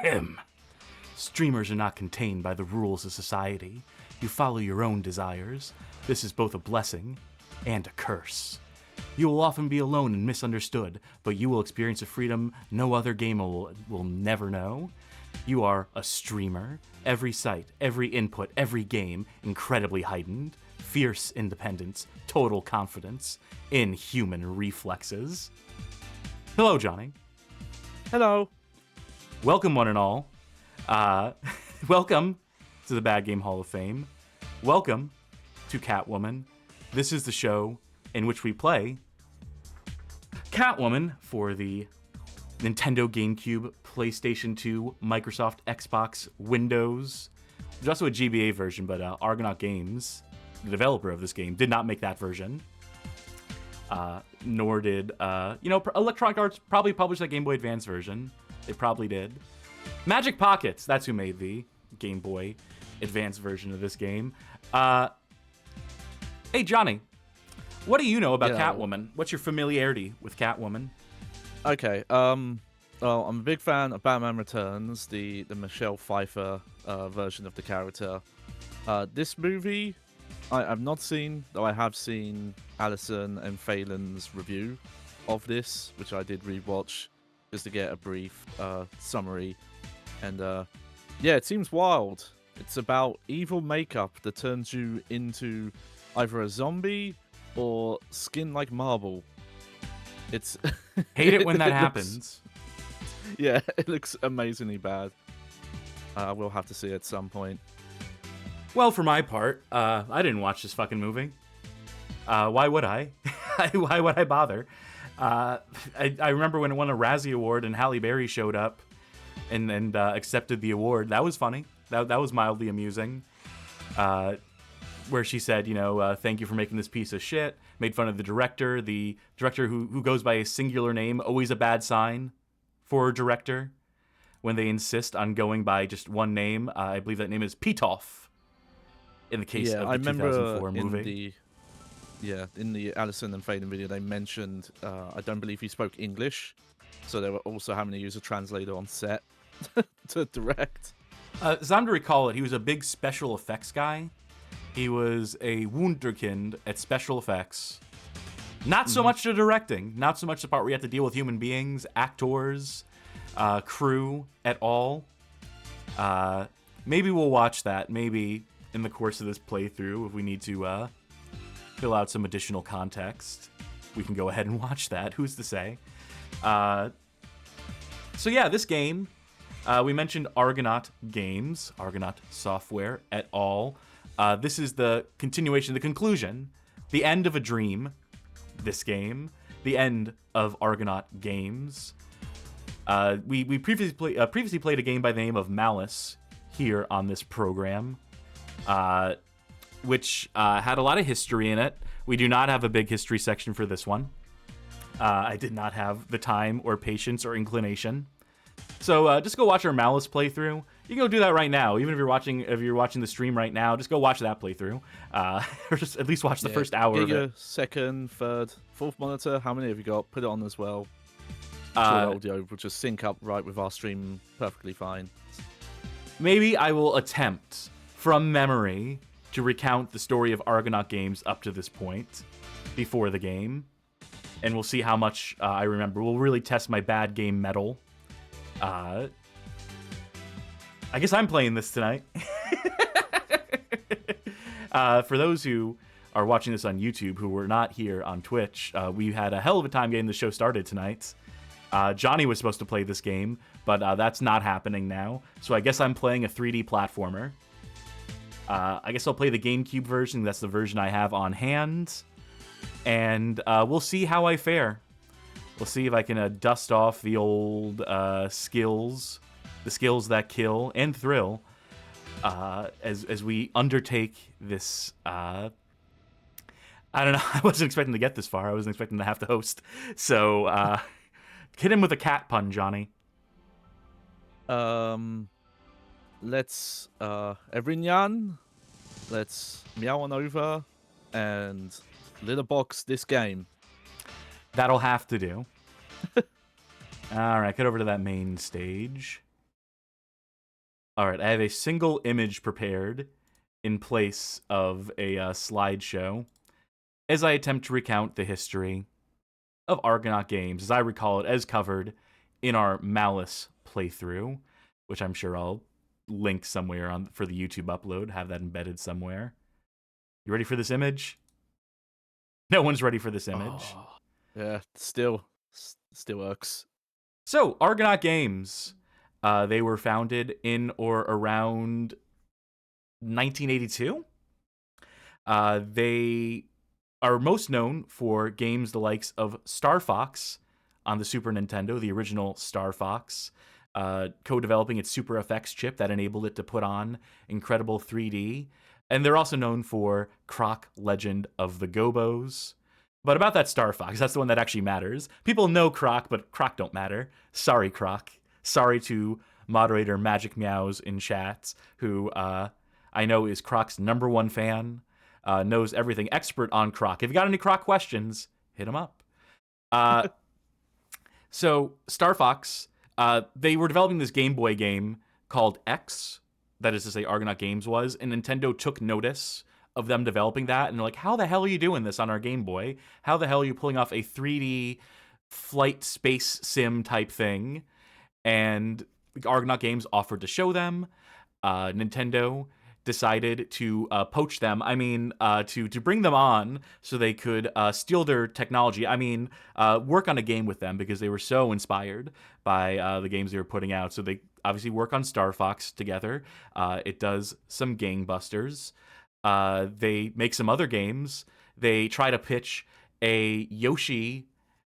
Ahem. Streamers are not contained by the rules of society. You follow your own desires. This is both a blessing and a curse. You will often be alone and misunderstood, but you will experience a freedom no other gamer will never know. You are a streamer. Every site, every input, every game, incredibly heightened. Fierce independence, total confidence, inhuman reflexes. Hello, Johnny. Hello. Welcome, one and all. Welcome to the Bad Game Hall of Fame. Welcome to Catwoman. This is the show in which we play Catwoman for the Nintendo GameCube, PlayStation 2, Microsoft, Xbox, Windows. There's also a GBA version, but Argonaut Games, the developer of this game, did not make that version. Nor did, Electronic Arts probably published that Game Boy Advance version. They probably did. Magic Pockets, that's who made the Game Boy Advance version of this game. Hey, Johnny, what do you know about Catwoman? What's your familiarity with Catwoman? Okay, well, I'm a big fan of Batman Returns, the Michelle Pfeiffer version of the character. This movie, I've not seen, though I have seen Alison and Phelan's review of this, which I did rewatch just to get a brief summary. And yeah, it seems wild. It's about evil makeup that turns you into either a zombie or skin like marble. It's hate it when that happens. Yeah, it looks amazingly bad. We'll have to see it at some point. Well, for my part, I didn't watch this fucking movie. Why would I? Why would I bother? I remember when it won a Razzie Award and Halle Berry showed up and accepted the award. That was funny. That was mildly amusing. Where she said, thank you for making this piece of shit. Made fun of the director who goes by a singular name, always a bad sign for a director. When they insist on going by just one name, I believe that name is Pitoff. In the case of the 2004 movie. In the Alison and Phelan video, they mentioned, I don't believe he spoke English, so they were also having to use a translator on set to direct. As I'm to recall it, he was a big special effects guy. He was a wunderkind at special effects. Not so much to directing, not so much the part where you have to deal with human beings, actors, crew at all. Maybe we'll watch that. Maybe in the course of this playthrough, if we need to fill out some additional context, we can go ahead and watch that. Who's to say? So yeah, this game, we mentioned Argonaut Games, Argonaut Software et al. This is the continuation, the conclusion, the end of a dream, this game, the end of Argonaut Games. We previously played a game by the name of Malice here on this program, which had a lot of history in it. We do not have a big history section for this one. I did not have the time or patience or inclination. So just go watch our Malice playthrough. You can go do that right now. Even if you're watching the stream right now, just go watch that playthrough. Or just at least watch the first hour of it. Second, third, fourth monitor. How many have you got? Put it on as well. The audio will just sync up right with our stream perfectly fine. Maybe I will attempt, from memory, to recount the story of Argonaut Games up to this point, before the game. And we'll see how much I remember. We'll really test my bad game mettle. I guess I'm playing this tonight. For those who are watching this on YouTube who were not here on Twitch, we had a hell of a time getting the show started tonight. Johnny was supposed to play this game, but that's not happening now. So I guess I'm playing a 3D platformer. I guess I'll play the GameCube version. That's the version I have on hand. And we'll see how I fare. We'll see if I can dust off the old skills, the skills that kill and thrill, as we undertake this. I don't know. I wasn't expecting to get this far. I wasn't expecting to have to host. So hit him with a cat pun, Johnny. Let's Everignan. Let's meow on over and little box this game. That'll have to do. All right, get over to that main stage. All right, I have a single image prepared in place of a slideshow as I attempt to recount the history of Argonaut Games, as I recall it, as covered in our Malice playthrough, which I'm sure I'll link somewhere on for the YouTube upload, have that embedded somewhere. You ready for this image? No one's ready for this image. Oh, yeah, still works. So, Argonaut Games, they were founded in or around 1982. They are most known for games the likes of Star Fox on the Super Nintendo, the original Star Fox, co-developing its Super FX chip that enabled it to put on incredible 3D. And they're also known for Croc Legend of the Gobos. But about that Star Fox, that's the one that actually matters. People know Croc, but Croc don't matter. Sorry, Croc. Sorry to moderator Magic Meows in chat, who I know is Croc's #1 fan, knows everything, expert on Croc. If you got any Croc questions, hit him up. So Star Fox, they were developing this Game Boy game called X. That is to say, Argonaut Games was, and Nintendo took notice of them developing that, and they're like, how the hell are you doing this on our Game Boy? How the hell are you pulling off a 3D flight space sim type thing? And Argonaut Games offered to show them. Nintendo decided to poach them. I mean, to bring them on so they could steal their technology. I mean, work on a game with them because they were so inspired by the games they were putting out. So they obviously work on Star Fox together. It does some gangbusters. They make some other games. They try to pitch a Yoshi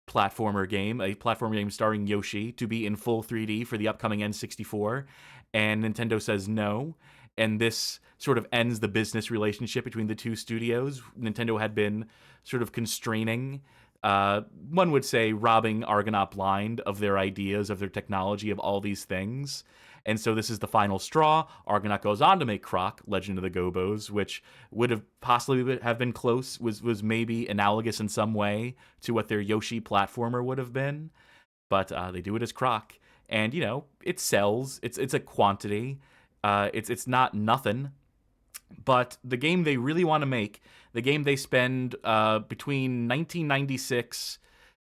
platformer game, a platformer game starring Yoshi, to be in full 3D for the upcoming N64. And Nintendo says no. And this sort of ends the business relationship between the two studios. Nintendo had been sort of constraining, one would say robbing Argonaut blind of their ideas, of their technology, of all these things. And so this is the final straw. Argonaut goes on to make Croc, Legend of the Gobos, which would have possibly have been close, was maybe analogous in some way to what their Yoshi platformer would have been. But they do it as Croc. And, you know, it sells. It's a quantity. It's not nothing. But the game they really want to make, the game they spend between 1996,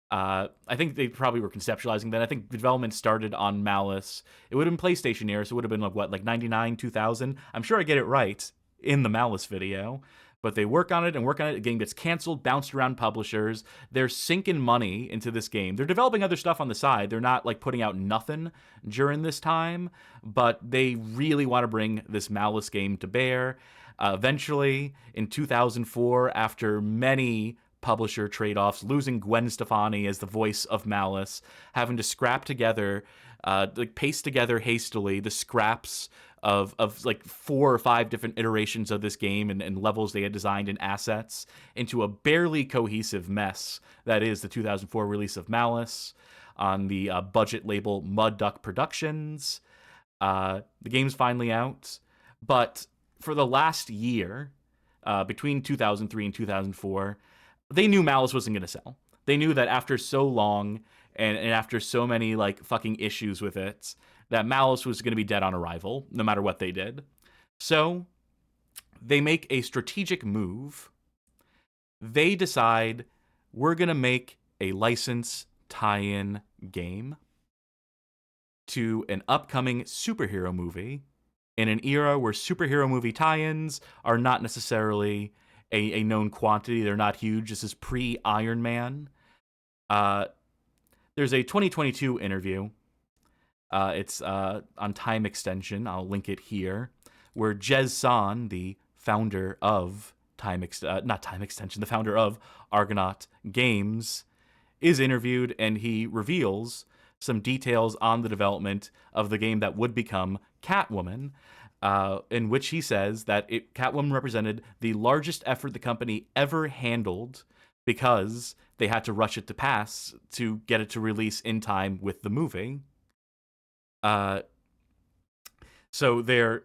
I think they probably were conceptualizing that. I think development started on Malice. It would have been PlayStation era, so it would have been like 99, 2000. I'm sure I get it right in the Malice video. But they work on it and work on it. The game gets canceled, bounced around publishers. They're sinking money into this game. They're developing other stuff on the side. They're not like putting out nothing during this time, but they really want to bring this Malice game to bear. Eventually, in 2004, after many publisher trade-offs, losing Gwen Stefani as the voice of Malice, having to scrap together, like paste together hastily the scraps of like 4 or 5 different iterations of this game and levels they had designed and assets into a barely cohesive mess that is the 2004 release of Malice on the budget label Mud Duck Productions. The game's finally out, but for the last year, between 2003 and 2004, they knew Malice wasn't going to sell. They knew that after so long and after so many like fucking issues with it, that Malice was going to be dead on arrival, no matter what they did. So they make a strategic move. They decide we're going to make a license tie-in game to an upcoming superhero movie in an era where superhero movie tie-ins are not necessarily a known quantity. They're not huge. This is pre-Iron Man. There's a 2022 interview. It's on Time Extension. I'll link it here, where Jez San, the founder of the founder of Argonaut Games, is interviewed, and he reveals some details on the development of the game that would become Catwoman, in which he says that Catwoman represented the largest effort the company ever handled because they had to rush it to pass to get it to release in time with the movie. So they're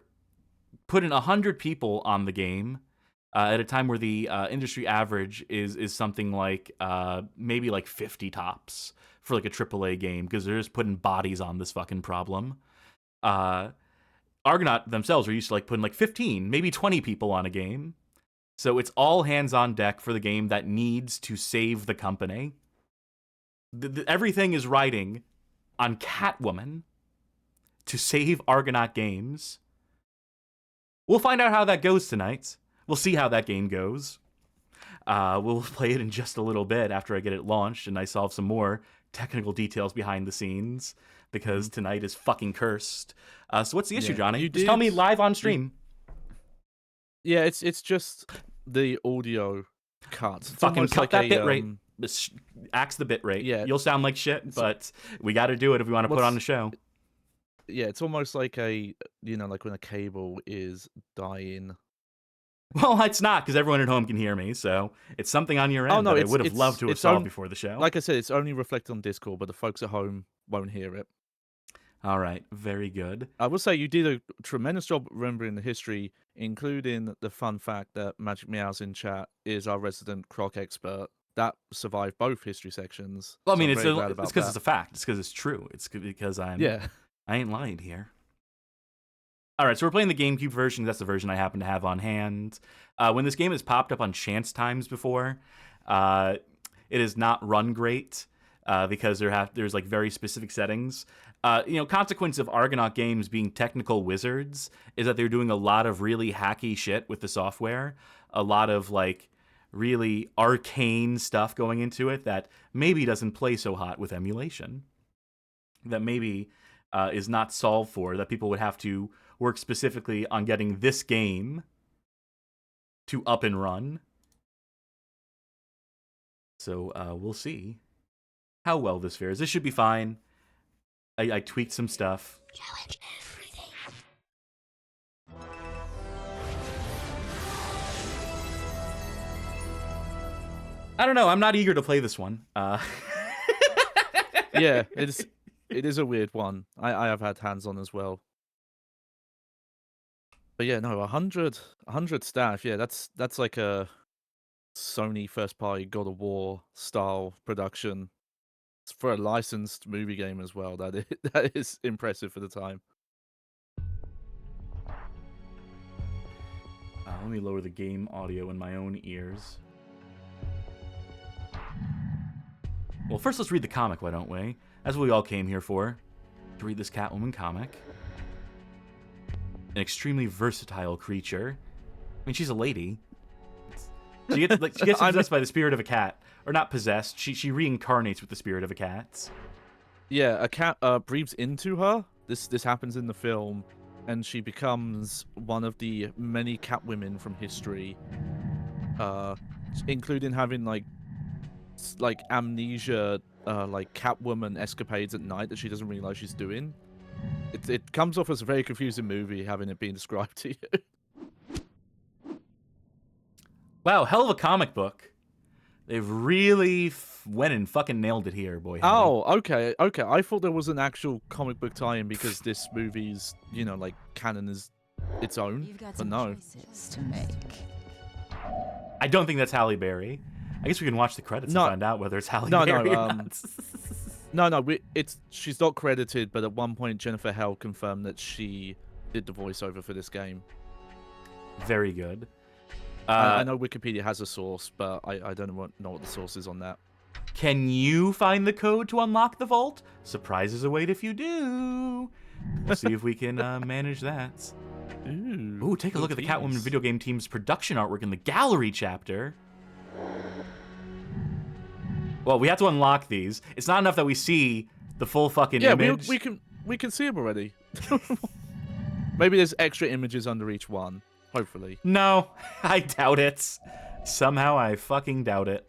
putting 100 people on the game at a time where the industry average is something like maybe like 50 tops for like a AAA game, because they're just putting bodies on this fucking problem. Argonaut themselves are used to like putting like 15, maybe 20 people on a game. So it's all hands on deck for the game that needs to save the company. Everything is riding on Catwoman to save Argonaut Games. We'll find out how that goes tonight. We'll see how that game goes. We'll play it in just a little bit after I get it launched and I solve some more technical details behind the scenes, because tonight is fucking cursed. So what's the issue, Johnny? Just tell me live on stream. Yeah, it's just the audio cuts. Fucking cut that bit rate. Axe the bit rate. Yeah. You'll sound like shit, but we got to do it if we want to put on the show. Yeah, it's almost like like when a cable is dying. Well, it's not, because everyone at home can hear me, so it's something on your end that I would have loved to have solved before the show. Like I said, it's only reflected on Discord, but the folks at home won't hear it. All right, very good. I will say you did a tremendous job remembering the history, including the fun fact that Magic Meows in chat is our resident croc expert. That survived both history sections. Well, I mean, it's because it's a fact. It's because it's true. It's because I ain't lying here. All right, so we're playing the GameCube version. That's the version I happen to have on hand. When this game has popped up on chance times before, it has not run great because there's like very specific settings. Consequence of Argonaut Games being technical wizards is that they're doing a lot of really hacky shit with the software. A lot of like really arcane stuff going into it that maybe doesn't play so hot with emulation. That maybe is not solved for, that people would have to work specifically on getting this game to up and run. So we'll see how well this fares. This should be fine. I tweaked some stuff. Challenge everything. I don't know. I'm not eager to play this one. Yeah, it is a weird one. I have had hands on as well. But yeah, no, 100 staff. Yeah, that's like a Sony first party God of War style production. It's for a licensed movie game as well. That is impressive for the time. Let me lower the game audio in my own ears. Well, first let's read the comic, why don't we? That's what we all came here for. To read this Catwoman comic. An extremely versatile creature. I mean, she's a lady. She gets possessed by the spirit of a cat. Or not possessed, she reincarnates with the spirit of a cat. Yeah, a cat breathes into her. This happens in the film, and she becomes one of the many Catwomen from history. Including having like amnesia, like Catwoman escapades at night that she doesn't realize she's doing. It comes off as a very confusing movie, having it being described to you. Wow, hell of a comic book. They've really went and fucking nailed it here, boy. Oh, okay. I thought there was an actual comic book tie-in because this movie's, like canon is its own. You've got but some no. choices to make. I don't think that's Halle Berry. I guess we can watch the credits and find out whether it's Halle Berry or not. No. She's not credited, but at one point Jennifer Hale confirmed that she did the voiceover for this game. Very good. I know Wikipedia has a source, but I don't know what the source is on that. Can you find the code to unlock the vault? Surprises await if you do. We'll see if we can manage that. Ooh, take a look at the Catwoman video game team's production artwork in the gallery chapter. Well, we have to unlock these. It's not enough that we see the full fucking image. Yeah, we can see them already. Maybe there's extra images under each one. Hopefully. No, I doubt it. Somehow I fucking doubt it.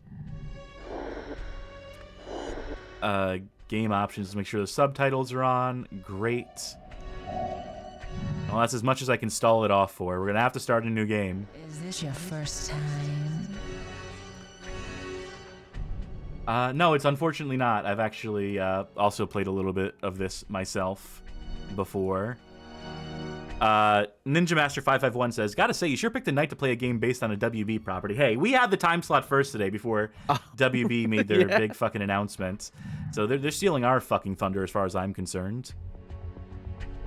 Game options, make sure the subtitles are on. Great. Well, that's as much as I can stall it off for. We're gonna have to start a new game. Is this your first time? No, it's unfortunately not. I've actually also played a little bit of this myself before. Ninja Master 551 says, "Gotta say, you sure picked a night to play a game based on a WB property." Hey, we had the time slot first today before WB made their big fucking announcement. So they're stealing our fucking thunder as far as I'm concerned.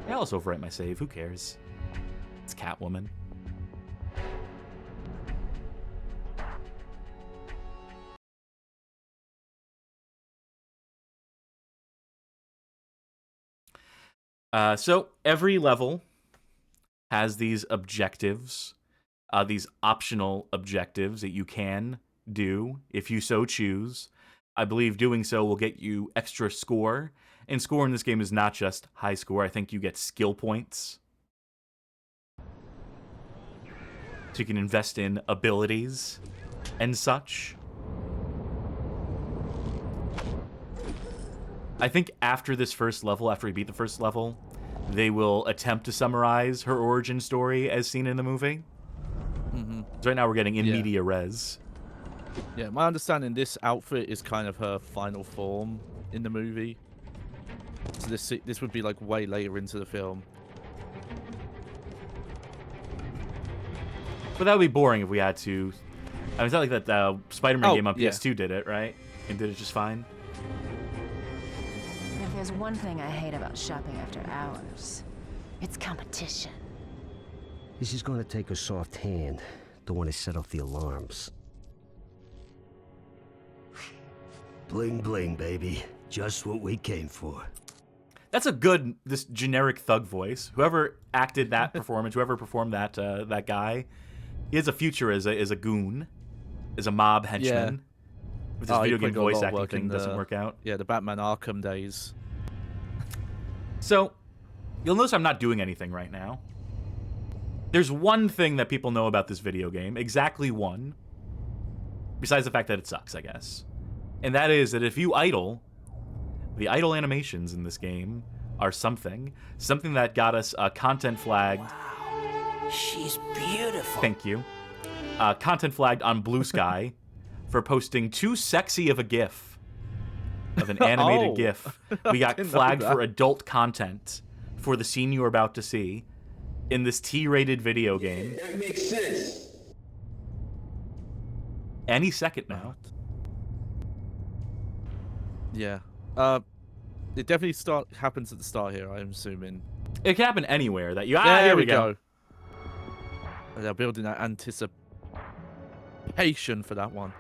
I'll also overwrite my save. Who cares? It's Catwoman. So every level has these objectives, these optional objectives that you can do if you so choose. I believe doing so will get you extra score. And score in this game is not just high score. I think you get skill points. So you can invest in abilities and such. I think after this first level, after we beat the first level, they will attempt to summarize her origin story as seen in the movie. Mm-hmm. So right now we're getting in media res. Yeah, my understanding, this outfit is kind of her final form in the movie. So this would be like way later into the film. But that would be boring if we had to. I mean, it's not like that Spider-Man game on yeah. PS2 did it, right? And did it just fine. If there's one thing I hate about shopping after hours, it's competition. This is gonna take a soft hand. Don't want to set off the alarms. Bling bling, baby. Just what we came for. That's a good, this generic thug voice. Whoever acted that performance, whoever performed that that guy, he has a future as a goon, as a mob henchman. With his video game voice acting thing doesn't work out. Yeah, the Batman Arkham days. So, you'll notice I'm not doing anything right now. There's one thing that people know about this video game, exactly one, besides the fact that it sucks, I guess. And that is that if you idle, the idle animations in this game are something that got us content flagged. Wow. She's beautiful. Thank you. Content flagged on Blue Sky for posting too sexy of a GIF, of an animated GIF. We got flagged for adult content for the scene you were about to see in this T-rated video game. That makes sense. Any second now. Yeah. It definitely happens at the start here, I'm assuming. It can happen anywhere. That you. There Here we go. They're building that anticipation for that one.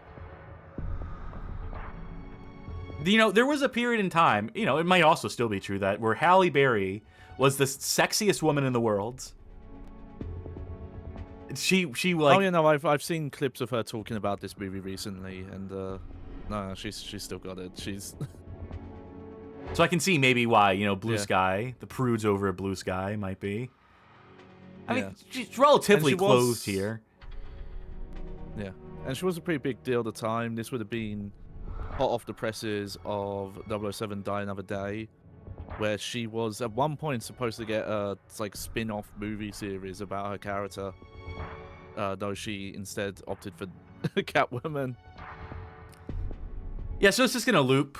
You know, there was a period in time, you know, it might also still be true, that where Halle Berry was the sexiest woman in the world. She like... Oh, yeah, no, I've seen clips of her talking about this movie recently, and, no, she's still got it. She's... So I can see maybe why, you know, Blue Sky, the prudes over at Blue Sky might be. I mean, she's relatively closed here. Yeah, and she was a pretty big deal at the time. This would have been hot off the presses of 007 Die Another Day, where she was at one point supposed to get a like spin-off movie series about her character, though she instead opted for Catwoman. Yeah, so it's just gonna loop.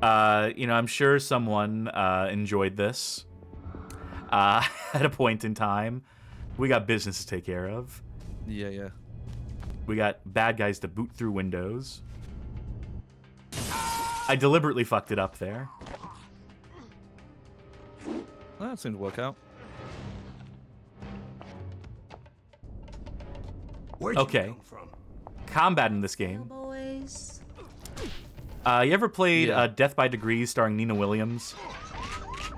You know, I'm sure someone enjoyed this at a point in time. We got business to take care of. Yeah. We got bad guys to boot through windows. I deliberately fucked it up there. That seemed to work out. Where'd you Okay. come from? Combat in this game. Boys. You ever played Death by Degrees starring Nina Williams?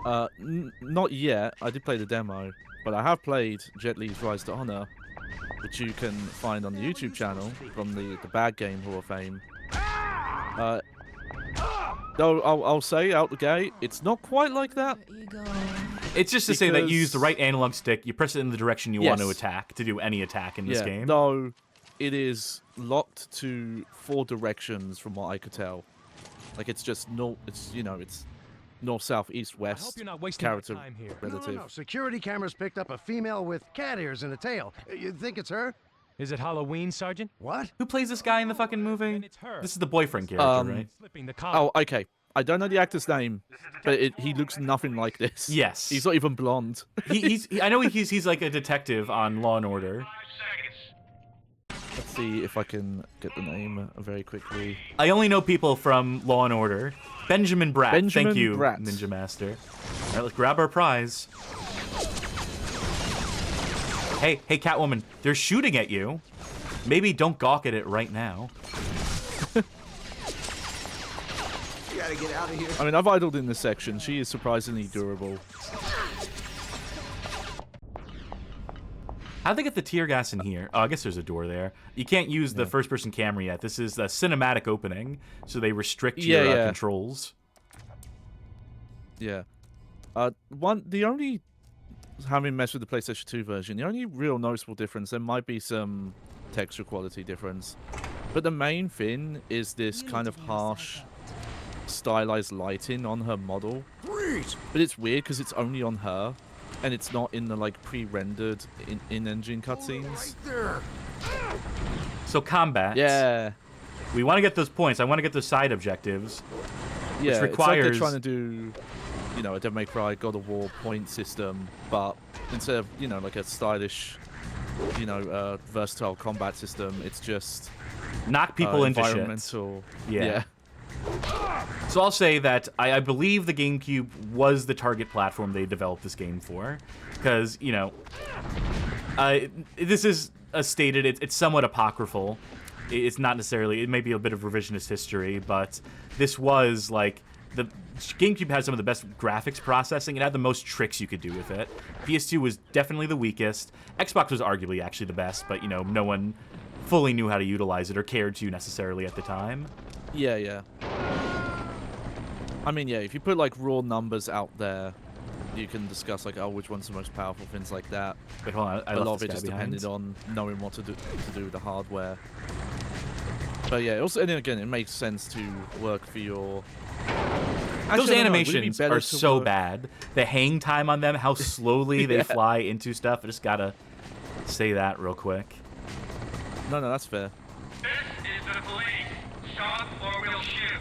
Not yet. I did play the demo, but I have played Jet Li's Rise to Honor, which you can find on the YouTube channel from the Bad Game Hall of Fame. Though I'll say out the gate, it's not quite like that. It's just to say that you use the right analog stick, you press it in the direction you want to attack, to do any attack in this game. Though it is locked to 4 directions from what I could tell. Like it's just it's north, south, east, west. I hope you're not wasting character time here. relative. No. Security cameras picked up a female with cat ears and a tail. You think it's her? Is it Halloween, Sergeant? What? Who plays this guy in the fucking movie? Then it's her. This is the boyfriend character, right? Slipping the collar. Oh, okay. I don't know the actor's name, but he looks nothing like this. Yes. He's not even blonde. I know he's like a detective on Law and Order. Let's see if I can get the name very quickly. I only know people from Law and Order. Benjamin Bratt. Benjamin Thank you, Bratt. Ninja Master. All right, let's grab our prize. Hey, Catwoman, they're shooting at you. Maybe don't gawk at it right now. You gotta get out of here. I mean, I've idled in this section. She is surprisingly durable. How'd they get the tear gas in here? Oh, I guess there's a door there. You can't use the first-person camera yet. This is a cinematic opening, so they restrict your controls. Yeah. The only, having messed with the PlayStation 2 version, the only real noticeable difference, there might be some texture quality difference, but the main thing is this kind of harsh, stylized lighting on her model. But it's weird because it's only on her. And it's not in the like pre-rendered in-engine cutscenes. So combat. Yeah. We want to get those points. I want to get those side objectives. Yeah. Which requires... It's like they're trying to do, you know, a Devil May Cry God of War point system, but instead of, you know, like a stylish, you know, versatile combat system, it's just knock people into environmental. Shit. Yeah. So I'll say that I believe the GameCube was the target platform they developed this game for, because, you know, this is stated, it's somewhat apocryphal. It's not necessarily, it may be a bit of revisionist history, but this was, like, the GameCube had some of the best graphics processing. It had the most tricks you could do with it. PS2 was definitely the weakest. Xbox was arguably actually the best, but, you know, no one fully knew how to utilize it or cared to necessarily at the time. Yeah. I mean, yeah, if you put, like, raw numbers out there, you can discuss, like, oh, which one's the most powerful, things like that. Wait, hold on. A lot of it just depended on knowing what to do with the hardware. But, yeah, also, and again, it makes sense to work for your... Those animations are so bad. The hang time on them, how slowly they fly into stuff. I just gotta say that real quick. No, that's fair. This is the police. Stop or we'll shoot.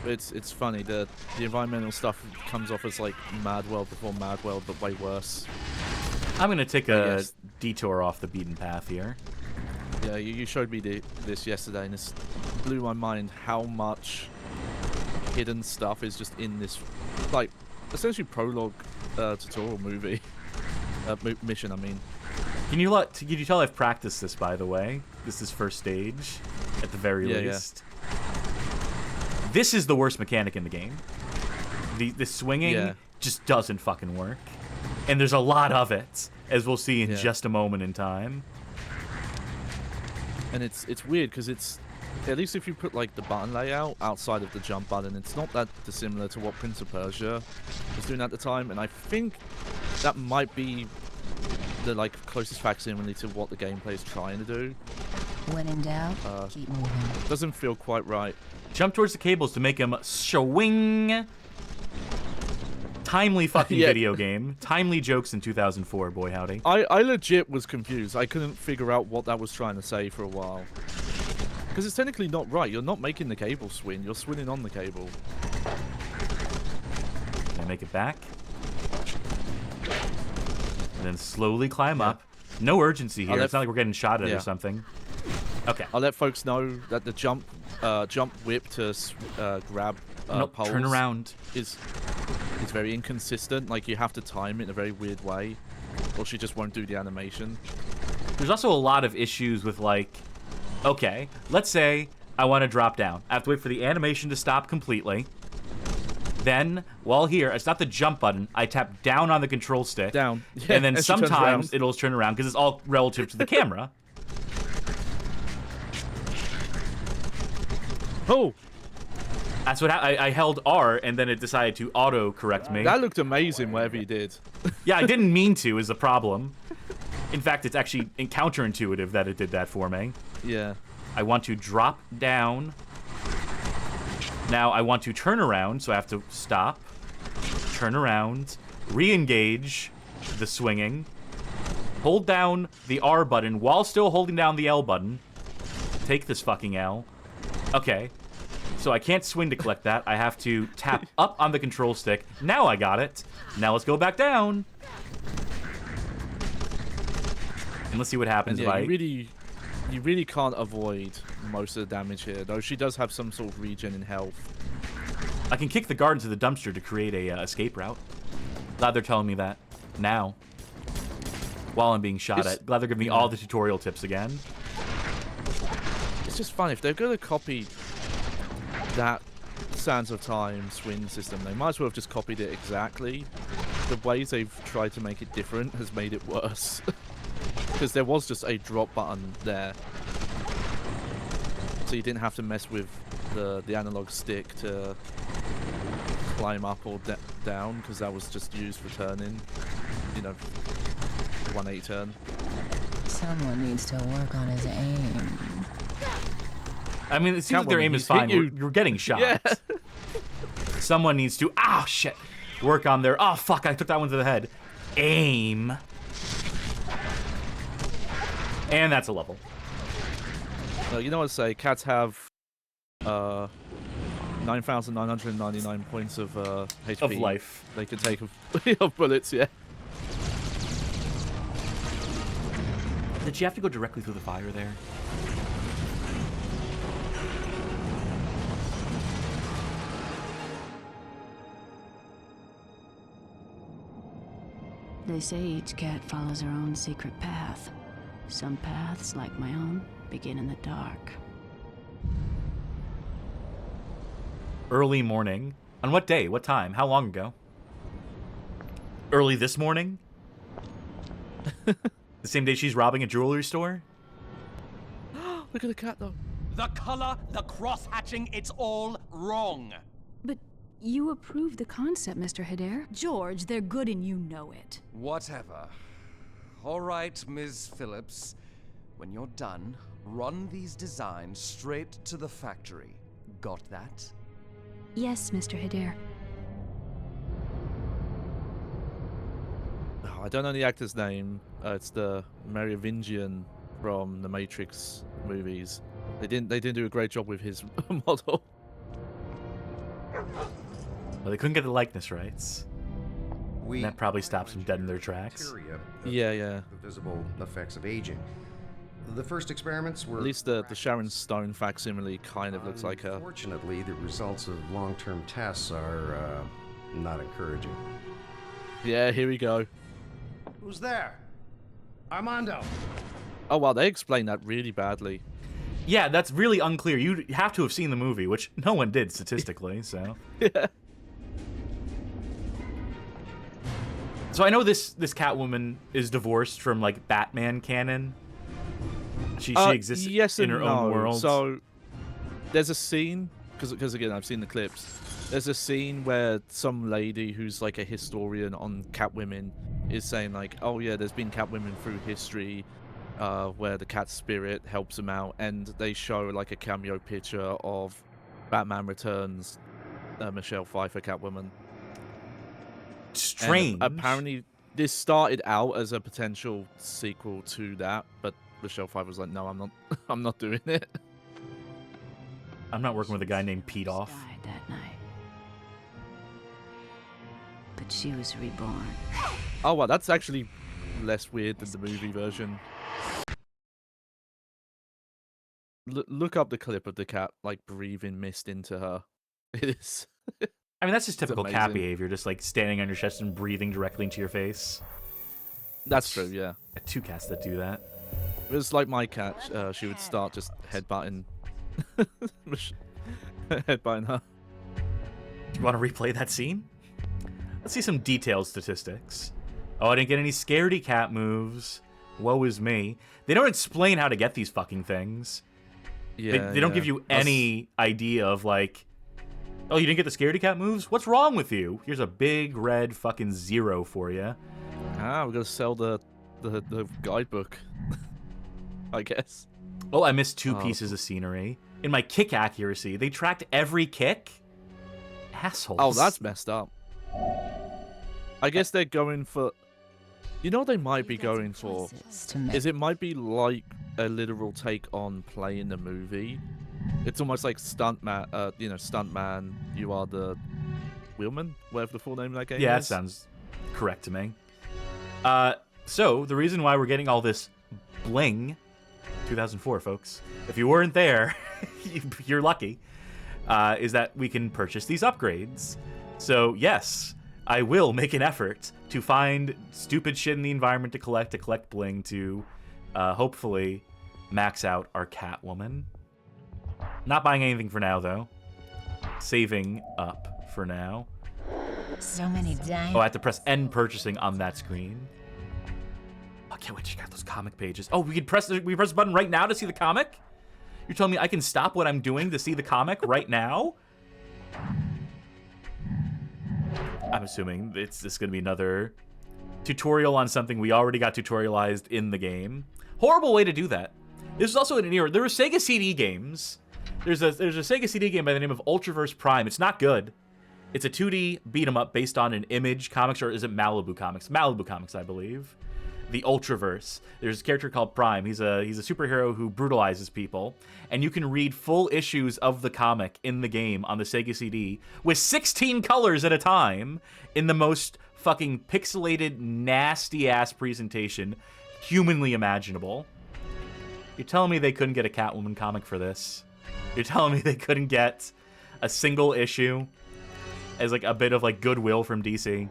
It's funny, the environmental stuff comes off as like Mad World before Mad World, but way worse. I'm gonna take a detour off the beaten path here. Yeah, you showed me this yesterday, and this blew my mind how much hidden stuff is just in this, like, essentially prologue tutorial movie. Mission, I mean. Can you tell I've practiced this, by the way? This is first stage, at the very least. This is the worst mechanic in the game. The swinging just doesn't fucking work. And there's a lot of it, as we'll see in just a moment in time. And it's weird, because it's, at least if you put like the button layout outside of the jump button, it's not that dissimilar to what Prince of Persia was doing at the time, and I think that might be the like closest facsimile to what the gameplay is trying to do. When in doubt, keep moving. Doesn't feel quite right. Jump towards the cables to make him swing. Timely fucking video game. Timely jokes in 2004, boy howdy. I legit was confused. I couldn't figure out what that was trying to say for a while. Because it's technically not right. You're not making the cable swing. You're swinging on the cable. Can I make it back? And then slowly climb up. No urgency here. It's not like we're getting shot at or something. Okay. I'll let folks know that the jump whip to grab poles turn around is very inconsistent. Like, you have to time it in a very weird way, or she just won't do the animation. There's also a lot of issues with, like, okay, let's say I want to drop down. I have to wait for the animation to stop completely. Then, while here, it's not the jump button. I tap down on the control stick. Down. Yeah, and then sometimes it'll turn around because it's all relative to the camera. Oh! That's what I held R, and then it decided to auto-correct me. That looked amazing, whatever you did. Yeah, I didn't mean to, is the problem. In fact, it's actually counterintuitive that it did that for me. Yeah. I want to drop down. Now I want to turn around, so I have to stop, turn around, re-engage the swinging, hold down the R button while still holding down the L button. Take this fucking L. Okay. So I can't swing to collect that. I have to tap up on the control stick. Now I got it. Now let's go back down. And let's see what happens if I... You really can't avoid most of the damage here, though she does have some sort of regen in health. I can kick the guard into the dumpster to create a escape route. Glad they're telling me that now. While I'm being shot at. Glad they're giving me all the tutorial tips again. It's just fun. If they're going to copy that Sands of Time swing system, they might as well have just copied it exactly. The ways they've tried to make it different has made it worse. Because there was just a drop button there. So you didn't have to mess with the analog stick to climb up or down, because that was just used for turning. You know, 180 turn. Someone needs to work on his aim. I mean, it seems like their aim is fine. You're getting shot. Yeah. Someone needs to, oh shit, work on their, oh fuck, I took that one to the head. Aim. And that's a level. You know what I say? Cats have 9,999 points of HP. Of life. They can take of bullets, yeah. Did she have to go directly through the fire there? They say each cat follows her own secret path. Some paths, like my own, begin in the dark. Early morning. On what day? What time? How long ago? Early this morning? The same day she's robbing a jewelry store? Look at the cat, though. The color, the cross-hatching, it's all wrong. But you approve the concept, Mr. Hedare. George, they're good and you know it. Whatever. All right, Ms. Phillips. When you're done, run these designs straight to the factory. Got that? Yes, Mr. Hedare. Oh, I don't know the actor's name. It's the Merovingian from the Matrix movies. They didn't do a great job with his model. Well, they couldn't get the likeness rights. And that probably stops them dead in their tracks. Yeah. The visible effects of aging. The first experiments were... At least the Sharon Stone facsimile kind of looks like her. Unfortunately, the results of long-term tests are not encouraging. Yeah, here we go. Who's there? Armando! Oh, wow, they explained that really badly. Yeah, that's really unclear. You have to have seen the movie, which no one did statistically, so... Yeah. So I know this Catwoman is divorced from, like, Batman canon. She exists yes in her own world. So there's a scene, because again, I've seen the clips. There's a scene where some lady who's like a historian on Catwomen is saying like, oh yeah, there's been Catwomen through history where the cat spirit helps them out, and they show like a cameo picture of Batman Returns, Michelle Pfeiffer Catwoman. Strange. And apparently this started out as a potential sequel to that, but Michelle Pfeiffer was like, no, I'm not doing it. I'm not working with a guy named Pete Off. Died that night. But she was reborn. Oh, wow, that's actually less weird than the movie version. Look up the clip of the cat, like, breathing mist into her. It is... I mean, that's just typical cat amazing. behavior, just, like, standing on your chest and breathing directly into your face. That's true, yeah. Two cats that do that. It was like my cat. She would start just headbutting. Headbutting her. Do you want to replay that scene? Let's see some detailed statistics. Oh, I didn't get any scaredy cat moves. Woe is me. They don't explain how to get these fucking things. Yeah, they don't give you any idea of, like, oh, you didn't get the scaredy cat moves? What's wrong with you? Here's a big red fucking 0 for you. Ah, we're gonna sell the guidebook. I guess. Oh, I missed 2 pieces of scenery. In my kick accuracy, they tracked every kick? Assholes. Oh, that's messed up. I guess they're going for... You know what they might be going for? Is it might be like a literal take on playing the movie. It's almost like Stuntman, Stuntman, you are the wheelman, whatever the full name of that game is. Yeah, that sounds correct to me. So, the reason why we're getting all this bling, 2004, folks. If you weren't there, you're lucky. is that we can purchase these upgrades. So yes, I will make an effort to find stupid shit in the environment to collect bling to hopefully max out our Catwoman. Not buying anything for now, though. Saving up for now. So many diamonds. Oh, I have to press end purchasing on that screen. I can't wait to check out those comic pages. Oh, we press the button right now to see the comic? You're telling me I can stop what I'm doing to see the comic right now? I'm assuming this is going to be another tutorial on something we already got tutorialized in the game. Horrible way to do that. This was also in an era. There were Sega CD games. There's a Sega CD game by the name of Ultraverse Prime. It's not good. It's a 2D beat 'em up based on an Image Comics, or is it Malibu Comics? Malibu Comics, I believe. The Ultraverse. There's a character called Prime. He's a superhero who brutalizes people, and you can read full issues of the comic in the game on the Sega CD with 16 colors at a time in the most fucking pixelated, nasty ass presentation humanly imaginable. You're telling me they couldn't get a Catwoman comic for this? You're telling me they couldn't get a single issue as like a bit of like goodwill from DC?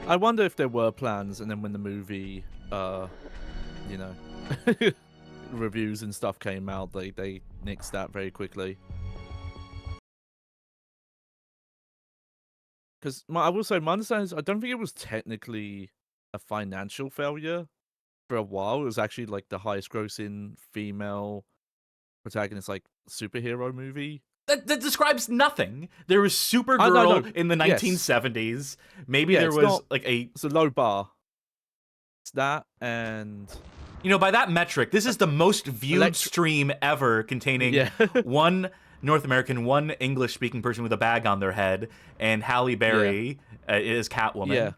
I wonder if there were plans, and then when the movie, you know, reviews and stuff came out, they nixed that very quickly. Because I will say, my understanding is I don't think it was technically a financial failure. For a while, it was actually like the highest grossing female protagonist, like superhero movie. That describes nothing. There was Supergirl in the 1970s. Yes. Maybe there was it's a low bar. It's that, and you know, by that metric, this is the most viewed stream ever, containing one North American, one English-speaking person with a bag on their head, and Halle Berry is Catwoman. Yeah,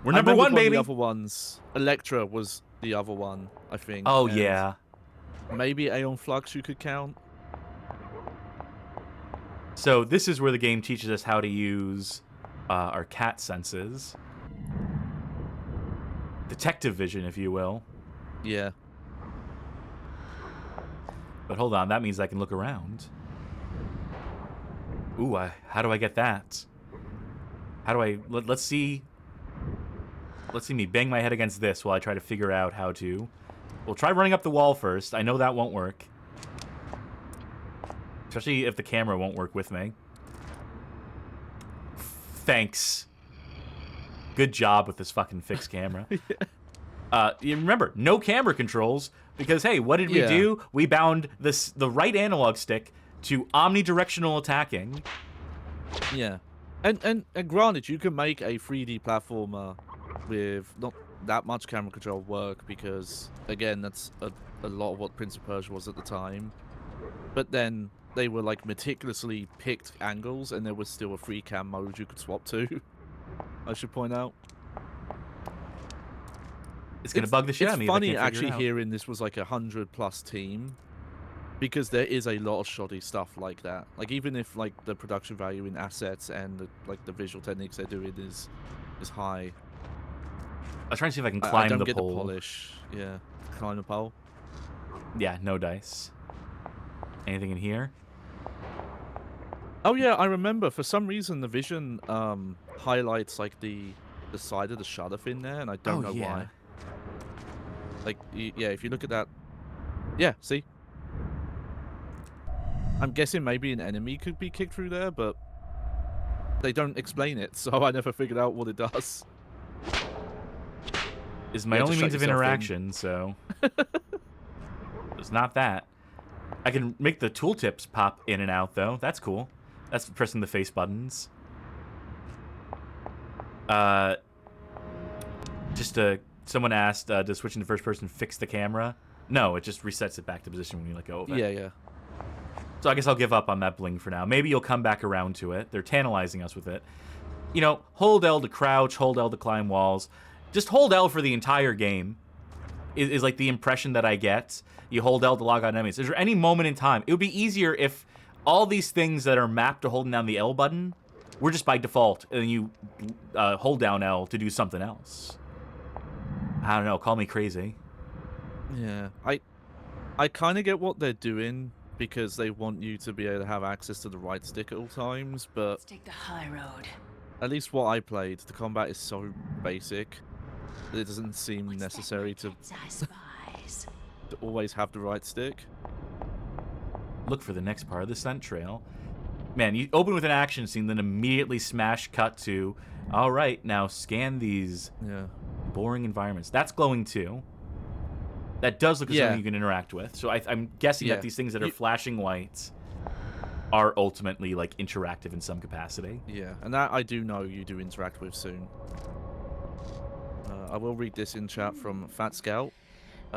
we're number one, baby. The other ones, Elektra was the other one, I think. Oh yeah, maybe Aeon Flux you could count. So this is where the game teaches us how to use our cat senses. Detective vision, if you will. Yeah. But hold on, that means I can look around. Ooh, how do I get that? How do I... Let's see... Let's see me bang my head against this while I try to figure out how to... We'll try running up the wall first. I know that won't work. Especially if the camera won't work with me. Thanks. Good job with this fucking fixed camera. You remember, no camera controls, because, hey, what did we do? We bound the right analog stick to omnidirectional attacking. Yeah. And granted, you can make a 3D platformer with not that much camera control work, because, again, that's a lot of what Prince of Persia was at the time. But then they were like meticulously picked angles, and there was still a free cam mode you could swap to. I should point out. It's gonna bug the shit out of me. It's funny actually hearing this was like 100+ team, because there is a lot of shoddy stuff like that. Like, even if like the production value in assets and the visual techniques they're doing is high. I was trying to see if I can climb I don't the get pole. The polish. Yeah, climb the pole. Yeah, no dice. Anything in here? Oh yeah, I remember. For some reason, the vision highlights like the side of the shutter fin there, and I don't know why. Like, yeah, if you look at that, yeah, see. I'm guessing maybe an enemy could be kicked through there, but they don't explain it, so I never figured out what it does. Is my only means of interaction, so it's not that. I can make the tooltips pop in and out, though. That's cool. That's pressing the face buttons. Someone asked, does switching to first person fix the camera? No, it just resets it back to position when you let go of it. Yeah. So I guess I'll give up on that bling for now. Maybe you'll come back around to it. They're tantalizing us with it. You know, hold L to crouch, hold L to climb walls. Just hold L for the entire game is like the impression that I get. You hold L to log out enemies. Is there any moment in time? It would be easier if all these things that are mapped to holding down the L button were just by default, and you hold down L to do something else. I don't know. Call me crazy. Yeah, I kind of get what they're doing because they want you to be able to have access to the right stick at all times, but Let's take the high road. at least what I played, the combat is so basic that it doesn't seem necessary to always have the right stick. Look for the next part of the scent trail. Man, you open with an action scene, then immediately smash cut to, all right, now scan these boring environments. That's glowing too. That does look like something you can interact with. So I'm guessing that these things that are flashing whites are ultimately like interactive in some capacity. Yeah, and that I do know you do interact with soon. I will read this in chat from Fat Scout.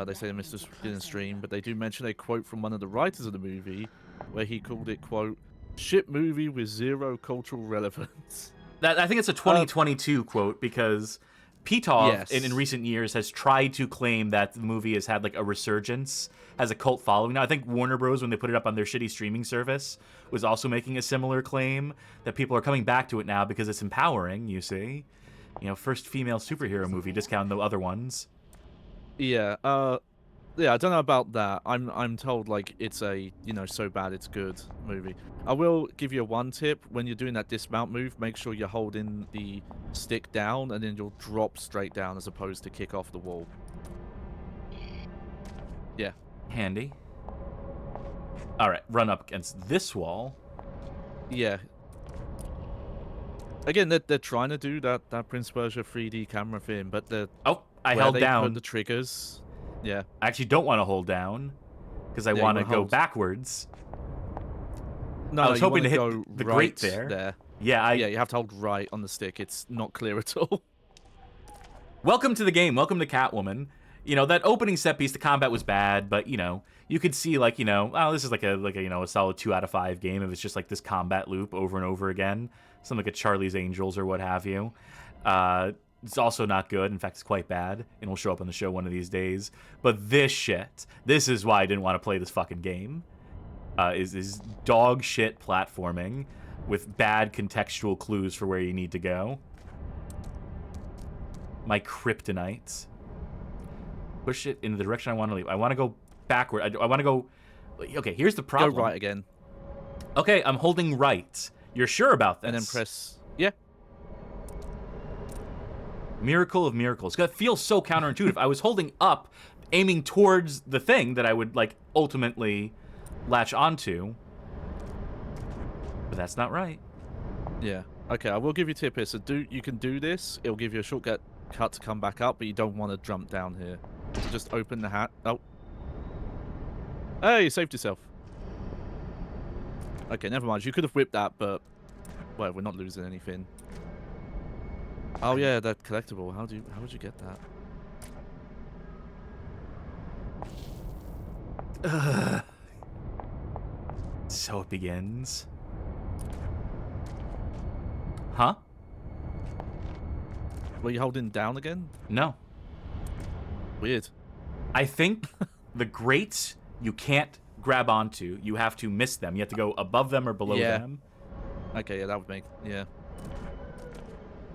They say they missed this in the stream, but they do mention a quote from one of the writers of the movie where he called it, quote, "shit movie with zero cultural relevance." I think it's a 2022 quote because Petov in recent years has tried to claim that the movie has had like a resurgence, has a cult following. Now, I think Warner Bros., when they put it up on their shitty streaming service, was also making a similar claim that people are coming back to it now because it's empowering, you see. You know, first female superhero movie, discounting the other ones. Yeah, yeah, I don't know about that. I'm told like it's a, you know, so bad it's good movie. I will give you one tip: when you're doing that dismount move, make sure you're holding the stick down, and then you'll drop straight down as opposed to kick off the wall. Yeah, handy. All right, run up against this wall. Yeah. Again, they're trying to do that Prince Persia 3D camera thing, but I held down put the triggers. Yeah. I actually don't want to hold down because I want to go backwards. No, I was hoping to hit the right grate there. Yeah, you have to hold right on the stick. It's not clear at all. Welcome to the game. Welcome to Catwoman. You know, that opening set piece, the combat was bad, but, you know, you could see, like, you know, oh, this is like a you know, a solid 2 out of 5 game if it's just like this combat loop over and over again. Something like a Charlie's Angels or what have you. It's also not good. In fact, it's quite bad, and will show up on the show one of these days. But this shit, this is why I didn't want to play this fucking game. Is dog shit platforming with bad contextual clues for where you need to go. My kryptonite. Push it in the direction I want to leave. I want to go backward. I want to go... Okay, here's the problem. Go right again. Okay, I'm holding right. You're sure about this? And then press... Yeah. Miracle of miracles. That feels so counterintuitive. I was holding up, aiming towards the thing that I would, like, ultimately latch onto. But that's not right. Yeah. Okay, I will give you a tip here. So you can do this. It'll give you a shortcut to come back up, but you don't want to jump down here. So just open the hat. Oh. Hey, you saved yourself. Okay, never mind. You could have whipped that, but... well, we're not losing anything. Oh yeah, that collectible. How would you get that? So it begins. Huh? Were you holding down again? No. Weird. I think the grates you can't grab onto. You have to miss them. You have to go above them or below them. Okay, yeah, that would make... yeah.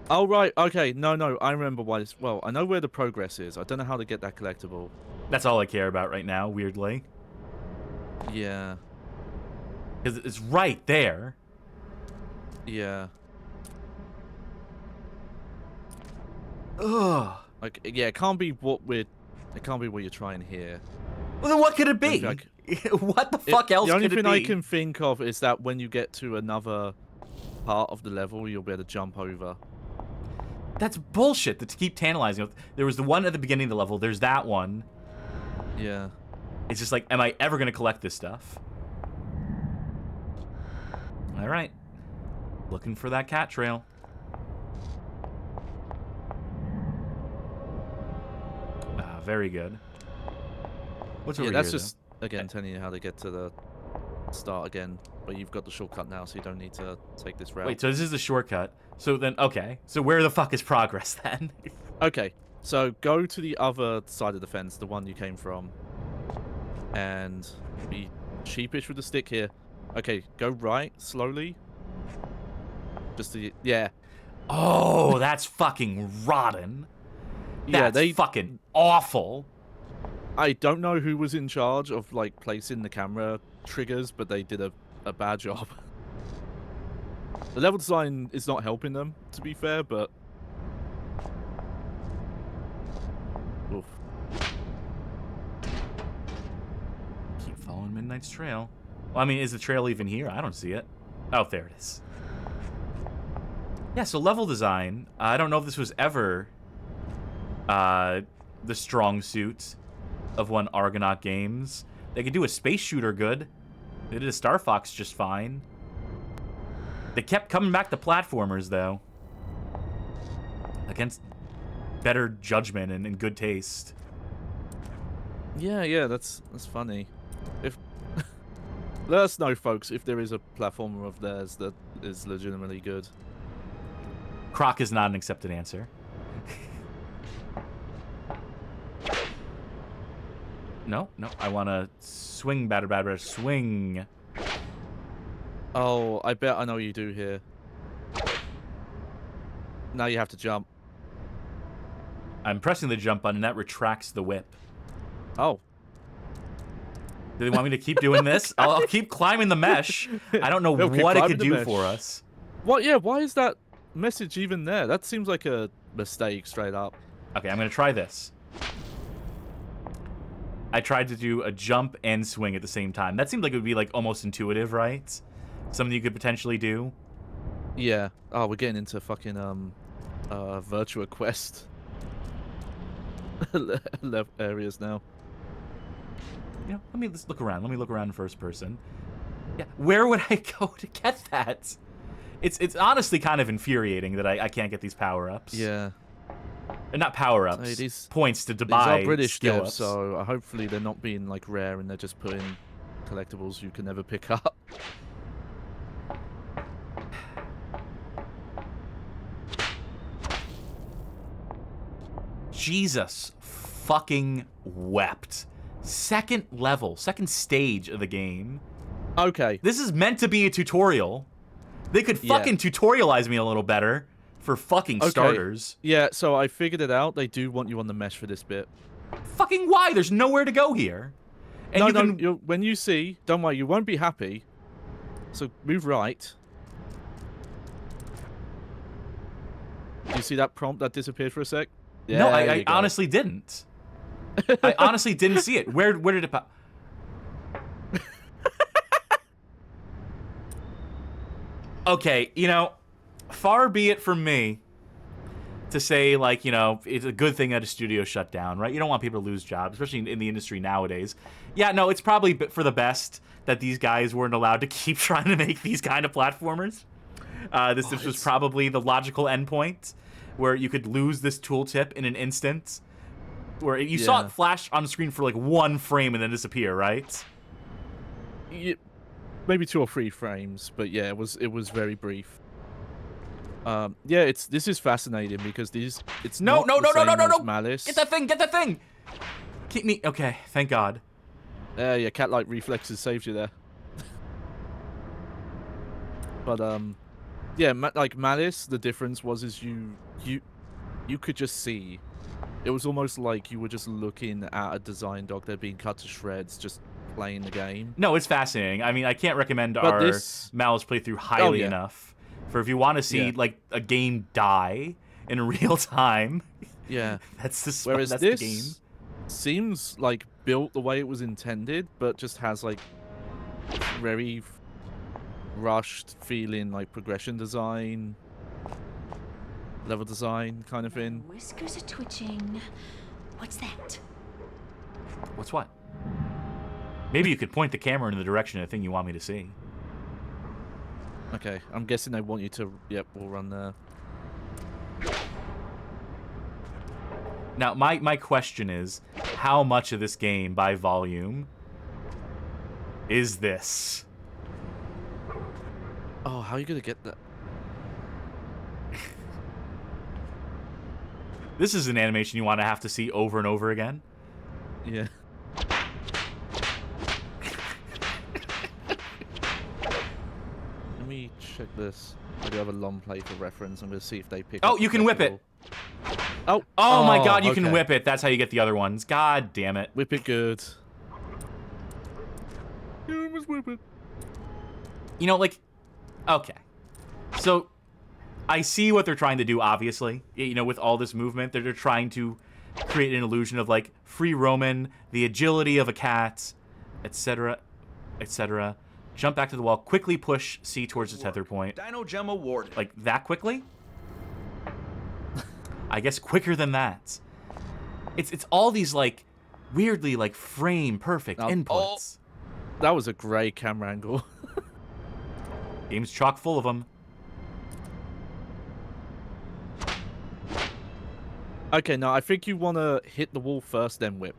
Oh, right. Okay, no. I remember why this... well, I know where the progress is. I don't know how to get that collectible. That's all I care about right now, weirdly. Yeah. Because it's right there. Yeah. Ugh. Like, yeah, it can't be what we're... it can't be what you're trying here. Well, then what could it be? Like, what the fuck else could it be? The only thing I can think of is that when you get to another part of the level, you'll be able to jump over. That's bullshit to keep tantalizing. There was the one at the beginning of the level. There's that one. Yeah. It's just like, am I ever going to collect this stuff? All right. Looking for that cat trail. Very good. What's over that's here, just, though? again, telling you how to get to the start again. But you've got the shortcut now, so you don't need to take this route. Wait, so this is the shortcut. So then, okay. So where the fuck is progress then? Okay, so go to the other side of the fence, the one you came from. And be cheapish with the stick here. Okay, go right, slowly. Just to... yeah. Oh, that's fucking rotten. That's fucking awful. I don't know who was in charge of like placing the camera triggers, but they did a bad job. The level design is not helping them, to be fair, but oof. Keep following Midnight's trail. Well, I mean, is the trail even here? I don't see it. Oh, there it is. Yeah, so level design. I don't know if this was ever the strong suit of one Argonaut Games. They could do a space shooter good. They did a Star Fox just fine. They kept coming back to platformers, though. Against better judgment and good taste. Yeah, that's funny. If let us know, folks, if there is a platformer of theirs that is legitimately good. Croc is not an accepted answer. No, I want to swing, batter, swing. Oh, I bet I know what you do here. Now you have to jump. I'm pressing the jump button, and that retracts the whip. Oh. Do they want me to keep doing this? I'll keep climbing the mesh. I don't know what it could do for us. What? Yeah, why is that message even there? That seems like a mistake, straight up. Okay, I'm going to try this. I tried to do a jump and swing at the same time. That seemed like it would be like almost intuitive, right? Something you could potentially do. Yeah. Oh, we're getting into fucking Virtua Quest areas now. You know, let me just look around. Let me look around in first person. Yeah, where would I go to get that? It's honestly kind of infuriating that I can't get these power-ups. Yeah. Not power-ups. Hey, points to buy these are British skill devs, ups. so hopefully they're not being like rare and they're just putting collectibles you can never pick up. Jesus fucking wept. Second level, second stage of the game. Okay. This is meant to be a tutorial. They could fucking tutorialize me a little better for fucking starters. Yeah, so I figured it out. They do want you on the mesh for this bit. Fucking why? There's nowhere to go here. And when you see, don't worry, you won't be happy. So move right. Do you see that prompt that disappeared for a sec? Yeah, no, I honestly didn't. I honestly didn't see it. Where did it pop? Okay, you know, far be it from me to say, like, you know, it's a good thing that a studio shut down, right? You don't want people to lose jobs, especially in the industry nowadays. Yeah, no, it's probably for the best that these guys weren't allowed to keep trying to make these kind of platformers. This was probably the logical endpoint where you could lose this tooltip in an instant, where you saw it flash on the screen for like 1 frame and then disappear, right? Maybe 2 or 3 frames, but yeah, it was very brief. Yeah, this is fascinating because it's no Malice. Get that thing. Keep me okay. Thank God. Yeah, cat-like reflexes saved you there. But yeah, like Malice, the difference is you could just see. It was almost like you were just looking at a design doc that had been cut to shreds, just playing the game. No, it's fascinating. I mean, I can't recommend our Malice playthrough highly enough. For if you want to see like a game die in real time, that's the game. Seems like built the way it was intended, but just has like very rushed feeling, like progression design, level design kind of thing. Whiskers are twitching. What's that? What's what? Maybe you could point the camera in the direction of the thing you want me to see. Okay, I'm guessing they want you to. Yep, we'll run there. Now, my question is, how much of this game by volume is this? Oh, how are you gonna get that? This is an animation you want to have to see over and over again? Yeah. Let me check this. I do have a long play for reference. I'm gonna see if they pick up. Oh, you can whip it! Oh my god, you okay. can whip it. That's how you get the other ones. God damn it. Whip it good. You must whip it. You know, like, okay. So, I see what they're trying to do, obviously. You know, with all this movement, they're trying to create an illusion of, like, free roaming, the agility of a cat, etc., etc. Jump back to the wall, quickly push C towards the tether point. Dino Gem awarded. Like, that quickly? I guess quicker than that. It's all these, like, weirdly, like, frame-perfect inputs. That was a great camera angle. Game's chock full of them. Okay, now I think you want to hit the wall first, then whip.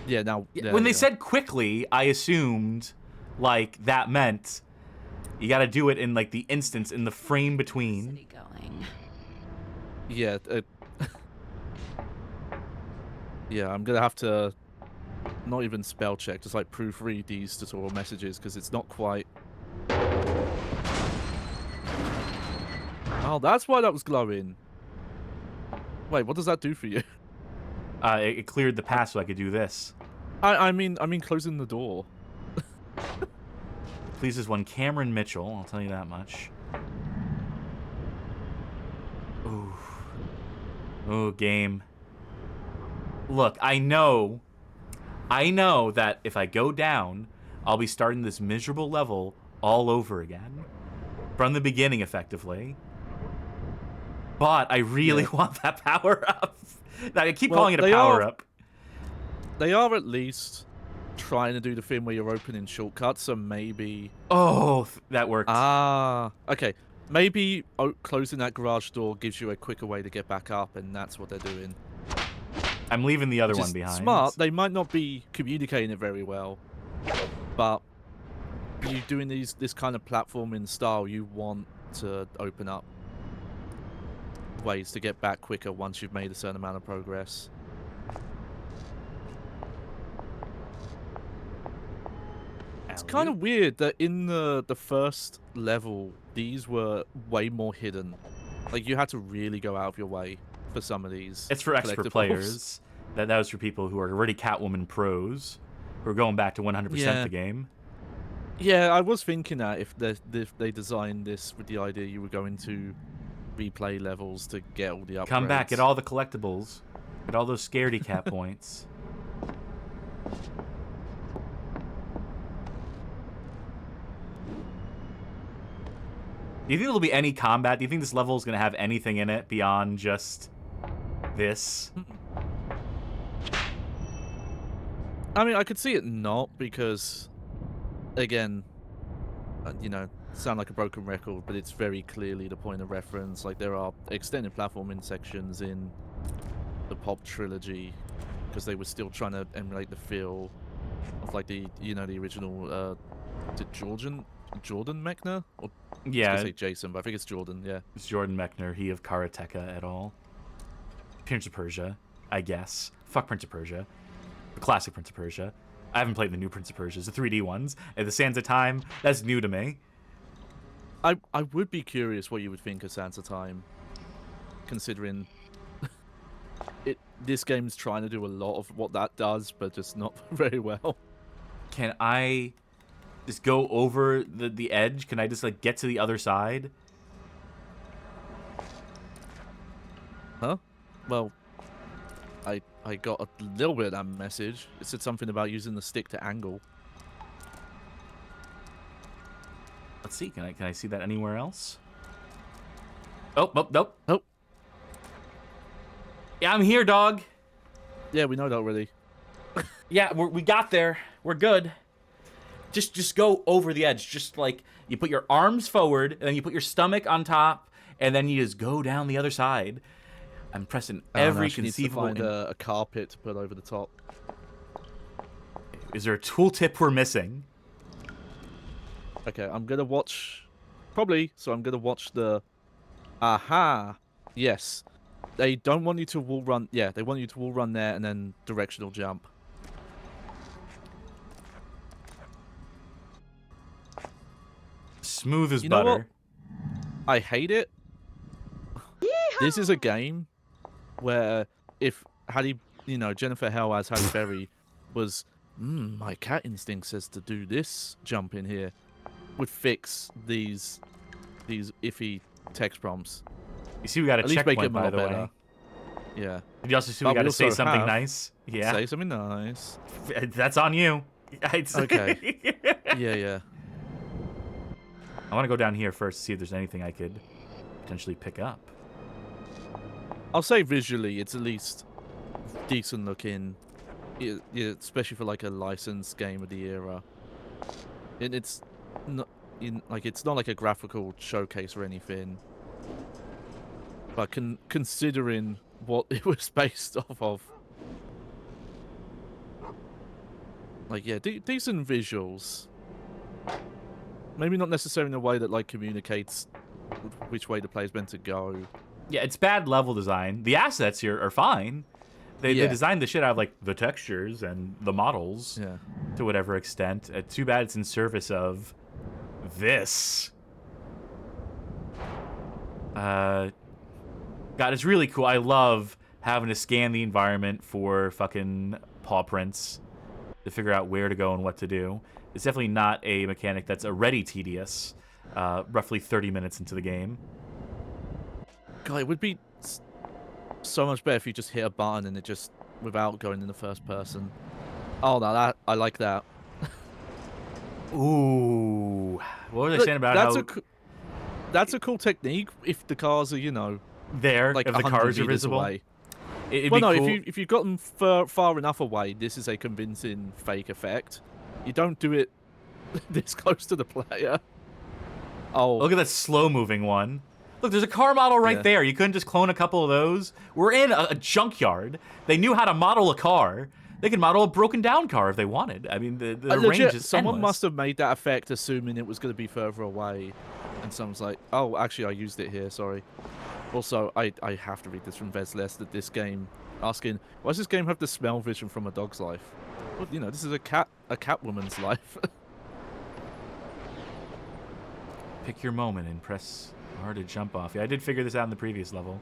Yeah, now... When they said quickly, I assumed, like, that meant you gotta do it in, like, the instance, in the frame between. Yeah, yeah, I'm gonna have to not even spell check, just like proofread these tutorial messages because it's not quite. Oh, that's why that was glowing. Wait, what does that do for you? It cleared the path so I could do this. I mean closing the door. Pleases one Cameron Mitchell, I'll tell you that much. Ooh. Ooh, game. Look, I know that if I go down, I'll be starting this miserable level all over again. From the beginning, effectively. But I really want that power-up. Now, I keep calling it a power-up. They are at least trying to do the thing where you're opening shortcuts, so maybe... Oh, that worked. Ah, okay. Maybe closing that garage door gives you a quicker way to get back up, and that's what they're doing. I'm leaving the other one behind. Smart. They might not be communicating it very well, but you doing this kind of platforming style, you want to open up ways to get back quicker once you've made a certain amount of progress. It's kind of weird that in the first level, these were way more hidden. Like, you had to really go out of your way for some of these. It's for expert players. That was for people who are already Catwoman pros, who are going back to 100% the game. Yeah, I was thinking that if they designed this with the idea you were going to replay levels to get all the upgrades. Come back, get all the collectibles, get all those scaredy cat points. Do you think there'll be any combat? Do you think this level is going to have anything in it beyond just this? I mean, I could see it not because, again, you know, sound like a broken record, but it's very clearly the point of reference. Like, there are extended platforming sections in the Pop trilogy because they were still trying to emulate the feel of, like, the original, Jordan Mechner? Or, yeah. I was gonna say Jason, but I think it's Jordan, yeah. It's Jordan Mechner, he of Karateka et al. Prince of Persia, I guess. Fuck Prince of Persia. The classic Prince of Persia. I haven't played the new Prince of Persias, the 3D ones. And the Sands of Time, that's new to me. I would be curious what you would think of Sands of Time, considering this game's trying to do a lot of what that does, but just not very well. Can I just go over the edge? Can I just, like, get to the other side? Huh? Well, I got a little bit of that message. It said something about using the stick to angle. Let's see. Can I see that anywhere else? Oh, nope. Nope. Yeah, I'm here, dog. Yeah, we know that already. Yeah, we got there. We're good. Just go over the edge. Just like you put your arms forward, and then you put your stomach on top, and then you just go down the other side. I'm pressing every conceivable. Needs to find a carpet to put over the top. Is there a tooltip we're missing? Okay, I'm gonna watch. Probably. So I'm gonna watch the. Aha. Yes. They don't want you to wall run. Yeah, they want you to wall run there and then directional jump. Smooth as You know butter. what? I hate it. This is a game where if Jennifer Hale as Halle Berry was, my cat instinct says to do this jump in here, would fix these iffy text prompts. You see, we got a At least make checkpoint, them a by lot the better. way. Yeah. Did you also see we But got to say also something have- nice? Yeah. Say something nice. That's on you. Okay. Yeah. I want to go down here first to see if there's anything I could potentially pick up. I'll say visually, it's at least decent looking, especially for like a licensed game of the era. And it's not it's not like a graphical showcase or anything, but considering what it was based off of, like decent visuals. Maybe not necessarily in a way that like communicates which way the player's meant to go. Yeah, it's bad level design. The assets here are fine. They designed the shit out of like the textures and the models to whatever extent. Too bad it's in service of this. God, it's really cool. I love having to scan the environment for fucking paw prints to figure out where to go and what to do. It's definitely not a mechanic that's already tedious. Roughly 30 minutes into the game. God, it would be so much better if you just hit a button and it just, without going in the first person. Oh, no, I like that. Ooh. What was I saying about how... That's a cool technique if the cars are, there, like if the cars are visible. Away. It'd well, be no, cool. if you've got them far enough away, this is a convincing fake effect. You don't do it this close to the player. Oh. Look at that slow-moving one. Look, there's a car model right there. You couldn't just clone a couple of those? We're in a junkyard. They knew how to model a car. They could model a broken-down car if they wanted. I mean, the range is someone endless. must have made that effect assuming it was going to be further away. And someone's like, oh, actually, I used it here, sorry. Also, I have to read this from Vezless, that this game, asking, why does this game have the smell vision from a dog's life? Well, this is a Catwoman's life. Pick your moment and press R to jump off. Yeah, I did figure this out in the previous level.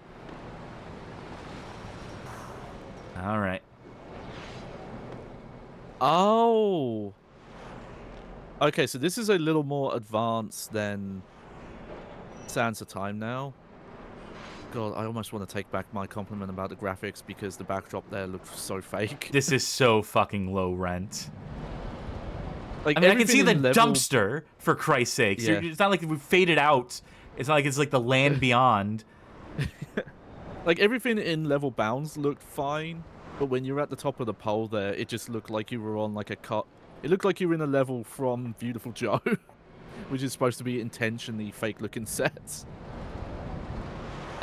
All right. Oh. Okay, so this is a little more advanced than Sands of Time now. God, I almost want to take back my compliment about the graphics because the backdrop there looks so fake. This is so fucking low rent. Like, I mean, I can see the dumpster, for Christ's sake. Yeah. It's not like we faded out. It's not like it's like the land beyond. Like, everything in level bounds looked fine, but when you're at the top of the pole there, it just looked like you were on like a cut. It looked like you were in a level from Beautiful Joe, which is supposed to be intentionally fake-looking sets.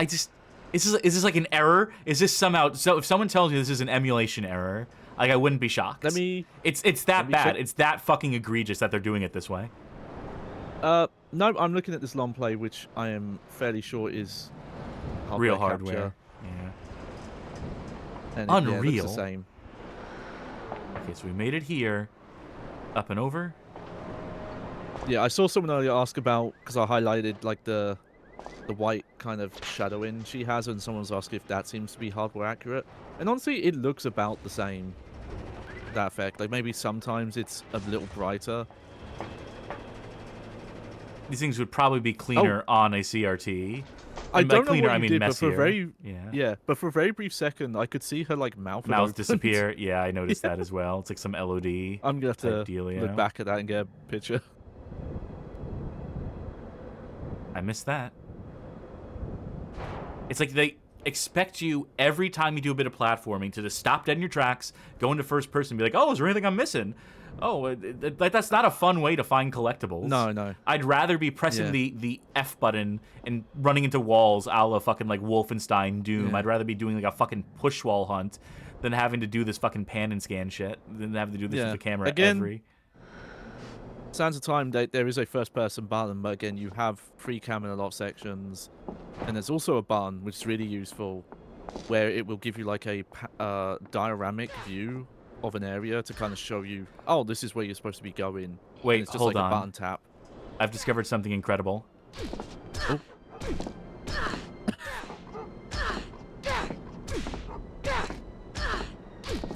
Is this like an error? Is this somehow... So if someone tells me this is an emulation error, like, I wouldn't be shocked. It's that bad. It's that fucking egregious that they're doing it this way. No, I'm looking at this long play, which I am fairly sure is real capture. hardware. Yeah. And Unreal. It looks the same. Okay, so we made it here. Up and over. Yeah, I saw someone earlier ask about, because I highlighted like the white kind of shadowing she has, and someone was asking if that seems to be hardware accurate. And honestly, it looks about the same, that effect. Like, maybe sometimes it's a little brighter. These things would probably be cleaner on a CRT. I don't cleaner, know what you did, messier. but for a very brief second, I could see her like mouth disappear. Yeah, I noticed that as well. It's like some LOD. I'm gonna have to look back at that and get a picture. I missed that. It's like they expect you every time you do a bit of platforming to just stop dead in your tracks, go into first person, and be like, "Oh, is there anything I'm missing?" Oh, that's not a fun way to find collectibles. No. I'd rather be pressing the F button and running into walls a la fucking like Wolfenstein Doom. Yeah. I'd rather be doing like a fucking push wall hunt than having to do this fucking pan and scan shit, than having to do this with the camera every... Sands of Time, there is a first-person button, but again, you have free cam in a lot of sections. And there's also a button, which is really useful, where it will give you like a dioramic view of an area to kind of show you, oh, this is where you're supposed to be going. Wait, and it's just hold like on. a button tap. I've discovered something incredible. Oh.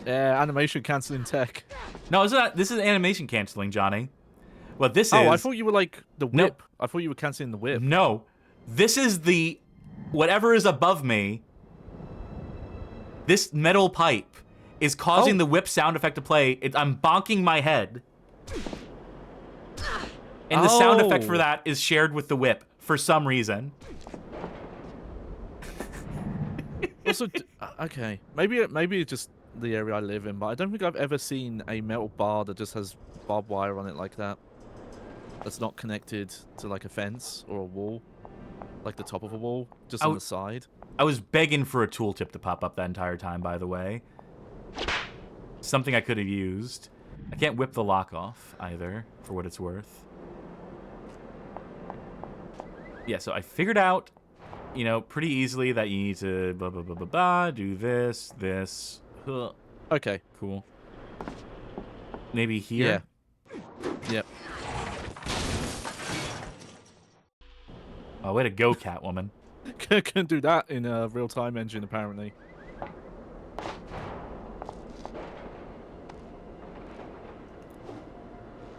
Yeah, animation canceling tech. No, this is animation canceling, Johnny. What this is... Oh, I thought you were like the No. whip. I thought you were canceling the whip. No. This is the... Whatever is above me, this metal pipe is causing the whip sound effect to play. I'm bonking my head. And the sound effect for that is shared with the whip for some reason. Also, okay, maybe it's just the area I live in, but I don't think I've ever seen a metal bar that just has barbed wire on it like that. That's not connected to like a fence or a wall, like the top of a wall, just on the side. I was begging for a tooltip to pop up that entire time, by the way. Something I could have used. I can't whip the lock off either, for what it's worth. Yeah, so I figured out, you know, pretty easily that you need to blah, blah, blah, blah, blah, do this, this. Huh. Okay. Cool. Maybe here? Yeah. Yep. Oh, way to go, Catwoman. Can do that in a real-time engine, apparently.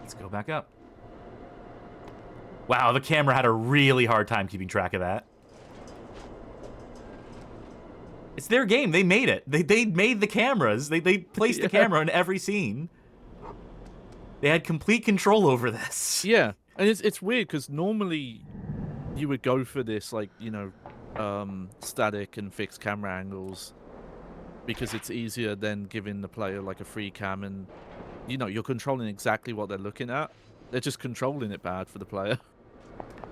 Let's go back up. Wow, the camera had a really hard time keeping track of that. It's their game. They made it. They made the cameras. They placed the camera in every scene. They had complete control over this. Yeah, and it's weird because normally you would go for this, like, you know, static and fixed camera angles because it's easier than giving the player like a free cam, and you know you're controlling exactly what they're looking at. They're just controlling it bad for the player.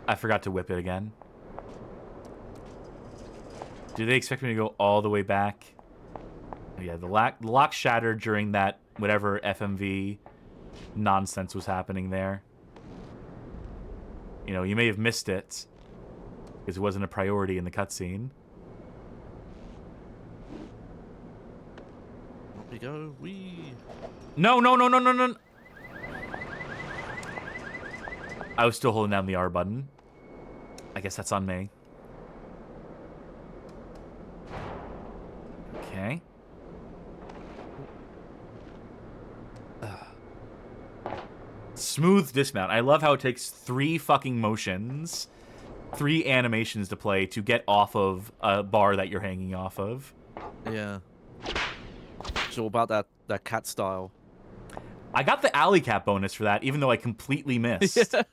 I forgot to whip it again. Do they expect me to go all the way back? Yeah, the lock shattered during that whatever FMV nonsense was happening there. You know, you may have missed it because it wasn't a priority in the cutscene. Up we go. No, no, no, no, no, no. I was still holding down the R button. I guess that's on me. Okay. Smooth dismount. I love how it takes 3 fucking motions, 3 animations to play to get off of a bar that you're hanging off of. Yeah. So about that cat style. I got the alley cat bonus for that, even though I completely missed. I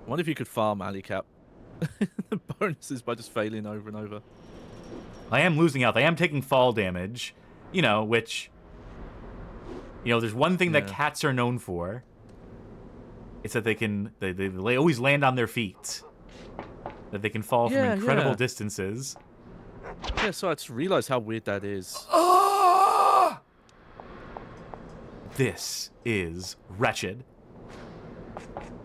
wonder if you could farm alley cap bonuses by just failing over and over. I am losing health. I am taking fall damage, you know, which, you know, there's one thing that cats are known for. It's that they can, they always land on their feet. That they can fall from incredible distances. Yeah, so I just realized how weird that is. This is wretched.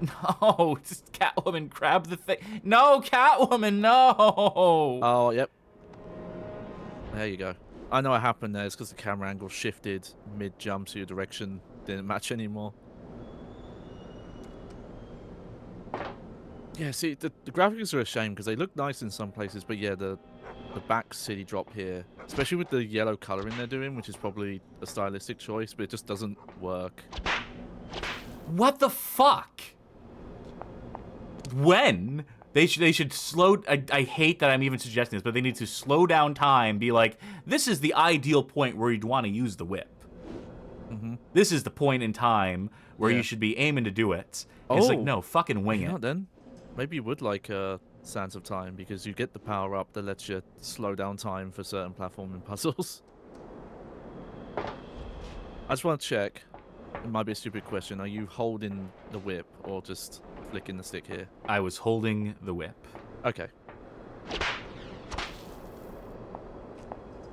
No, just Catwoman, grab the thing. No, Catwoman, no! Oh, yep. There you go. I know what happened there. It's because the camera angle shifted mid-jump, so your direction didn't match anymore. Yeah, see, the graphics are a shame because they look nice in some places, but yeah, the back city drop here, especially with the yellow coloring they're doing, which is probably a stylistic choice, but it just doesn't work. What the fuck? When? They should slow... I hate that I'm even suggesting this, but they need to slow down time, be like, this is the ideal point where you'd want to use the whip. Mm-hmm. This is the point in time where you should be aiming to do it. And it's like, no, fucking wing it. Not then. Maybe you would like Sands of Time, because you get the power-up that lets you slow down time for certain platforming puzzles. I just want to check. It might be a stupid question. Are you holding the whip or just flicking the stick here? I was holding the whip. Okay.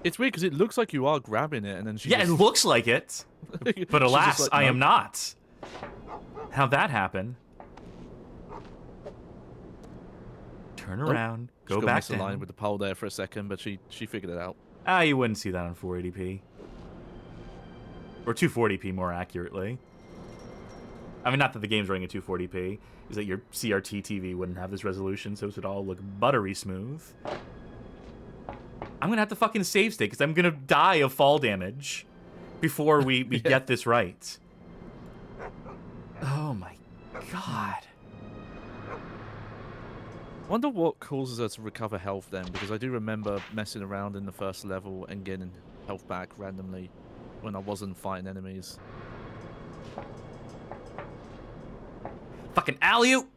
It's weird because it looks like you are grabbing it and then she it looks like it. But alas, like, I am not. How'd that happen? Turn around, go back down. Line with the pole there for a second, but she figured it out. Ah, you wouldn't see that on 480p. Or 240p, more accurately. I mean, not that the game's running at 240p, is that your CRT TV wouldn't have this resolution, so it would all look buttery smooth. I'm gonna have to fucking save state, because I'm gonna die of fall damage before we get this right. Oh my god. Wonder what causes her to recover health then, because I do remember messing around in the first level and getting health back randomly when I wasn't fighting enemies. Fucking alley-oop!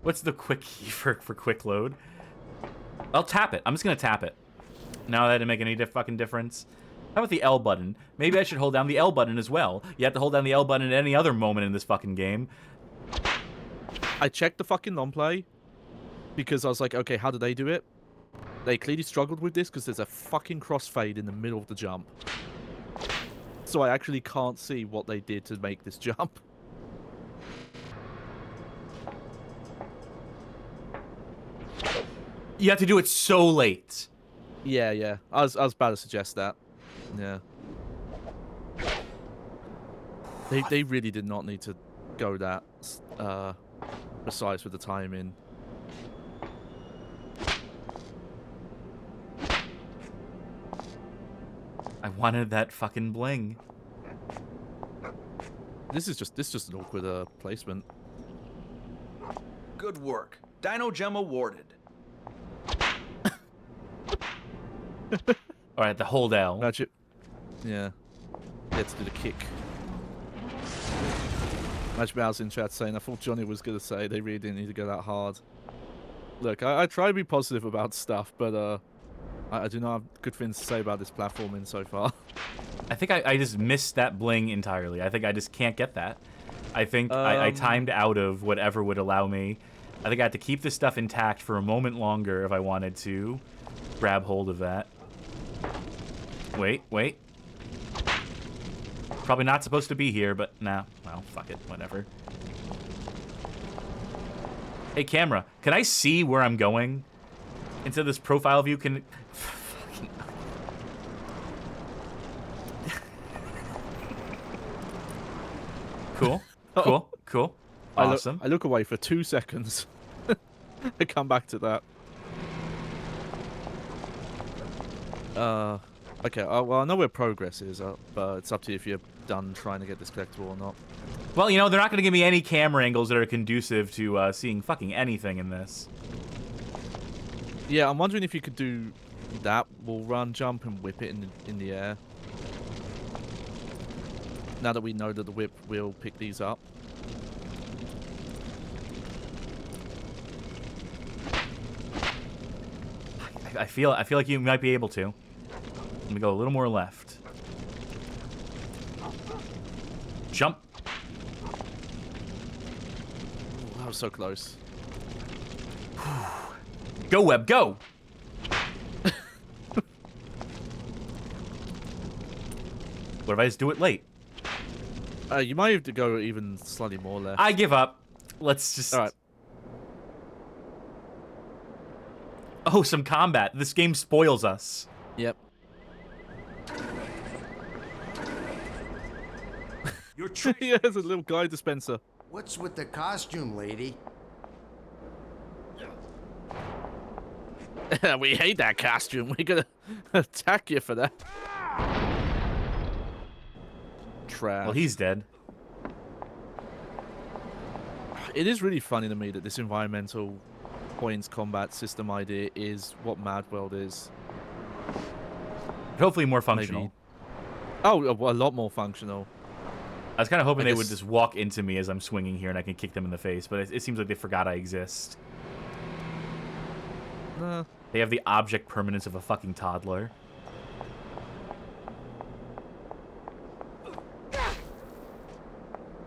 What's the quick key for quick load? I'll tap it. I'm just gonna tap it. No, that didn't make any fucking difference. How about the L button? Maybe I should hold down the L button as well. You have to hold down the L button at any other moment in this fucking game. I checked the fucking non-play because I was like, okay, how do they do it? They clearly struggled with this because there's a fucking crossfade in the middle of the jump. So I actually can't see what they did to make this jump. You have to do it so late. Yeah. I was about to suggest that. Yeah. They really did not need to go that precise with the timing. I wanted that fucking bling. This is just an awkward placement. Good work. Dino Gem awarded. All right, the hold L. Magic. Yeah. Let's do the kick. Magic Mouse in chat saying, I thought Johnny was going to say they really didn't need to go that hard. Look, I try to be positive about stuff, but I do not have good things to say about this platforming so far. I think I just missed that bling entirely. I think I just can't get that. I think I timed out of whatever would allow me. I think I had to keep this stuff intact for a moment longer if I wanted to grab hold of that. Wait. Probably not supposed to be here, but nah. Well, fuck it. Whatever. Hey, camera. Can I see where I'm going? Into this profile view? Can... Cool. Awesome. I look away for 2 seconds. I come back to that. Okay, well, I know where progress is, but it's up to you if you're done trying to get this collectible or not. Well, you know, they're not going to give me any camera angles that are conducive to seeing fucking anything in this. Yeah, I'm wondering if you could do that wall run jump and whip it in the air. Now that we know that the whip will pick these up. I feel like you might be able to. Let me go a little more left. Jump. Oh, that was so close. Go, Web, go! What if I just do it late? You might have to go even slightly more left. I give up. Let's just... Alright. Oh, some combat. This game spoils us. Yep. You're Yeah, there's a little guy dispenser. What's with the costume, lady? We hate that costume. We're gonna attack you for that. Trash. Well, he's dead. It is really funny to me that this environmental points combat system idea is what Mad World is. Hopefully more functional. Maybe. Oh, a lot more functional. I was kind of hoping they would just walk into me as I'm swinging here and I can kick them in the face, but it seems like they forgot I exist. They have the object permanence of a fucking toddler.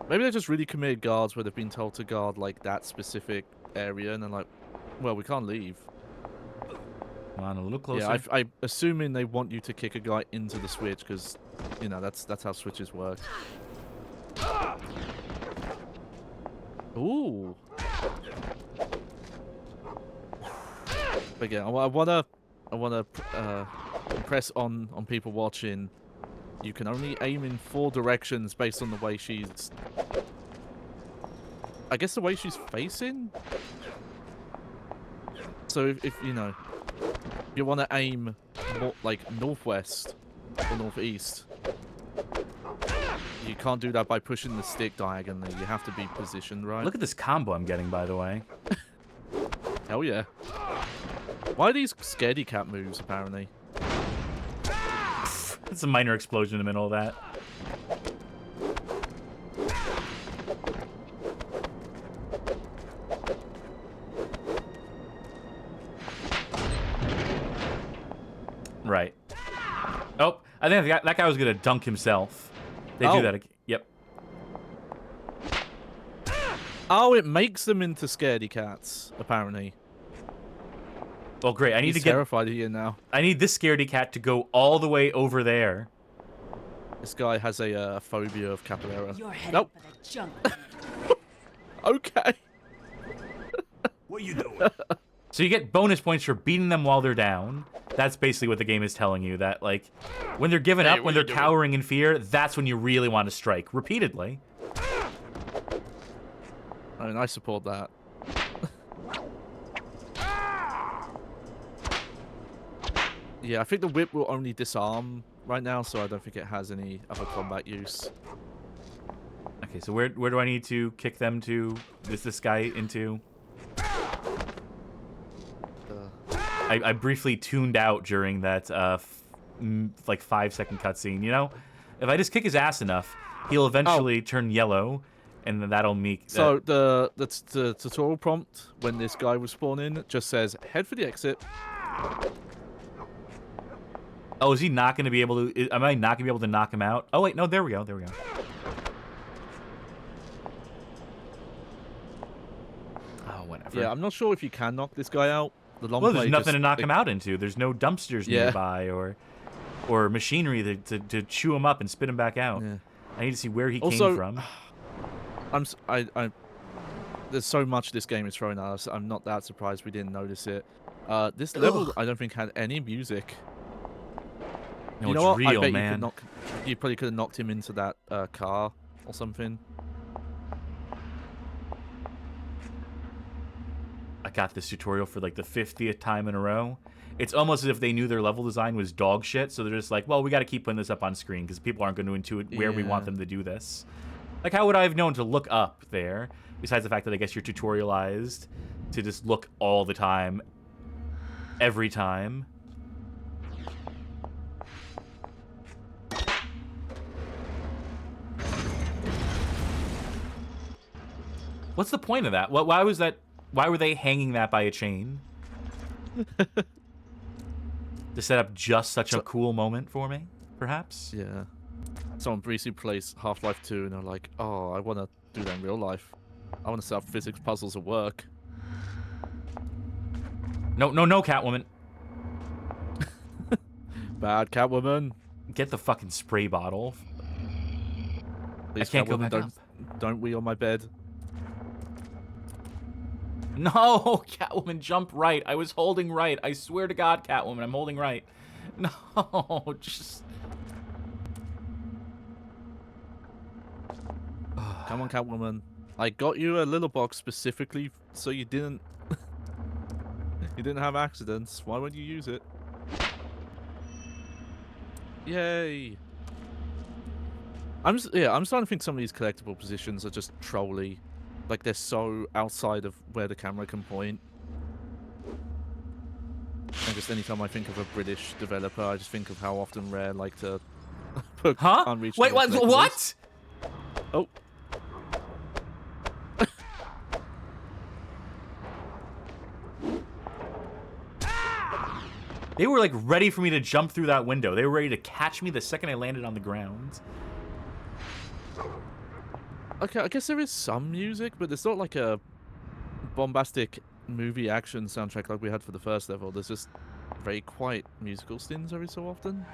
Maybe they're just really committed guards where they've been told to guard like that specific area and they're like, well, we can't leave. Come on, a little closer. Yeah, I'm assuming they want you to kick a guy into the switch because, you know, that's how switches work. Ooh. But again, I wanna impress on people watching you can only aim in 4 directions based on the way she's... I guess the way she's facing? So if you know, you want to aim more like northwest or northeast, you can't do that by pushing the stick diagonally. You have to be positioned right. Look at this combo I'm getting, by the way. Hell yeah. Why are these scaredy cat moves, apparently? It's a minor explosion in the middle of that. Right. Oh, I think that guy was going to dunk himself. They do that again. Yep. Oh, it makes them into scaredy cats, apparently. Well, great. I need to get terrified here now. I need this scaredy cat to go all the way over there. This guy has a phobia of capoeira. You're headed Nope. for the junk. Okay. What are you doing? So you get bonus points for beating them while they're down. That's basically what the game is telling you. That, like, when they're giving up, when they're cowering in fear, that's when you really want to strike. Repeatedly. I mean, I support that. Yeah, I think the whip will only disarm right now, so I don't think it has any other combat use. Okay, so where do I need to kick them to? This guy into? I briefly tuned out during that like 5-second cutscene. You know, if I just kick his ass enough, he'll eventually turn yellow, and then that'll make. So the tutorial prompt when this guy was spawning just says head for the exit. Oh, is he not going to be able to? Am I not going to be able to knock him out? Oh wait, no, there we go. There we go. Oh, whatever. Yeah, I'm not sure if you can knock this guy out. Well, there's nothing to knock him out into. There's no dumpsters nearby or machinery to chew him up and spit him back out. Yeah. I need to see where he came from. There's so much this game is throwing at us. I'm not that surprised we didn't notice it. This level, I don't think had any music. No, you know it's what? real, I bet man. You probably could have knocked him into that car or something. I got this tutorial for like the 50th time in a row. It's almost as if they knew their level design was dog shit, so they're just like, well, we got to keep putting this up on screen because people aren't going to intuit where we want them to do this. Like, how would I have known to look up there? Besides the fact that I guess you're tutorialized to just look all the time, every time. What's the point of that? Why was that? Why were they hanging that by a chain? To set up just such a cool moment for me, perhaps? Yeah. Someone briefly plays Half-Life 2 and they're like, oh, I want to do that in real life. I want to set up physics puzzles at work. No, Catwoman. Bad Catwoman. Get the fucking spray bottle. Please, I can't go Catwoman, back up. Don't wee on my bed. No, Catwoman, jump right. I was holding right. I swear to God, Catwoman, I'm holding right. No, just... Come on, Catwoman. I got you a little box specifically so you didn't... you didn't have accidents. Why won't you use it? Yay. I'm starting to think some of these collectible positions are just trolly. Like, they're so outside of where the camera can point. And just anytime I think of a British developer, I just think of how often Rare like to put unreachable Wait, what? collectibles. What? Oh. They were, like, ready for me to jump through that window. They were ready to catch me the second I landed on the ground. Okay, I guess there is some music, but it's not like a bombastic movie action soundtrack like we had for the first level. There's just very quiet musical stings every so often.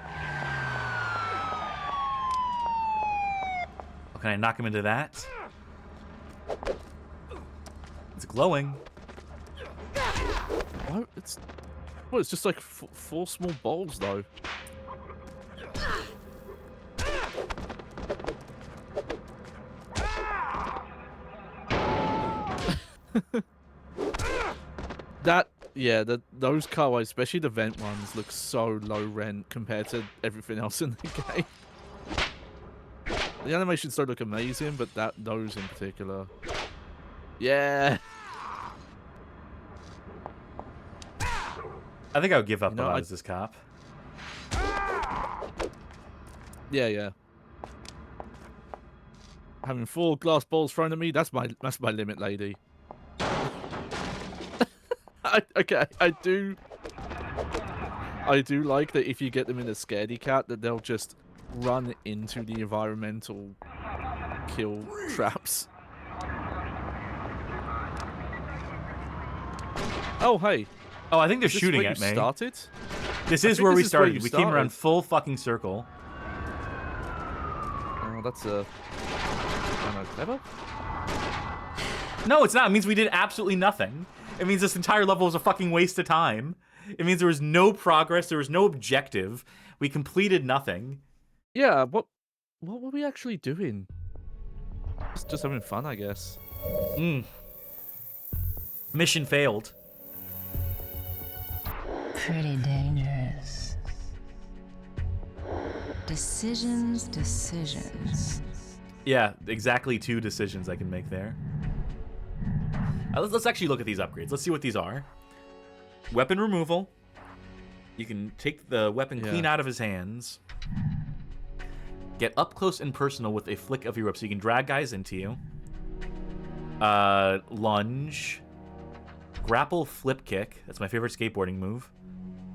Oh, can I knock him into that? It's glowing. What? It's just like 4 small balls, though. Those cutaways, especially the vent ones, look so low rent compared to everything else in the game. The animations don't look amazing, but those in particular. Yeah. I think I would give up as this cop. Yeah. Having 4 glass balls thrown at me, that's my limit, lady. I do like that if you get them in a scaredy cat, that they'll just run into the environmental kill traps. Oh, hey. Oh, I think they're shooting at me. Started? This is where we started. We came around full fucking circle. Oh, that's a... clever? No, it's not. It means we did absolutely nothing. It means this entire level was a fucking waste of time. It means there was no progress. There was no objective. We completed nothing. Yeah, what were we actually doing? Just having fun, I guess. Mission failed. Pretty dangerous. Decisions. Yeah, exactly 2 decisions I can make there. Let's actually look at these upgrades. Let's see what these are. Weapon removal. You can take the weapon clean out of his hands. Get up close and personal with a flick of your whip, so you can drag guys into you. Lunge. Grapple flip kick. That's my favorite skateboarding move.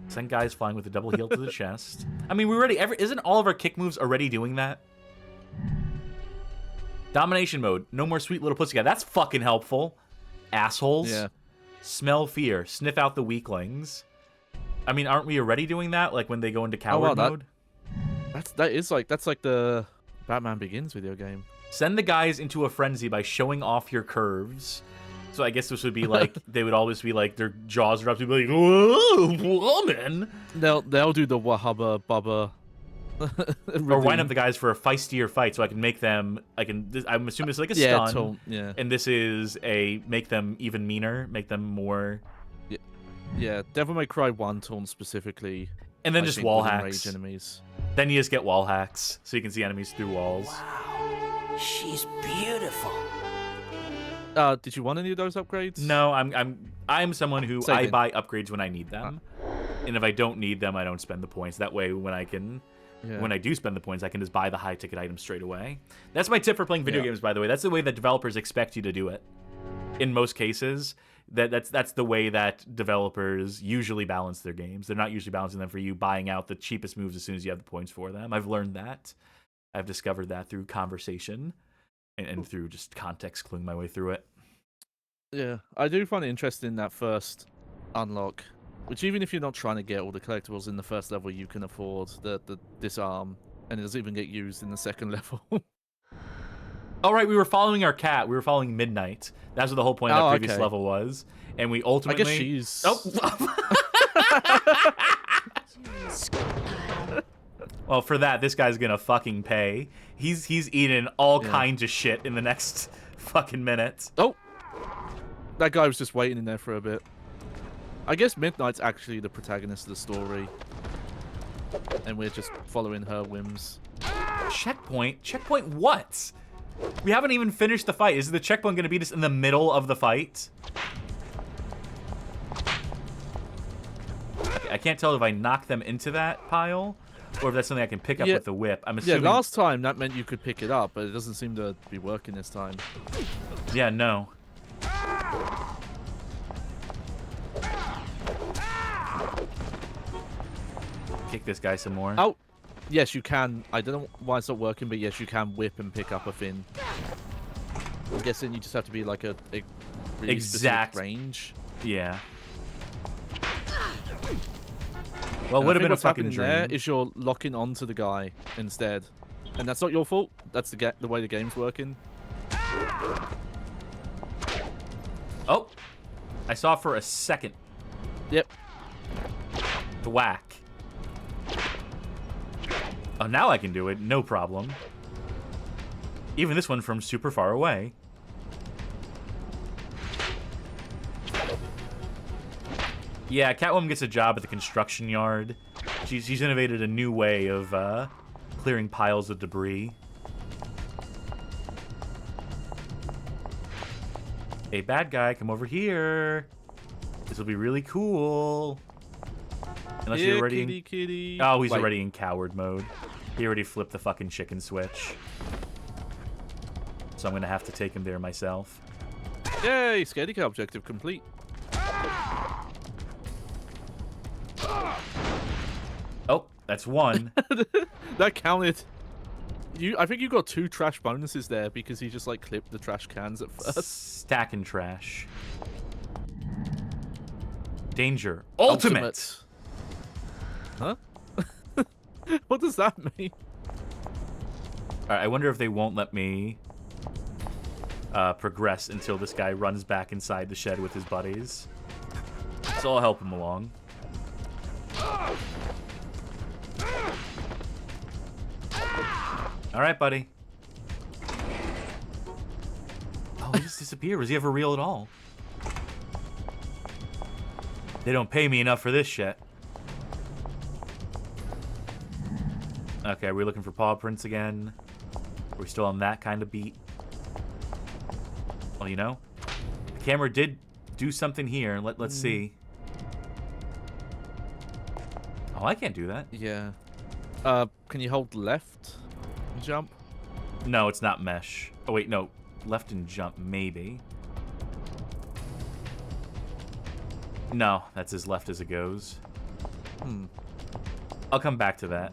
Send guys flying with a double heel to the chest. I mean, isn't all of our kick moves already doing that? Domination mode. No more sweet little pussy guy. That's fucking helpful. Assholes. Yeah. Smell fear. Sniff out the weaklings. I mean, aren't we already doing that? Like when they go into coward mode? That's like the Batman Begins video game. Send the guys into a frenzy by showing off your curves. So I guess this would be like they would always be like their jaws are up to be like, whoa, woman. They'll do the wahubba bubba. Or wind up the guys for a feistier fight, so I can make them. I'm assuming this is like a stun. And this is make them even meaner, make them more. Yeah, Devil May Cry 1 taunt specifically. And then just wall hacks. Rage enemies. Then you just get wall hacks, so you can see enemies through walls. Wow, she's beautiful. Did you want any of those upgrades? No, I'm someone who I buy upgrades when I need them, and if I don't need them, I don't spend the points. That way, when I do spend the points, I can just buy the high ticket items straight away. That's my tip for playing video games, by the way. That's the way that developers expect you to do it. In most cases, that's the way that developers usually balance their games. They're not usually balancing them for you buying out the cheapest moves as soon as you have the points for them. I've learned that. I've discovered that through conversation and through just context cluing my way through it. Yeah, I do find it interesting that first unlock, which even if you're not trying to get all the collectibles in the first level, you can afford the disarm, and it doesn't even get used in the second level. All right, we were following our cat. We were following Midnight. That's what the whole point of that previous level was. And we ultimately... I guess she's... Oh! Well, for that, this guy's gonna fucking pay. He's eating all kinds of shit in the next fucking minutes. Oh! That guy was just waiting in there for a bit. I guess Midnight's actually the protagonist of the story. And we're just following her whims. Checkpoint? Checkpoint what? We haven't even finished the fight. Is the checkpoint going to be just in the middle of the fight? Okay, I can't tell if I knock them into that pile or if that's something I can pick up with the whip. I'm assuming... Yeah, last time that meant you could pick it up, but it doesn't seem to be working this time. Yeah, no. Kick this guy some more. Oh! Yes, you can. I don't know why it's not working, but yes, you can whip and pick up a fin. I'm guessing you just have to be like a really exact specific range. Yeah. Well, would have been a fucking dream. There is you're locking onto the guy instead, and that's not your fault. That's the way the game's working. Oh, I saw for a second. Yep. The whack. Oh, now I can do it, no problem. Even this one from super far away. Yeah, Catwoman gets a job at the construction yard. She's innovated a new way of clearing piles of debris. Hey, bad guy, come over here. This will be really cool. Unless you're already kitty. Oh, he's already in coward mode. He already flipped the fucking chicken switch. So I'm gonna have to take him there myself. Yay! Scaredy cat objective complete. Oh, that's one. That counted. I think you got 2 trash bonuses there because he just like clipped the trash cans at first. Stacking trash. Danger. Ultimate. Huh? What does that mean? Alright, I wonder if they won't let me progress until this guy runs back inside the shed with his buddies. So I'll help him along. Alright, buddy. Oh, he just disappeared. Was he ever real at all? They don't pay me enough for this shit. Okay, are we looking for paw prints again? Are we still on that kind of beat? Well, you know, the camera did do something here. Let's see. Oh, I can't do that. Yeah. Can you hold left and jump? No, it's not mesh. Oh, wait, no. Left and jump, maybe. No, that's as left as it goes. I'll come back to that.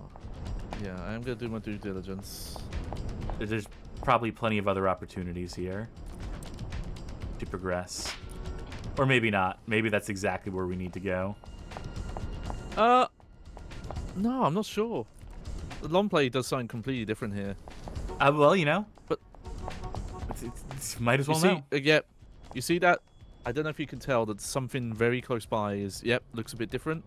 Yeah, I'm gonna do my due diligence. There's probably plenty of other opportunities here to progress. Or maybe not. Maybe that's exactly where we need to go. No, I'm not sure. The long play does something completely different here. Well, you know. But might as well you know. see, yeah, you see that? I don't know if you can tell that something very close by is, yep, looks a bit different.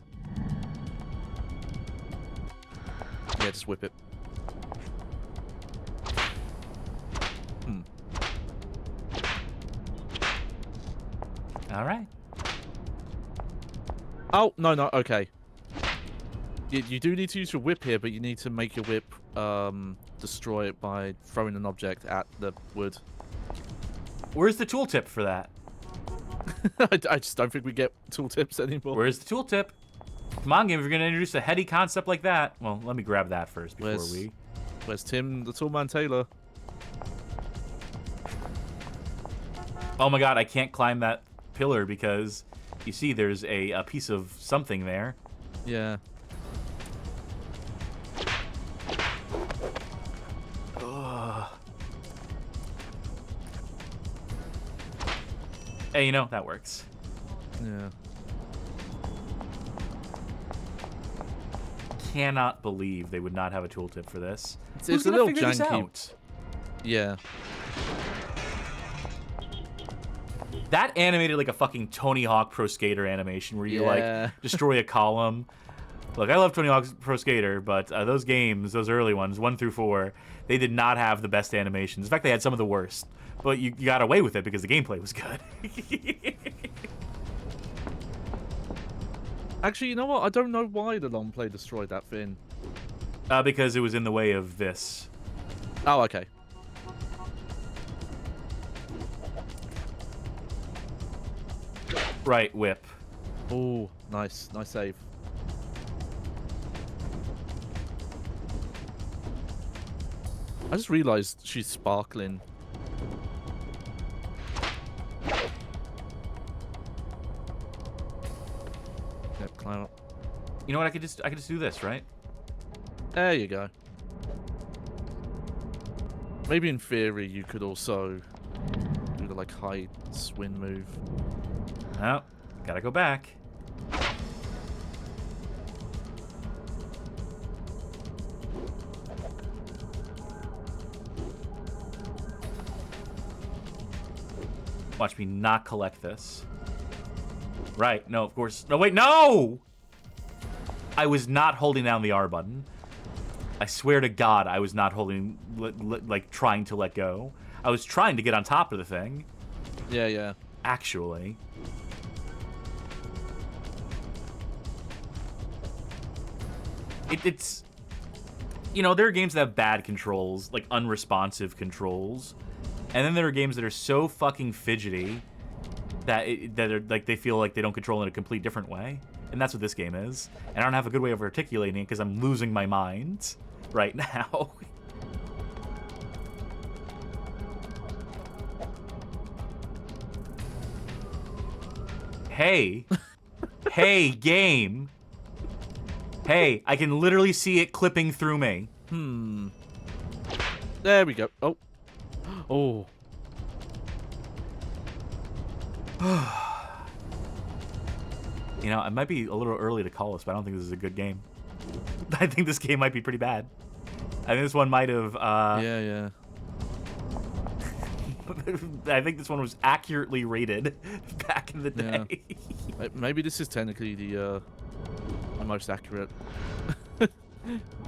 Yeah, just whip it. All right. Oh, no, okay. You do need to use your whip here, but you need to make your whip destroy it by throwing an object at the wood. Where's the tooltip for that? I just don't think we get tooltips anymore. Where's the tooltip? Come on, game, if you're going to introduce a heady concept like that. Well, let me grab that first before Where's Tim, the Toolman Taylor? Oh my god, I can't climb that pillar because, you see, there's a piece of something there. Yeah. Ugh. Hey, you know, that works. Yeah. Cannot believe they would not have a tooltip for this. It's a little janky. Yeah. That animated like a fucking Tony Hawk Pro Skater animation where you like destroy a column. Look, I love Tony Hawk's Pro Skater, but those games, those early ones, 1 through 4, they did not have the best animations. In fact, they had some of the worst. But you got away with it because the gameplay was good. Actually, you know what? I don't know why the long play destroyed that thing. Because it was in the way of this. Oh, okay. Right, whip. Oh, nice. Nice save. I just realized she's sparkling. Yep, climb up. You know what? I could just do this, right? There you go. Maybe in theory you could also do the like high swing move. Oh, gotta go back. Watch me not collect this. Right, no, of course. No, wait, no! I was not holding down the R button. I swear to God, I was not holding, like, trying to let go. I was trying to get on top of the thing. Yeah, yeah. Actually. it's you know, there are games that have bad controls, like unresponsive controls, and then there are games that are so fucking fidgety that that are like they feel like they don't control in a complete different way, and that's what this game is. And I don't have a good way of articulating it because I'm losing my mind right now. Hey, hey, game. Hey, I can literally see it clipping through me. There we go. Oh. Oh. You know, it might be a little early to call this, but I don't think this is a good game. I think this game might be pretty bad. I think this one might have... Yeah. I think this one was accurately rated back in the day. Yeah. Maybe this is technically the most accurate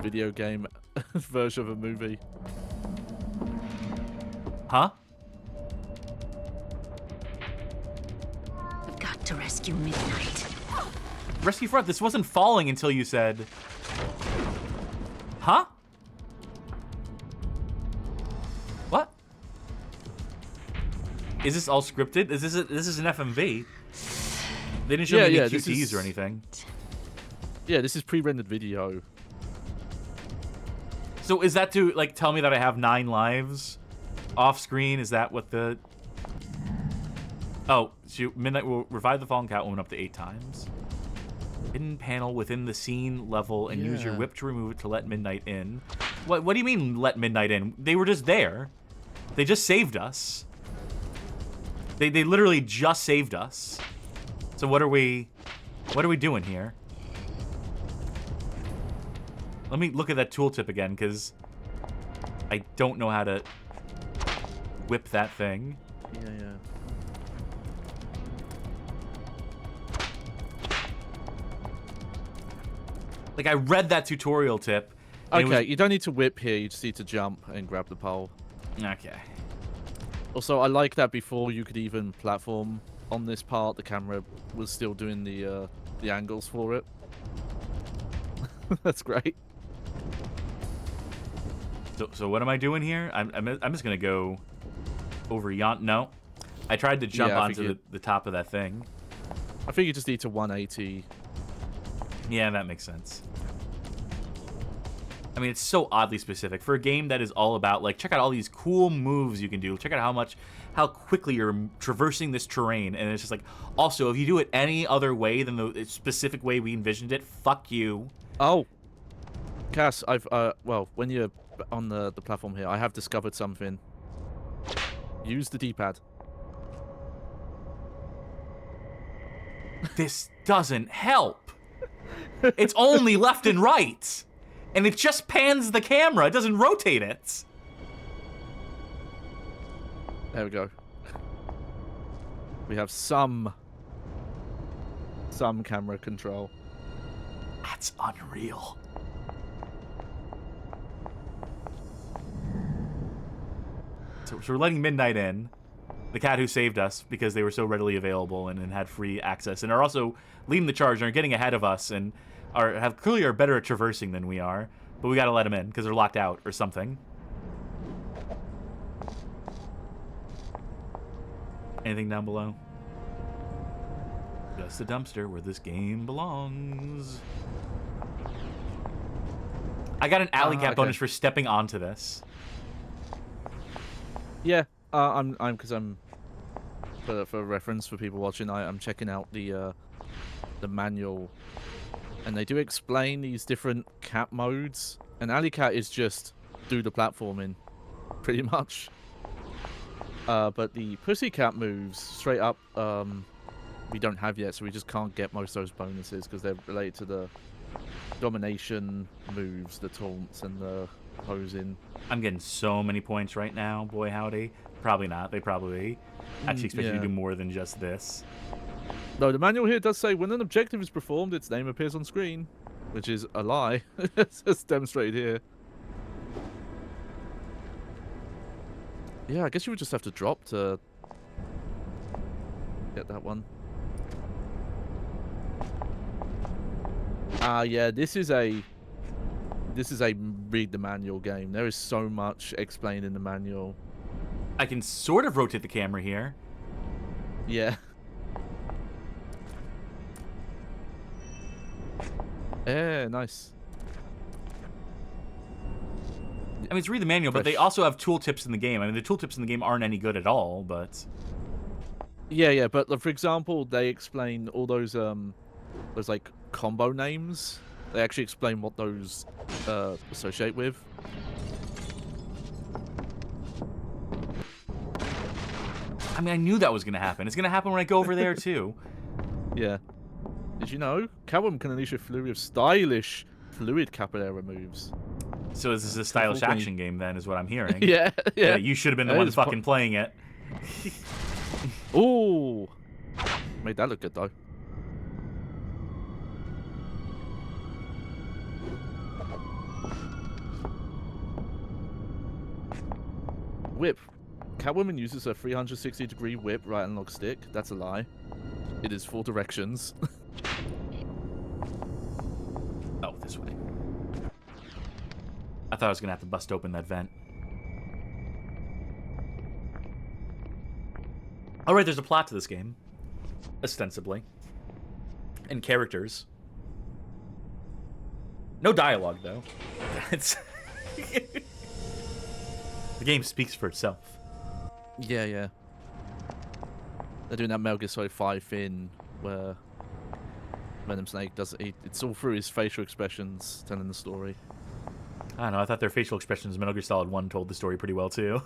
video game version of a movie. Huh? I've got to rescue Midnight. Rescue Front, this wasn't falling until you said... Huh? What? Is this all scripted? This is an FMV. They didn't show me any QTs or anything. Yeah, this is pre-rendered video. So is that to like tell me that I have 9 lives off screen? Is that what the... Oh, so Midnight will revive the fallen Catwoman up to 8 times. Hidden panel within the scene level and use your whip to remove it to let Midnight in. What do you mean let Midnight in? They were just there. They just saved us. They literally just saved us. So what are we doing here? Let me look at that tooltip again, because I don't know how to whip that thing. Yeah. Like, I read that tutorial tip. Okay, you don't need to whip here. You just need to jump and grab the pole. Okay. Also, I like that before you could even platform on this part, the camera was still doing the angles for it. That's great. So what am I doing here? I'm just gonna go over No, I tried to jump onto the top of that thing. I think you just need to 180. Yeah, that makes sense. I mean, it's so oddly specific for a game that is all about like, check out all these cool moves you can do. Check out how quickly you're traversing this terrain, and it's just like, also if you do it any other way than the specific way we envisioned it, fuck you. Oh, Cass, I've well, when you're on the platform here, I have discovered something. Use the D-pad. This doesn't help. It's only left and right. And it just pans the camera. It doesn't rotate it. There we go. We have some camera control. That's unreal. So we're letting Midnight in, the cat who saved us because they were so readily available and had free access, and are also leading the charge and are getting ahead of us and clearly are better at traversing than we are, but we gotta let them in because they're locked out or something. Anything down below? Just the dumpster where this game belongs. I got an alley cat bonus for stepping onto this. Yeah, because for reference for people watching, I'm checking out the manual, and they do explain these different cat modes. And alley cat is just do the platforming, pretty much. But the pussycat moves straight up, we don't have yet, so we just can't get most of those bonuses because they're related to the domination moves, the taunts, and the posing. I'm getting so many points right now, boy howdy. Probably not. They probably actually expect you to do more than just this. No, the manual here does say when an objective is performed, its name appears on screen, which is a lie. It's demonstrated here. Yeah, I guess you would just have to drop to get that one. Yeah, this is a this is a read the manual game. There is so much explained in the manual. I can sort of rotate the camera here. Yeah. Yeah, nice. I mean, it's read the manual, but they also have tooltips in the game. I mean, the tooltips in the game aren't any good at all, but... Yeah, but for example, they explain all those like combo names. They actually explain what those associate with. I mean, I knew that was going to happen. It's going to happen when I go over there, too. Yeah. Did you know? Catwoman can unleash a flurry of stylish fluid capillary moves. So this is a stylish action game, then, is what I'm hearing. Yeah. You should have been the one fucking playing it. Ooh. Made that look good, though. Whip. Catwoman uses a 360-degree whip right analog stick. That's a lie. It is 4 directions. Oh, this way. I thought I was going to have to bust open that vent. Alright, there's a plot to this game. Ostensibly. And characters. No dialogue, though. It's... The game speaks for itself. Yeah. They're doing that Metal Gear Solid 5 thing where Venom Snake does it. It's all through his facial expressions telling the story. I don't know, I thought their facial expressions in Metal Gear Solid 1 told the story pretty well, too.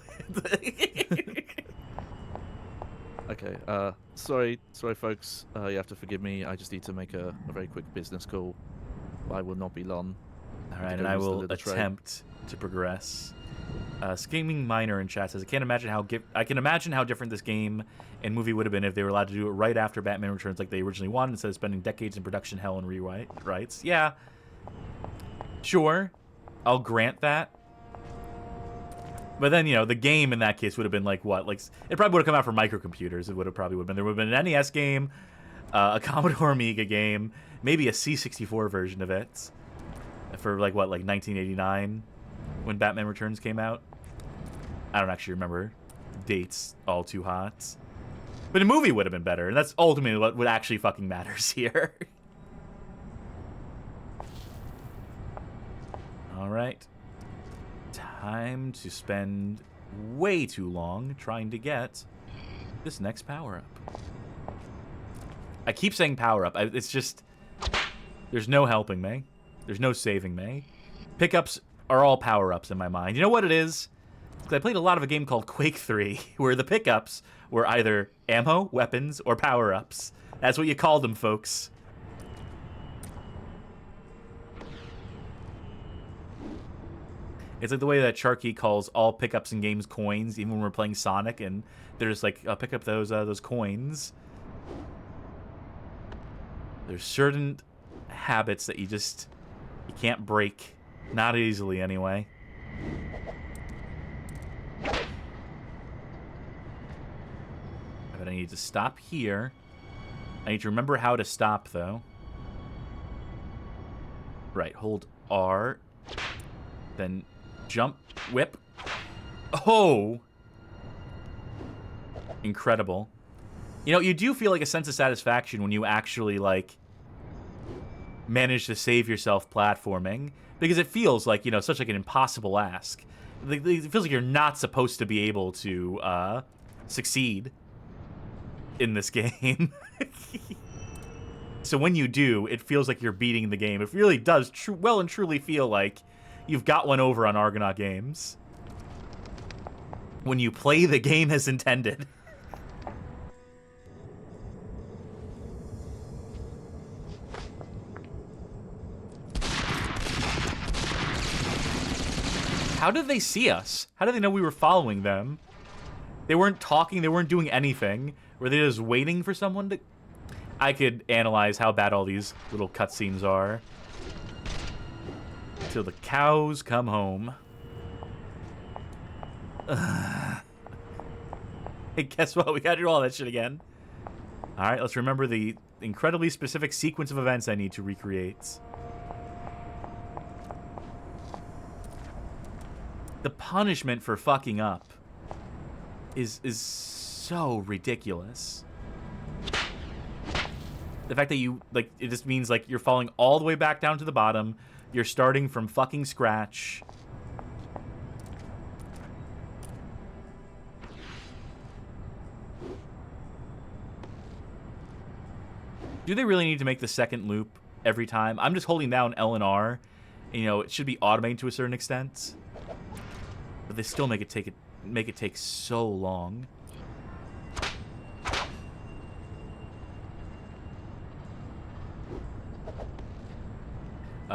Okay, sorry folks, you have to forgive me. I just need to make a very quick business call. I will not be long. Alright, and I will attempt to progress. Scheming Miner in chat says, I can imagine how different this game and movie would have been if they were allowed to do it right after Batman Returns like they originally wanted, instead of spending decades in production hell and rewrites. Yeah. Sure. I'll grant that. But then, the game in that case would have been like what? Like, it probably would have come out for microcomputers. It would have been. There would have been an NES game, a Commodore Amiga game, maybe a C64 version of it for like 1989 when Batman Returns came out. I don't actually remember dates all too hot. But a movie would have been better, and that's ultimately what actually fucking matters here. Alright. Time to spend way too long trying to get this next power-up. I keep saying power-up. It's just... There's no helping me. There's no saving me. Pickups are all power-ups in my mind. You know what it is? Because I played a lot of a game called Quake 3, where the pickups were either ammo, weapons, or power-ups. That's what you called them, folks. It's like the way that Sharky calls all pickups in games coins, even when we're playing Sonic, and they're just like, pick up those coins. There's certain habits that you can't break. Not easily, anyway. But I need to stop here. I need to remember how to stop, though. Right, hold R. Then jump, whip. Oh! Incredible. You do feel like a sense of satisfaction when you actually, manage to save yourself platforming. Because it feels like, such like an impossible ask. It feels like you're not supposed to be able to, succeed in this game. So when you do, it feels like you're beating the game. It really does well and truly feel like you've got one over on Argonaut Games. When you play the game as intended. How did they see us? How did they know we were following them? They weren't talking, they weren't doing anything. Were they just waiting for someone to... I could analyze how bad all these little cutscenes are. Till the cows come home. Hey, guess what? We gotta do all that shit again. Alright, let's remember the incredibly specific sequence of events I need to recreate. the punishment for fucking up is so ridiculous. The fact that you, like, it just means, like, you're falling all the way back down to the bottom. You're starting from fucking scratch. Do they really need to make the second loop every time? I'm just holding down L and R. And, you know, it should be automated to a certain extent. But they still make it take so long.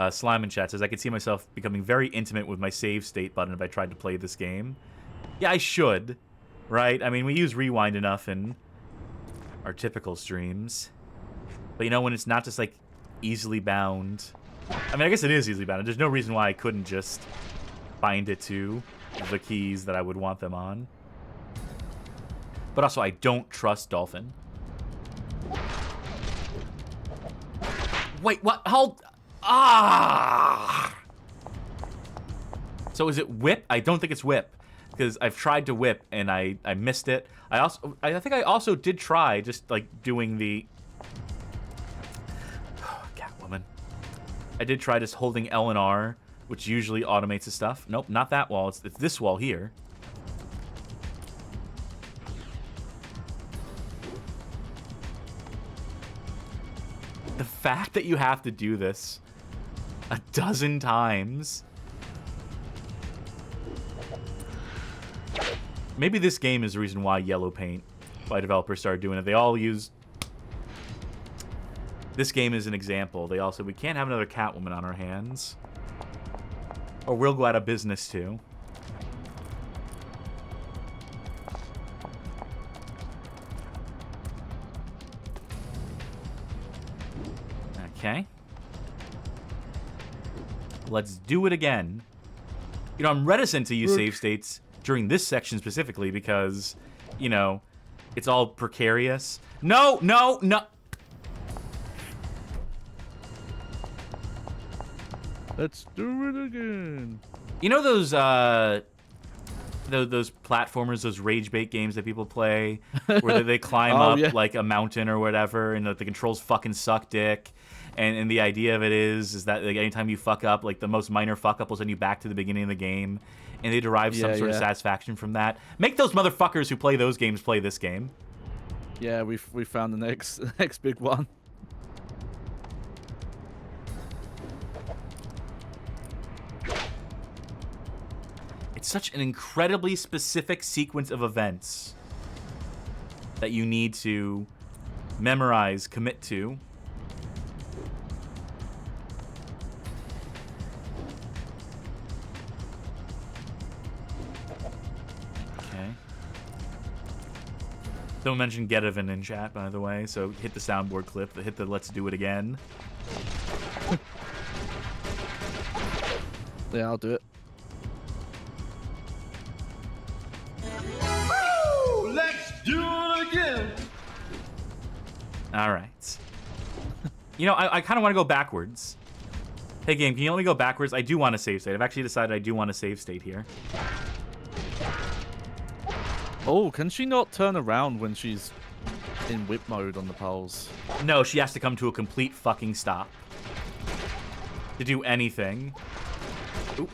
Slime in chat says, I could see myself becoming very intimate with my save state button if I tried to play this game. Yeah, I should. Right? I mean, we use rewind enough in our typical streams. But, you know, when it's not just, like, easily bound. I mean, I guess it is easily bound. There's no reason why I couldn't just bind it to the keys that I would want them on. But also, I don't trust Dolphin. Wait, what? Hold... Ah! So is it whip? I don't think it's whip. Because I've tried to whip, and I missed it. I think I also did try just, like, doing the... Catwoman. I did try just holding L and R, which usually automates the stuff. Nope, not that wall. It's this wall here. The fact that you have to do this a dozen times. Maybe this game is the reason why yellow paint, why developers started doing it. They all use... This game is an example. They all said, we can't have another Catwoman on our hands, or we'll go out of business too. Okay. Let's do it again. You know, I'm reticent to use save states during this section specifically because, you know, it's all precarious. No, no, no. Let's do it again. You know those platformers, those rage bait games that people play, where they climb up like a mountain or whatever, and the controls fucking suck dick. And the idea of it is that like, anytime you fuck up, like the most minor fuck up will send you back to the beginning of the game, and they derive some sort of satisfaction from that. Make those motherfuckers who play those games play this game. Yeah, we found the next big one. It's such an incredibly specific sequence of events that you need to memorize, commit to. Don't mention Getaven in chat, by the way, so hit the soundboard clip, hit the let's do it again. Yeah, I'll do it. Woo! Let's do it again! Alright. You know, I kind of want to go backwards. Hey, game, can you let me go backwards? I do want to save state. I've actually decided I do want to save state here. Oh, can she not turn around when she's in whip mode on the poles? No, she has to come to a complete fucking stop to do anything. Ooh.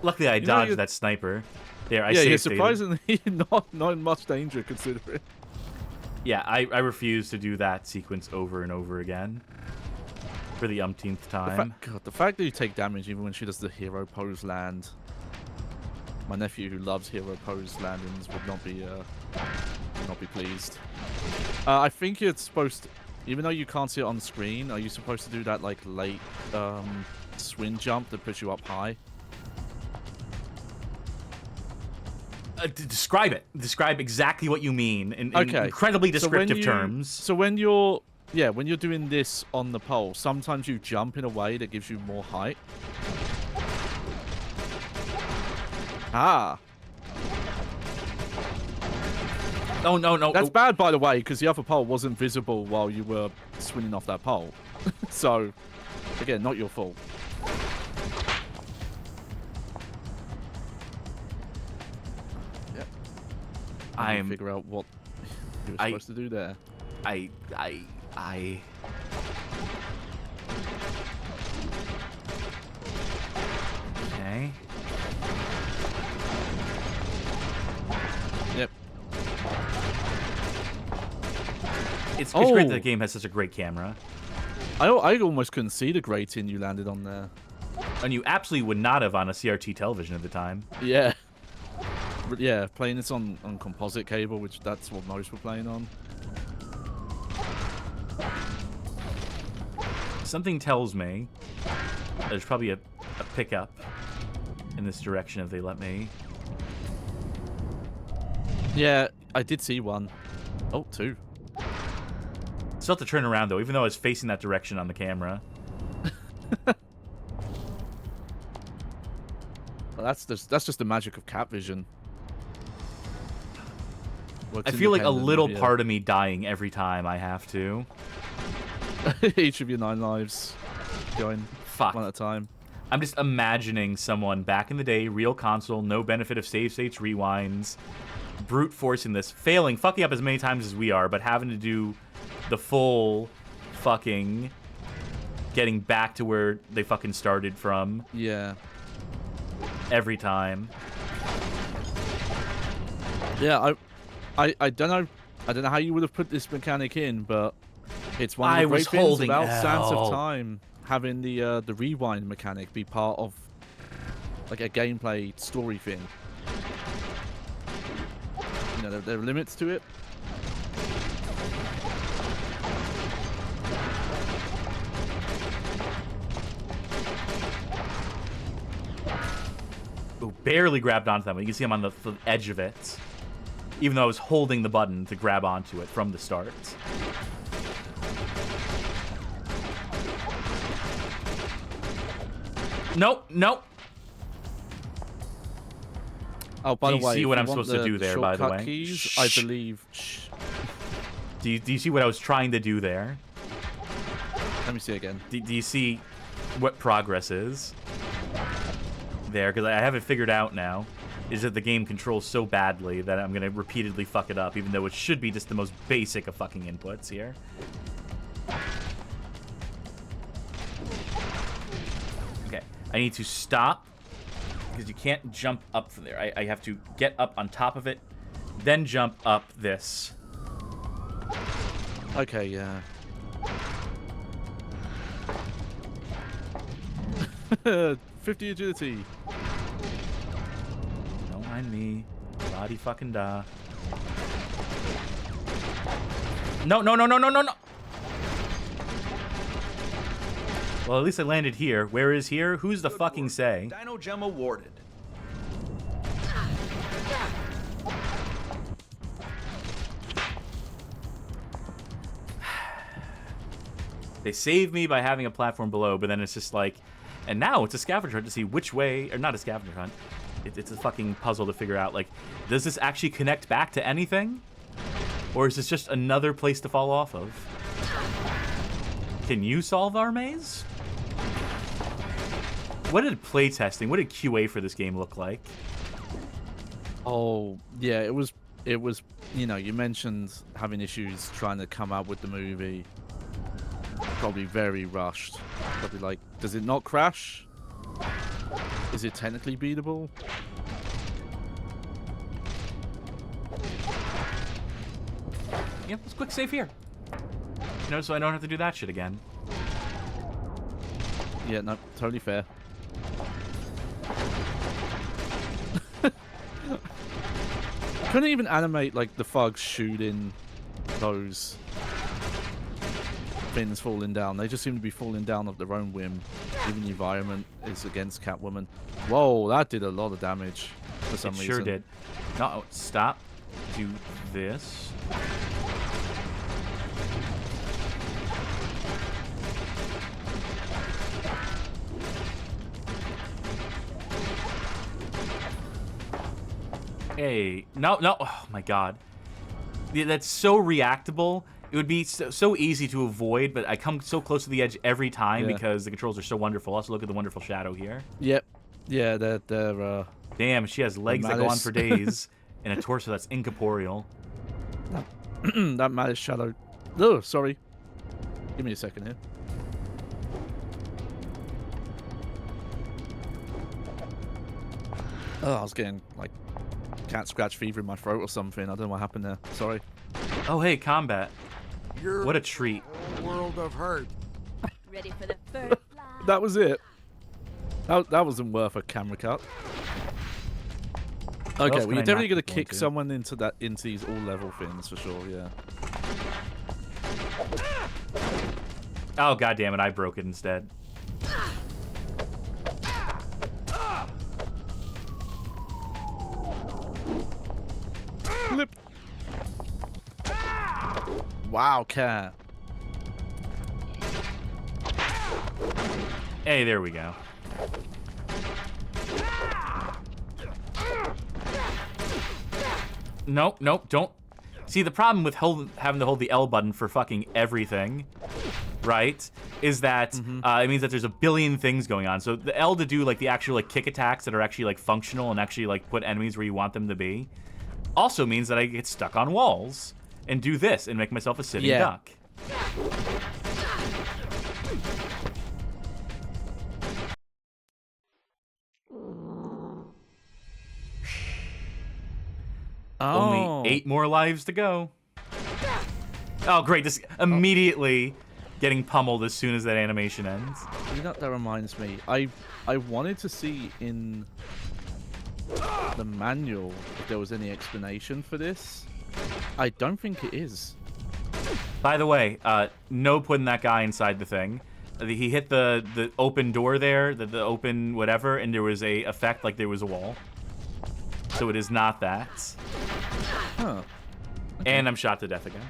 Luckily, I dodged that sniper. There, I saved you're surprisingly not in much danger considering. Yeah, I refuse to do that sequence over and over again for the umpteenth time. The fact that you take damage even when she does the hero pose land. My nephew, who loves hero pose landings, would not be pleased. I think it's supposed to, even though you can't see it on the screen, are you supposed to do that like late swing jump that puts you up high? Describe it. Describe exactly what you mean in incredibly descriptive terms. So when you're doing this on the pole, sometimes you jump in a way that gives you more height. Ah. Oh, no. That's bad, by the way, because the other pole wasn't visible while you were swinging off that pole. So, again, not your fault. trying to figure out what he was supposed to do there. I. Okay. Yep. It's great that the game has such a great camera. I almost couldn't see the grating you landed on there. And you absolutely would not have on a CRT television at the time. Yeah. But yeah, playing this on composite cable, which that's what most were playing on. Something tells me there's probably a pickup in this direction if they let me. Yeah, I did see one. Oh, two. Still have to turn around, though, even though I was facing that direction on the camera. Well, that's just the magic of cat vision. I feel like a little part of me dying every time I have to. Each of your 9 lives going Fuck. one at a time. I'm just imagining someone back in the day, real console, no benefit of save states, rewinds, brute forcing this, failing, fucking up as many times as we are, but having to do the full fucking getting back to where they fucking started from. Yeah. Every time. Yeah, I don't know. I don't know how you would have put this mechanic in, but it's one of the great things about Sands of Time, having the rewind mechanic be part of like a gameplay story thing. You know, there are limits to it. Ooh, barely grabbed onto that one. You can see I'm on the edge of it. Even though I was holding the button to grab onto it from the start. Nope, nope. Oh, by the way, do you see what I'm supposed to do there, by the way? Keys, I believe. Do you see what I was trying to do there? Let me see again. Do you see what progress is? There, because I have it figured out now, is that the game controls so badly that I'm going to repeatedly fuck it up, even though it should be just the most basic of fucking inputs here. Okay, I need to stop, because you can't jump up from there. I have to get up on top of it, then jump up this. Okay, yeah. 50 agility. Don't mind me. Body fucking da. No, no, no, no, no, no, no. Well, at least I landed here. Where is here? Who's the fucking say? Dino Gem awarded. They saved me by having a platform below, but then it's just like... And now it's a scavenger hunt to see which way... Or not a scavenger hunt. It's a fucking puzzle to figure out, like, does this actually connect back to anything? Or is this just another place to fall off of? Can you solve our maze? What did playtesting, what did QA for this game look like? Oh, yeah, it was, you know, you mentioned having issues trying to come out with the movie. Probably very rushed. Probably like, does it not crash? Is it technically beatable? Yeah, let's quick save here. You know, so I don't have to do that shit again. Yeah, no, totally fair. Couldn't even animate like the thugs shooting those things falling down. They just seem to be falling down of their own whim. Even the environment is against Catwoman. Whoa, that did a lot of damage for some reason. It sure did. No, stop. Do this. Hey, no, no. Oh my god. Yeah, that's so reactable. It would be so easy to avoid, but I come so close to the edge every time because the controls are so wonderful. Also, look at the wonderful shadow here. Yep. Yeah, they're Damn, she has legs that go on for days. in a torso that's incorporeal. That man is shadow. Oh, sorry. Give me a second here. Oh, I was getting like cat scratch fever in my throat or something. I don't know what happened there. Sorry. Oh, hey, combat. What a treat. World of hurt. Ready for the first That was it. That wasn't worth a camera cut. Okay, well, you're definitely gonna kick someone into these all level things for sure. Yeah. Oh, god damn it! I broke it instead. Flip. Wow, cat. Hey, there we go. Nope, nope, don't. See, the problem with having to hold the L button for fucking everything, right, is that it means that there's a billion things going on. So the L to do, like, the actual, like, kick attacks that are actually, like, functional and actually, like, put enemies where you want them to be, also means that I get stuck on walls and do this and make myself a sitting duck. Only 8 more lives to go. Oh, great. This immediately getting pummeled as soon as that animation ends. You know, that reminds me. I wanted to see in the manual if there was any explanation for this. I don't think it is. By the way, no putting that guy inside the thing. He hit the open door there, the open whatever, and there was a effect like there was a wall. So it is not that. Huh. Okay. And I'm shot to death again.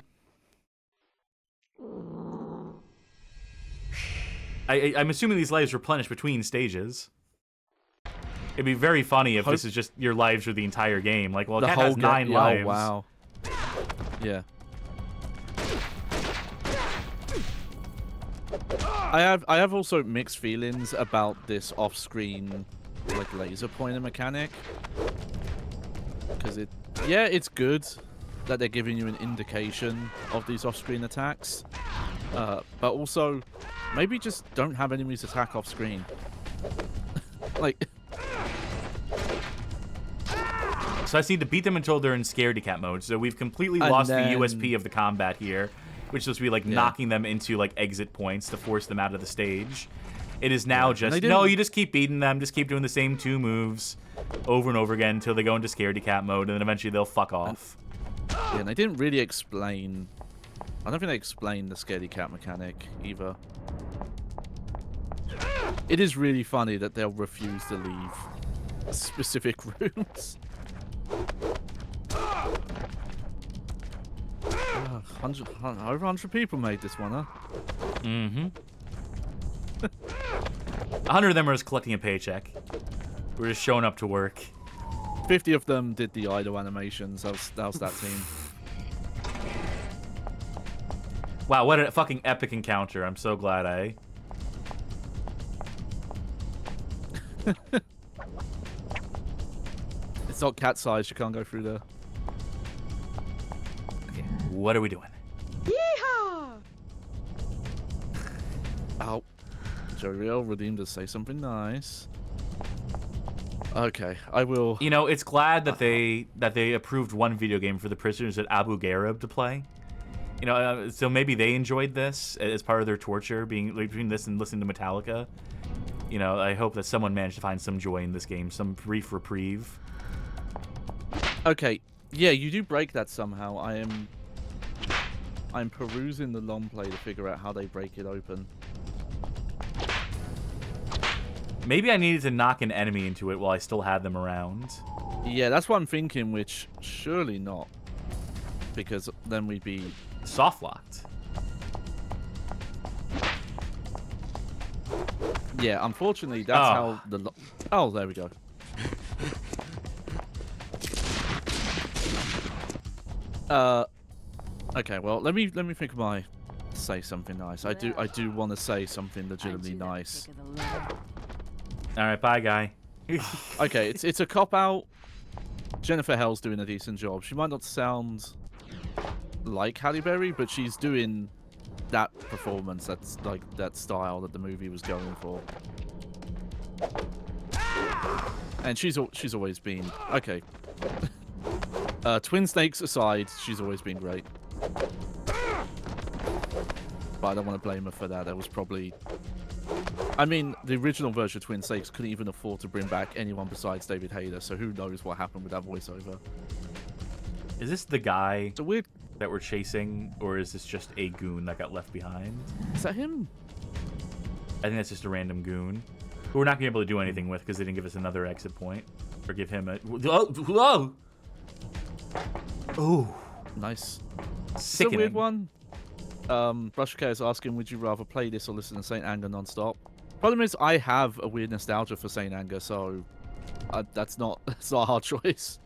I'm assuming these lives replenish between stages. It'd be very funny if this is just your lives for the entire game. Like, well, Cat has 9 lives. Oh, wow. Yeah. I have also mixed feelings about this off-screen, like, laser pointer mechanic. Because it's good that they're giving you an indication of these off-screen attacks. But also, maybe just don't have enemies attack off-screen. Like... So I just need to beat them until they're in scaredy cat mode. So we've completely lost the USP of the combat here, which is supposed to be like knocking them into like exit points to force them out of the stage. It is now just, no, you just keep beating them, just keep doing the same 2 moves over and over again until they go into scaredy cat mode, and then eventually they'll fuck off. Yeah, and they didn't really explain... I don't think they explained the scaredy cat mechanic either. It is really funny that they'll refuse to leave specific rooms. Over 100 people made this one, huh? Mm-hmm. 100 of them are just collecting a paycheck. We're just showing up to work. 50 of them did the idle animations. That was that team. Wow, what a fucking epic encounter. I'm so glad I... It's not cat size. You can't go through there. Okay, what are we doing? Yeehaw! Oh. Joriel redeemed to say something nice. Okay, I will... You know, it's glad that they approved one video game for the prisoners at Abu Ghraib to play. You know, so maybe they enjoyed this as part of their torture, being between this and listening to Metallica. You know, I hope that someone managed to find some joy in this game, some brief reprieve. Okay, yeah, you do break that somehow. I'm perusing the long play to figure out how they break it open. Maybe I needed to knock an enemy into it while I still had them around. Yeah, that's what I'm thinking, which surely not. Because then we'd be... soft-locked. Yeah, unfortunately, that's how the... Oh, there we go. Okay, well, let me think of my... Say something nice. I do want to say something legitimately nice. All right, bye, guy. Okay, it's a cop-out, Jennifer Hell's doing a decent job. She might not sound like Halle Berry, but she's doing that performance. That's like that style that the movie was going for. And she's always been okay. Twin Snakes aside, she's always been great. But I don't want to blame her for that. That was probably... I mean, the original version of Twin Snakes couldn't even afford to bring back anyone besides David Hayter, so who knows what happened with that voiceover. Is this the guy it's a weird... that we're chasing, or is this just a goon that got left behind? Is that him? I think that's just a random goon who we're not going to be able to do anything with because they didn't give us another exit point. Or give him a... Oh! Ooh. Nice. Sickening. It's a weird one. Brushcare is asking, would you rather play this or listen to Saint Anger non-stop? Problem is, I have a weird nostalgia for Saint Anger, so that's not a hard choice.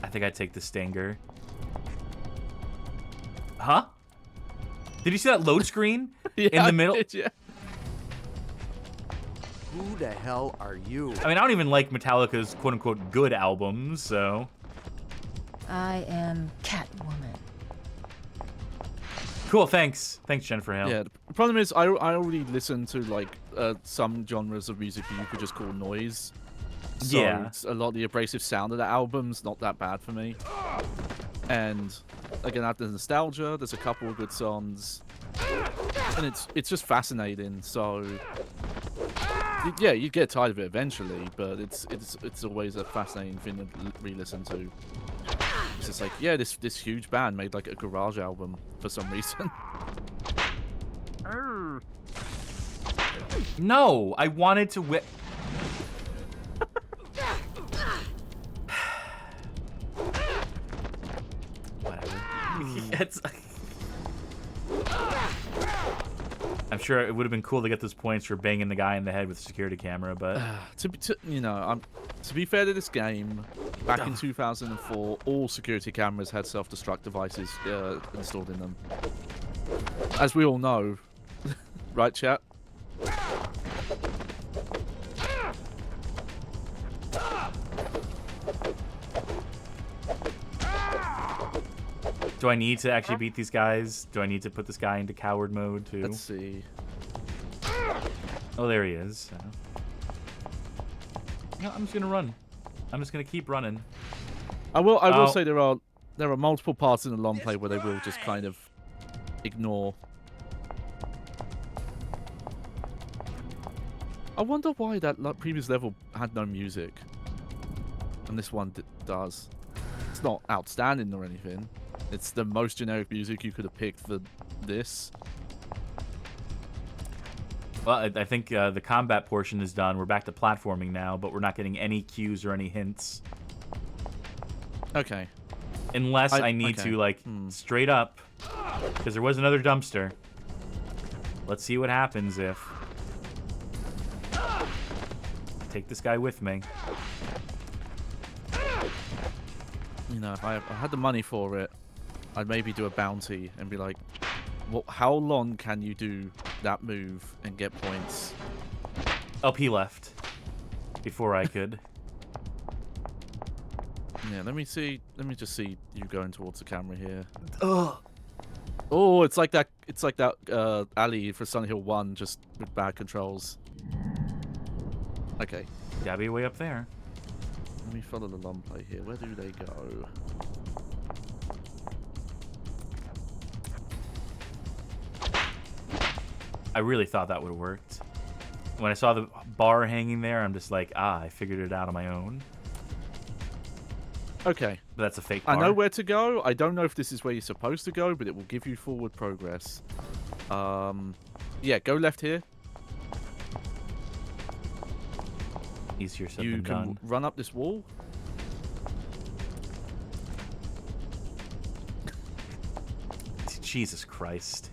I think I'd take the Stinger. Huh? Did you see that load screen in the middle? I did, yeah. Who the hell are you? I mean, I don't even like Metallica's quote-unquote good albums, so... I am Catwoman. Cool, thanks. Thanks, Jennifer Hale. Yeah, the problem is, I already listen to, like, some genres of music you could just call noise. So Yeah. a lot of the abrasive sound of the album's not that bad for me. And, again, after the nostalgia, there's a couple of good songs. And it's just fascinating, so... Yeah, you get tired of it eventually, but it's always a fascinating thing to re-listen to. It's just like, yeah, this huge band made like a garage album for some reason. No, I wanted to whip. Whatever. I'm sure it would have been cool to get those points for banging the guy in the head with a security camera, but to be fair to this game, back in 2004, all security cameras had self-destruct devices installed in them. As we all know, right, chat? do I need to actually beat these guys? Do I need to put this guy into coward mode too? Let's see. Oh, there he is. No, I'm just gonna run. I'm just gonna keep running. I will say there are multiple parts in the long play where they will just kind of ignore. I wonder why that previous level had no music, and this one does. It's not outstanding or anything. It's the most generic music you could have picked for this. Well, I think the combat portion is done. We're back to platforming now, but we're not getting any cues or any hints. Okay. Unless I need to, like, straight up, because there was another dumpster. Let's see what happens if... Take this guy with me. You know, if I had the money for it, I'd maybe do a bounty and be like, well, how long can you do that move and get points? Oh, he left before I could. Yeah, let me just see you going towards the camera here. Ugh. Oh, it's like that alley for Sun Hill 1, just with bad controls. Okay. Gotta be way up there. Let me follow the long play here. Where do they go? I really thought that would have worked. When I saw the bar hanging there, I'm just like, I figured it out on my own. Okay. But that's a fake bar. I know where to go. I don't know if this is where you're supposed to go, but it will give you forward progress. Yeah, go left here. Easier said You than can done. run up this wall. Jesus Christ.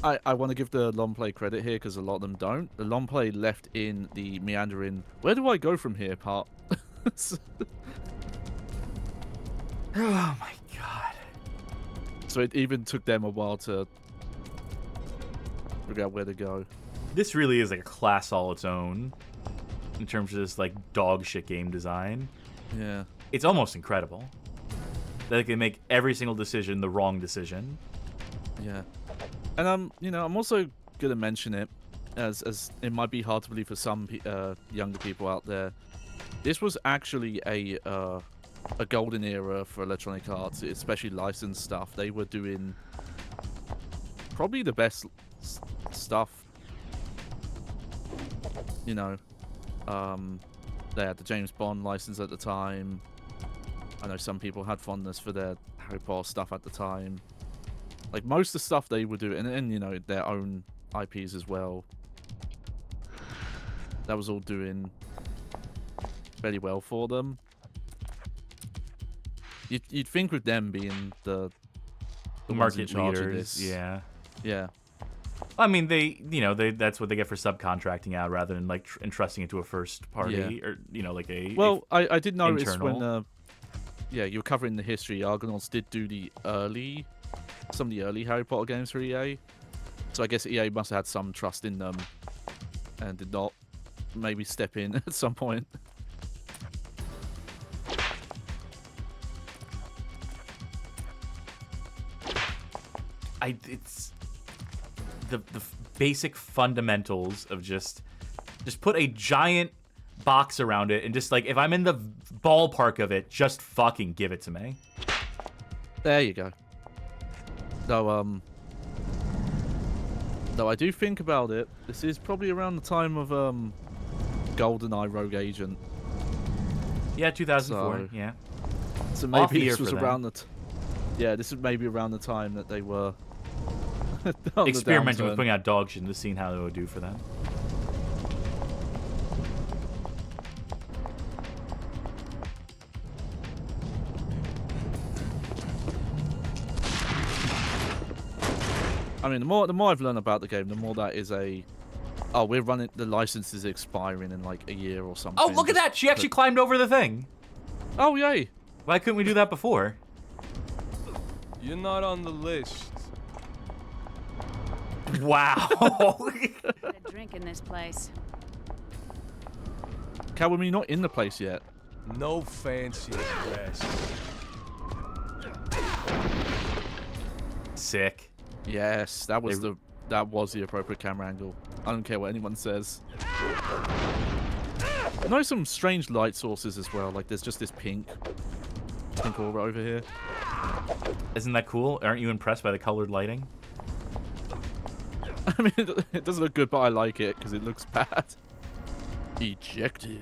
I want to give the long play credit here because a lot of them don't. The long play left in the meandering, where do I go from here part. Oh my god. So it even took them a while to figure out where to go. This really is like a class all its own in terms of this like dog shit game design. Yeah. it's almost incredible that they can make every single decision the wrong decision. Yeah. And I'm also gonna mention it as it might be hard to believe for some younger people out there. This was actually a golden era for Electronic Arts, especially licensed stuff. They were doing probably the best stuff. They had the James Bond license at the time. I know some people had fondness for their Harry Potter stuff at the time. Like, most of the stuff they would do, and their own IPs as well. That was all doing fairly well for them. You'd think with them being the market leaders, yeah. I mean, that's what they get for subcontracting out rather than like entrusting it to a first party or like a. Well, I did notice internal. when you were covering the history, Argonauts did do some of the early Harry Potter games for EA. So I guess EA must have had some trust in them and did not maybe step in at some point. It's the basic fundamentals of just put a giant box around it and just like, if I'm in the ballpark of it, just fucking give it to me. There you go. Though I do think about it, this is probably around the time of GoldenEye Rogue Agent. Yeah, 2004. Yeah. So maybe this was around this is maybe around the time that they were experimenting with putting out dog shit and just seeing how it would do for them. I mean, the more I've learned about the game, the more that is the license is expiring in like a year or something. Oh, look at that! She actually climbed over the thing. Oh, yay! Why couldn't we do that before? You're not on the list. Wow. A drink in this place. Catwoman, you're not in the place yet. No fancy dress. Sick. Yes, that was the appropriate camera angle. I don't care what anyone says. I know some strange light sources as well. Like, there's just this pink aura over here. Isn't that cool? Aren't you impressed by the colored lighting? I mean, it doesn't look good, but I like it because it looks bad. Ejected.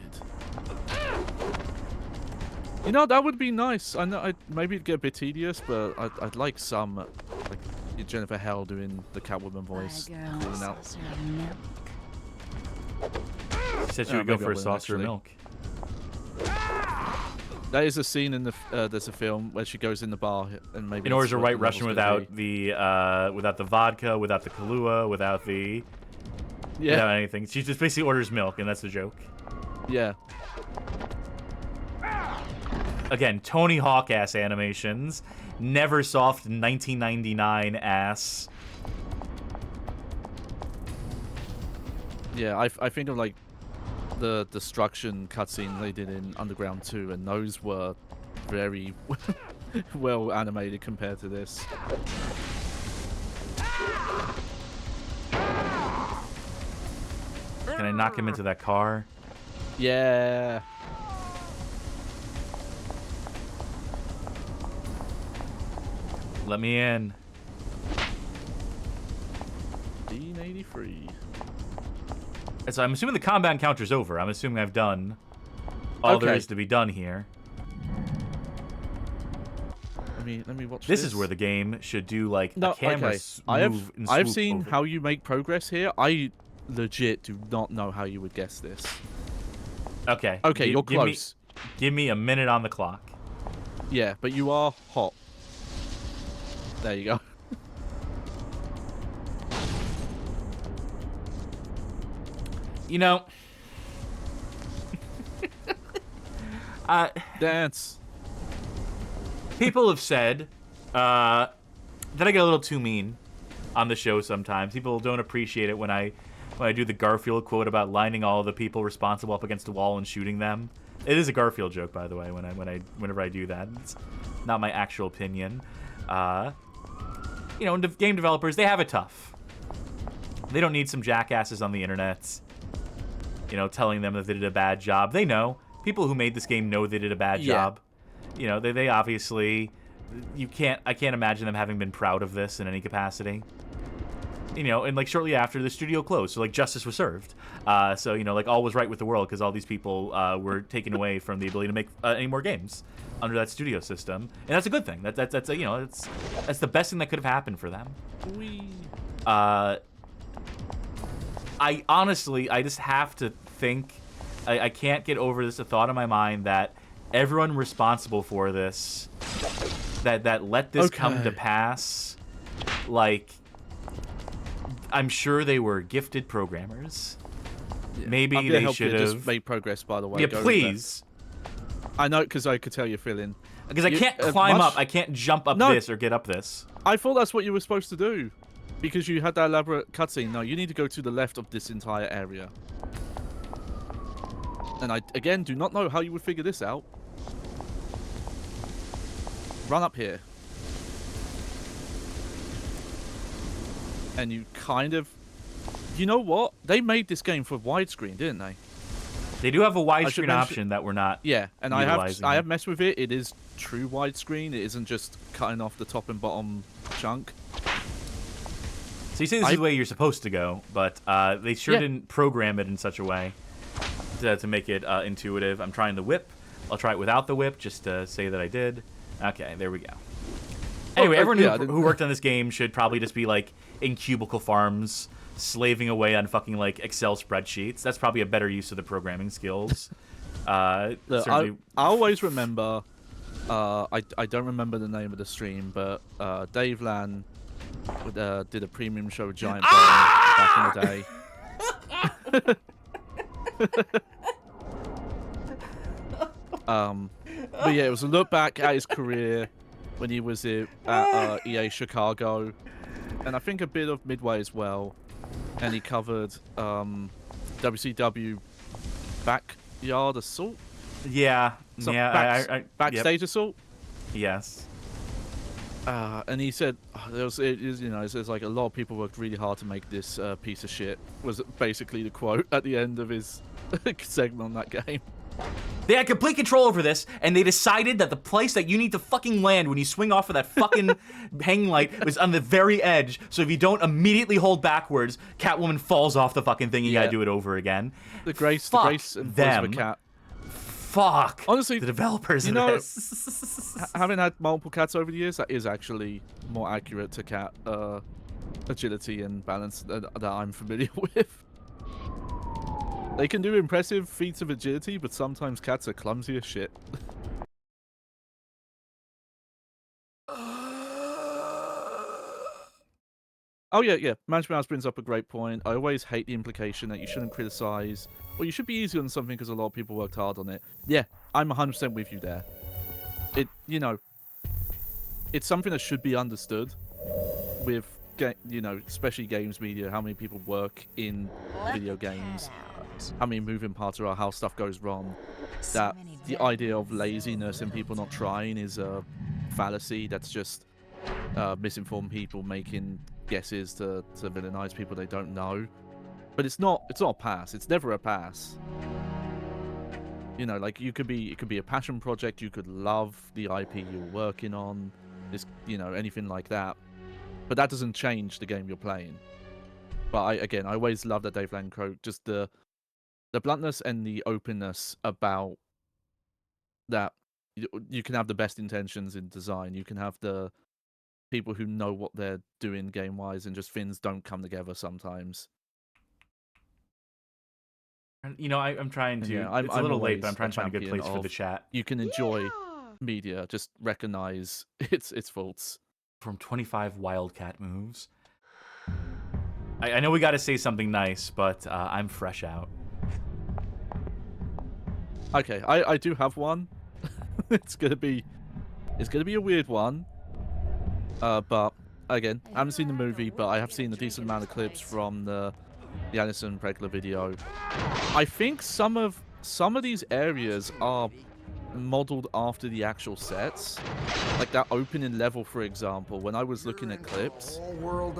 That would be nice. I know maybe it'd get a bit tedious, but I'd like some like Jennifer Hale doing the Catwoman voice. Calling out. She said she would go for a saucer of milk. That is a scene in the there's a film where she goes in the bar and maybe in order to write Russian without the vodka, without the Kahlua, without anything. She just basically orders milk, and that's the joke. Yeah. Again, Tony Hawk ass animations, Neversoft 1999 ass. Yeah, I think of like the destruction cutscene they did in Underground 2, and those were very well animated compared to this. Can I knock him into that car? Yeah. Let me in. Dean 83. So I'm assuming the combat encounter's over. I'm assuming I've done all there is to be done here. Let me watch this. Is where the game should do like a camera move and I've seen over. how you make progress here. I legit do not know how you would guess this. Okay. Okay, you're close. Give me a minute on the clock. Yeah, but you are hot. There you go. Dance. People have said that I get a little too mean on the show sometimes. People don't appreciate it when I do the Garfield quote about lining all the people responsible up against the wall and shooting them. It is a Garfield joke, by the way. Whenever I do that, it's not my actual opinion. You know, game developers, they have it tough. They don't need some jackasses on the internet, you know, telling them that they did a bad job. They know. People who made this game know they did a bad job. You know, they obviously, I can't imagine them having been proud of this in any capacity. You know, and like shortly after the studio closed, so like justice was served. So, you know, like all was right with the world because all these people were taken away from the ability to make any more games under that studio system, and that's a good thing. That's you know, that's the best thing that could have happened for them. I honestly, I just have to think, I can't get over this thought in my mind that everyone responsible for this, that let this come to pass, like, I'm sure they were gifted programmers. Yeah. Maybe they should have just made progress, by the way. Yeah, please. I know, because I could tell you're feeling. Because I can't climb up. I can't jump up this or get up this. I thought that's what you were supposed to do. Because you had that elaborate cutscene. No, you need to go to the left of this entire area. And I, again, do not know how you would figure this out. Run up here. And you kind of... You know what? They made this game for widescreen, didn't they? They do have a widescreen option that we're not and I have messed with it. It is true widescreen. It isn't just cutting off the top and bottom chunk. So you say this is the way you're supposed to go, but they sure didn't program it in such a way to make it intuitive. I'm trying the whip. I'll try it without the whip just to say that I did. Okay, there we go. Anyway, everyone who worked on this game should probably just be like in cubicle farms, slaving away on fucking like Excel spreadsheets. That's probably a better use of the programming skills. Look, I always remember. I don't remember the name of the stream, but Dave Lan did a premium show with Giant Bomb back in the day. But yeah, it was a look back at his career when he was at EA Chicago, and I think a bit of Midway as well. And he covered WCW Backyard Assault. Yeah, Backstage Assault. Yes. And he said, it says like a lot of people worked really hard to make this piece of shit. Was basically the quote at the end of his segment on that game. They had complete control over this, and they decided that the place that you need to fucking land when you swing off of that fucking hanging light was on the very edge, so if you don't immediately hold backwards, Catwoman falls off the fucking thing, and you gotta do it over again. The grace and them. Voice of a cat. Fuck. Honestly, the developers of this. Having had multiple cats over the years, that is actually more accurate to cat agility and balance that I'm familiar with. They can do impressive feats of agility, but sometimes cats are clumsy as shit. Oh yeah. Management House brings up a great point. I always hate the implication that you shouldn't criticize, or you should be easy on something because a lot of people worked hard on it. Yeah, I'm 100% with you there. It's something that should be understood with, especially games media, how many people work in video games. How many moving parts there are, how stuff goes wrong. That the idea of laziness and people not trying is a fallacy. That's just misinformed people making guesses to villainize people they don't know. But it's not a pass. It's never a pass. Like it could be a passion project. You could love the IP you're working on. It's, anything like that. But that doesn't change the game you're playing. But I always love that Dave Lan quote. Just the bluntness and the openness about that. You can have the best intentions in design. You can have the people who know what they're doing game-wise, and just things don't come together sometimes. I'm trying to... it's a little late, but I'm trying to find a good place for the chat. You can enjoy media, just recognize its faults. From 25 Wildcat moves. I know we got to say something nice, but I'm fresh out. Okay, I do have one. It's gonna be a weird one. But again, I haven't seen the movie, but I have seen a decent amount of clips from the Alison Pregler video. I think some of some of these areas are modeled after the actual sets. Like that opening level, for example, when I was looking at clips,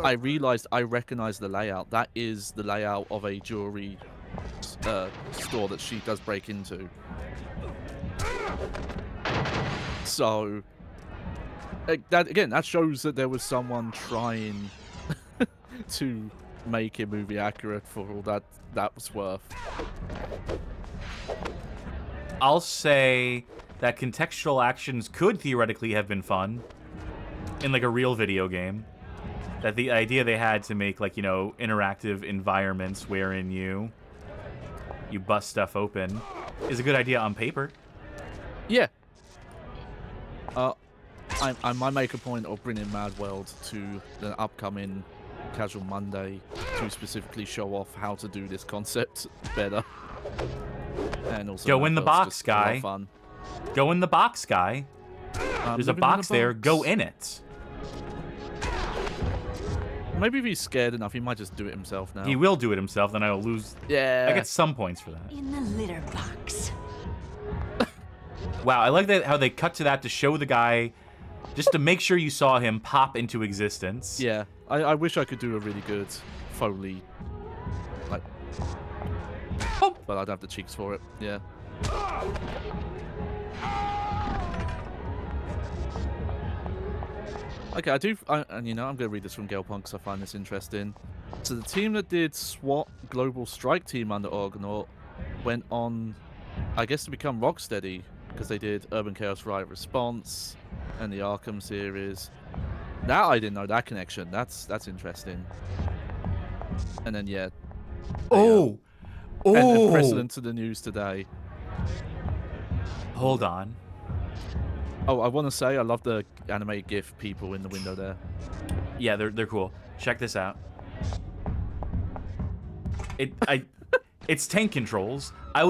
I realized I recognized the layout. That is the layout of a jewelry store that she does break into. So, that shows that there was someone trying to make a movie accurate for all that was worth. I'll say that contextual actions could theoretically have been fun in like a real video game. That the idea they had to make like, you know, interactive environments wherein you bust stuff open is a good idea on paper. Yeah. I might make a point of bringing Mad World to the upcoming Casual Monday to specifically show off how to do this concept better. And also go in the box, guy. Fun. Go in the box, guy. There's a box there. Go in it. Maybe if he's scared enough, he might just do it himself now. He will do it himself, then I'll lose. Yeah. I get some points for that. In the litter box. Wow, I like that how they cut to that to show the guy, just to make sure you saw him pop into existence. Yeah, I wish I could do a really good Foley, like, but I'd have the cheeks for it. Yeah. Okay, and you know, I'm gonna read this from Galepunk because I find this interesting. So the team that did SWAT Global Strike Team under Argonaut went on, I guess, to become Rocksteady, because they did Urban Chaos Riot Response and the Arkham series. Now I didn't know that connection. That's interesting. And then yeah. Oh, and precedent to the news today. Hold on. Oh, I want to say I love the anime GIF people in the window there. Yeah, they're cool. Check this out. It's tank controls. I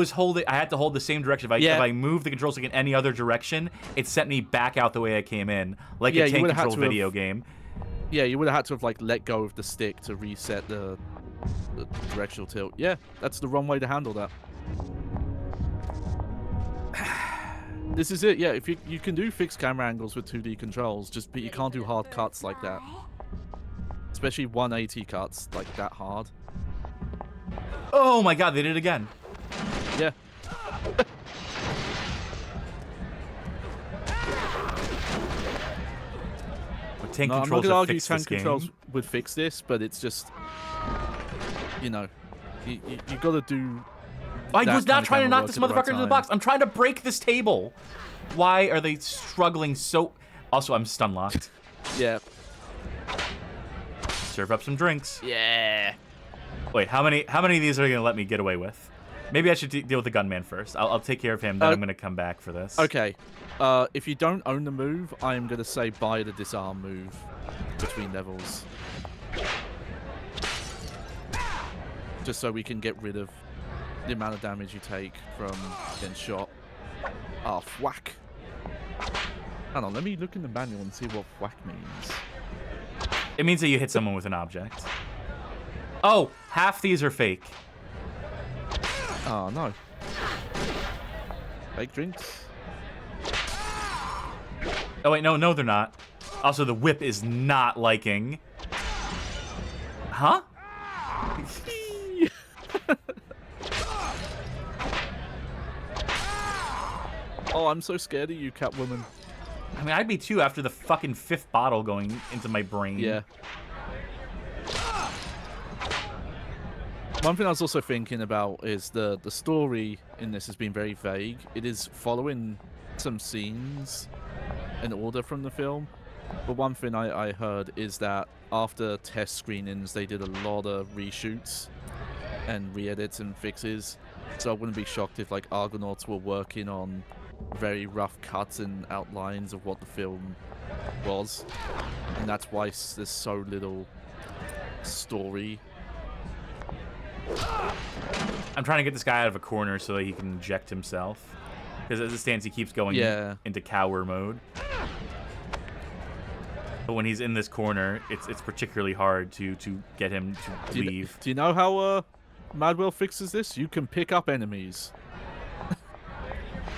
had to hold the same direction. If I moved the controls like in any other direction, it sent me back out the way I came in, like a tank control video game. Yeah, you would have had to have like let go of the stick to reset the directional tilt. Yeah, that's the wrong way to handle that. This is it. Yeah, if you can do fixed camera angles with 2D controls, but you can't do hard cuts like that. Especially 180 cuts like that hard. Oh my god, they did it again. Yeah. Tank I'm not controls gonna argue fix tank this game. controls would fix this, but it's just, you know, you got to do. I was not trying to knock this motherfucker into the box. I'm trying to break this table. Why are they struggling so? Also, I'm stun locked. Yeah. Serve up some drinks. Yeah. Wait, how many of these are you gonna let me get away with? Maybe I should deal with the gunman first. I'll take care of him, then I'm gonna come back for this. Okay. If you don't own the move, I am gonna say buy the disarm move between levels, just so we can get rid of the amount of damage you take from getting shot. Oh, whack. Hang on, let me look in the manual and see what whack means. It means that you hit someone with an object. Oh, half these are fake. Oh, no. Fake drinks? Oh, wait, no, they're not. Also, the whip is not liking. Huh? Oh, I'm so scared of you, Catwoman. I mean, I'd be too after the fucking 5th bottle going into my brain. Yeah. One thing I was also thinking about is the story in this has been very vague. It is following some scenes in order from the film. But one thing I heard is that after test screenings, they did a lot of reshoots and re-edits and fixes. So I wouldn't be shocked if like Argonauts were working on very rough cuts and outlines of what the film was. And that's why there's so little story. I'm trying to get this guy out of a corner so that he can inject himself. Because as it stands, he keeps going into cower mode. But when he's in this corner, it's particularly hard to get him to leave. Do you know how Madwell fixes this? You can pick up enemies.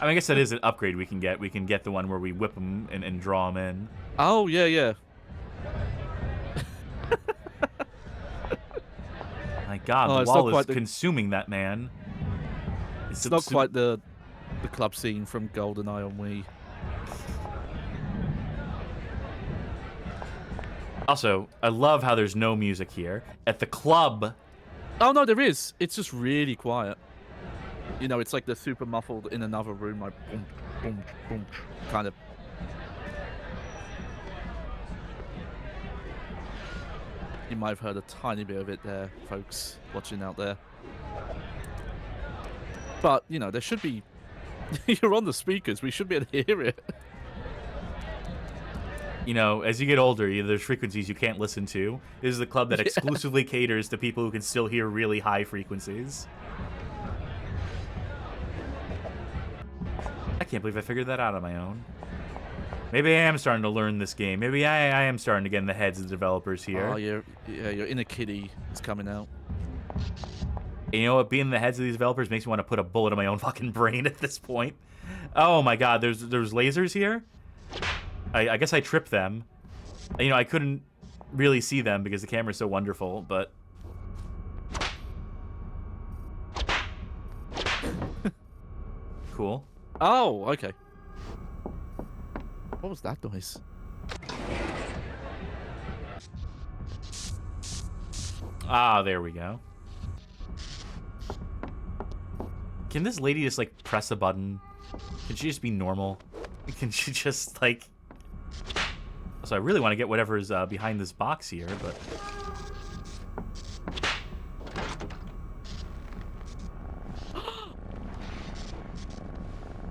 I mean, I guess that is an upgrade we can get. We can get the one where we whip them and draw them in. Oh, yeah, yeah. My God, Oh, the it's wall not is quite the- consuming that man. It's not quite the club scene from GoldenEye on Wii. Also, I love how there's no music here. At the club... Oh, no, there is. It's just really quiet. You know, it's like the super muffled in another room, like boom, boom, boom, kind of. You might have heard a tiny bit of it there, folks, watching out there. But, you know, there should be... You're on the speakers. We should be able to hear it. You know, as you get older, there's frequencies you can't listen to. This is the club that exclusively caters to people who can still hear really high frequencies. I can't believe I figured that out on my own. Maybe I am starting to learn this game. Maybe I am starting to get in the heads of the developers here. Oh, your inner kitty is coming out. And you know what? Being in the heads of these developers makes me want to put a bullet in my own fucking brain at this point. Oh my God, there's lasers here? I guess I tripped them. You know, I couldn't really see them because the camera's so wonderful, but... Cool. Oh, okay. What was that noise? Ah, there we go. Can this lady just, like, press a button? Can she just be normal? Can she just, like... So I really want to get whatever's behind this box here, but...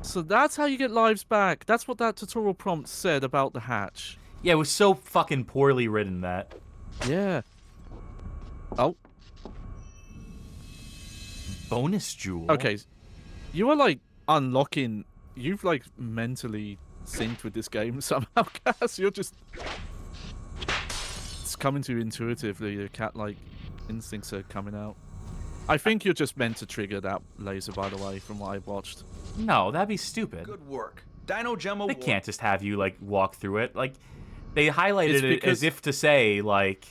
So that's how you get lives back. That's what that tutorial prompt said about the hatch. Yeah, it was so fucking poorly written, that. Yeah. Oh. Bonus jewel? Okay. You are, like, unlocking... You've, like, mentally synced with this game somehow, Cass. You're just... It's coming to you intuitively. Your cat-like instincts are coming out. I think you're just meant to trigger that laser, by the way, from what I watched. No, that'd be stupid. Good work. Dino Gemma. They can't just have you, like, walk through it. Like, they highlighted it as if to say, like,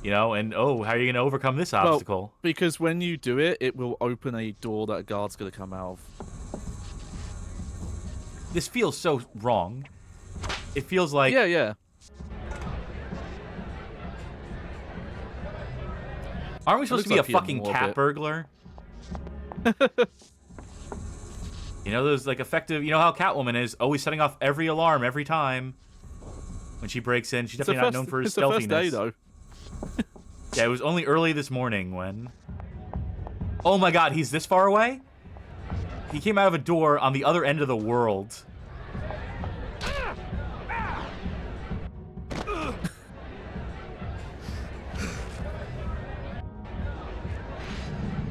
you know, and, oh, how are you going to overcome this obstacle? Well, because when you do it, it will open a door that a guard's going to come out of. This feels so wrong. It feels like... Yeah, yeah. Aren't we supposed to be a fucking cat burglar? You know, those, like, effective... You know how Catwoman is, always setting off every alarm every time. When she breaks in, she's definitely not known for her stealthiness. It's the first day, though. Yeah, it was only early this morning when... Oh my God, he's this far away? He came out of a door on the other end of the world.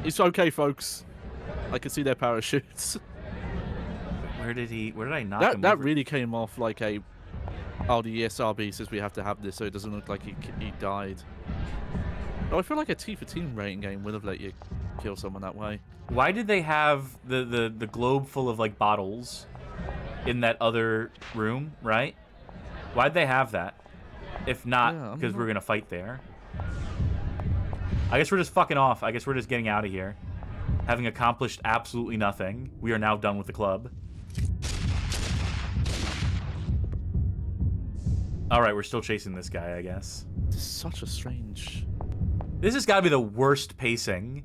It's okay, folks. I can see their parachutes. Where did I knock him That over? really came off like a... Oh, the ESRB says we have to have this so it doesn't look like he died. Oh, I feel like a T for team rating game would have let you kill someone that way. Why did they have the globe full of, like, bottles in that other room, right? Why'd they have that? If not, because we're going to fight there. I guess we're just fucking off. I guess we're just getting out of here. Having accomplished absolutely nothing, we are now done with the club. Alright, we're still chasing this guy, I guess. This is such a strange... This has got to be the worst pacing.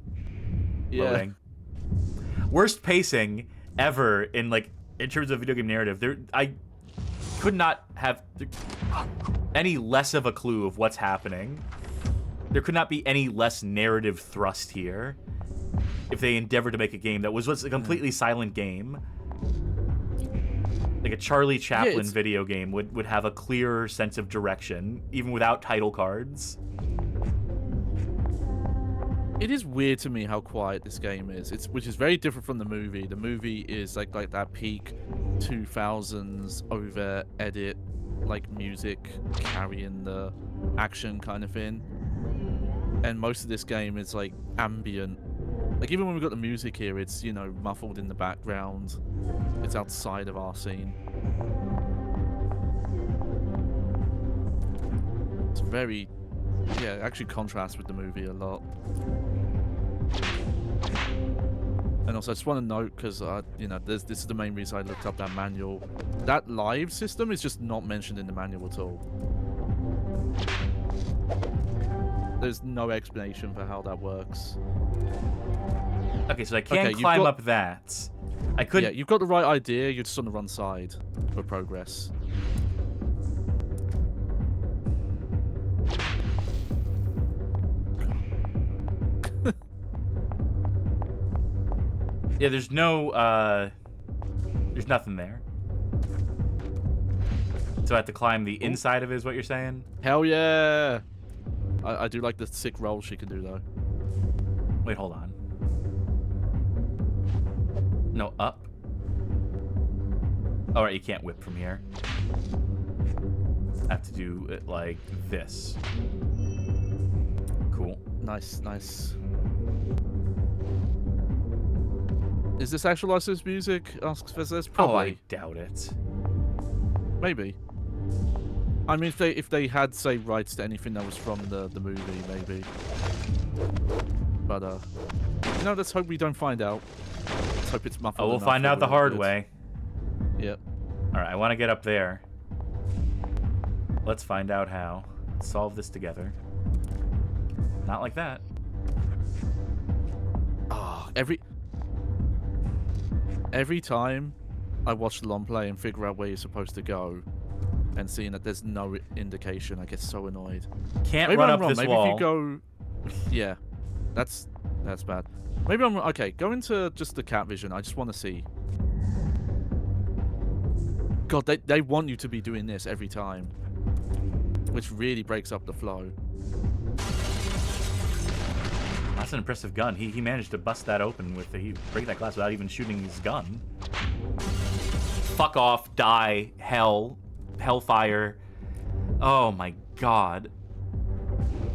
Yeah. Loading. Worst pacing ever in, like, in terms of video game narrative. I could not have any less of a clue of what's happening. There could not be any less narrative thrust here if they endeavored to make a game that was a completely silent game. Like a Charlie Chaplin video game would have a clearer sense of direction, even without title cards. It is weird to me how quiet this game is. Which is very different from the movie. The movie is like that peak 2000s over edit, like music carrying the action kind of thing. And most of this game is like ambient Like, even when we've got the music here, it's, you know, muffled in the background. It's outside of our scene. It's very... Yeah, it actually contrasts with the movie a lot. And also, I just want to note, because, you know, this is the main reason I looked up that manual. That live system is just not mentioned in the manual at all. There's no explanation for how that works. Okay, so I can't climb up that. I could. Yeah, you've got the right idea. You're just on the wrong side for progress. Yeah, there's no. There's nothing there. So I have to climb the inside of it, is what you're saying? Hell yeah! I do like the sick roll she can do, though. Wait, hold on. No, up. All right, you can't whip from here. I have to do it like this. Cool. Nice, nice. Is this actual licensed music? Asks Vizes. Probably. Oh, I doubt it. Maybe. I mean, if they had, say, rights to anything that was from the movie, maybe. But you know, let's hope we don't find out. Let's hope it's muffled. Oh, we'll find out the hard way. Yep. All right, I want to get up there. Let's find out how. Let's solve this together. Not like that. Oh, every time I watch the long play and figure out where you're supposed to go, and seeing that there's no indication, I get so annoyed. Can't Maybe run I'm up wrong. this Maybe wall. if you go, yeah, that's bad. Maybe I'm okay. Go into just the cat vision. I just want to see. God, they want you to be doing this every time, which really breaks up the flow. That's an impressive gun. He managed to bust that open with break that glass without even shooting his gun. Fuck off, die, hellfire. Oh my god.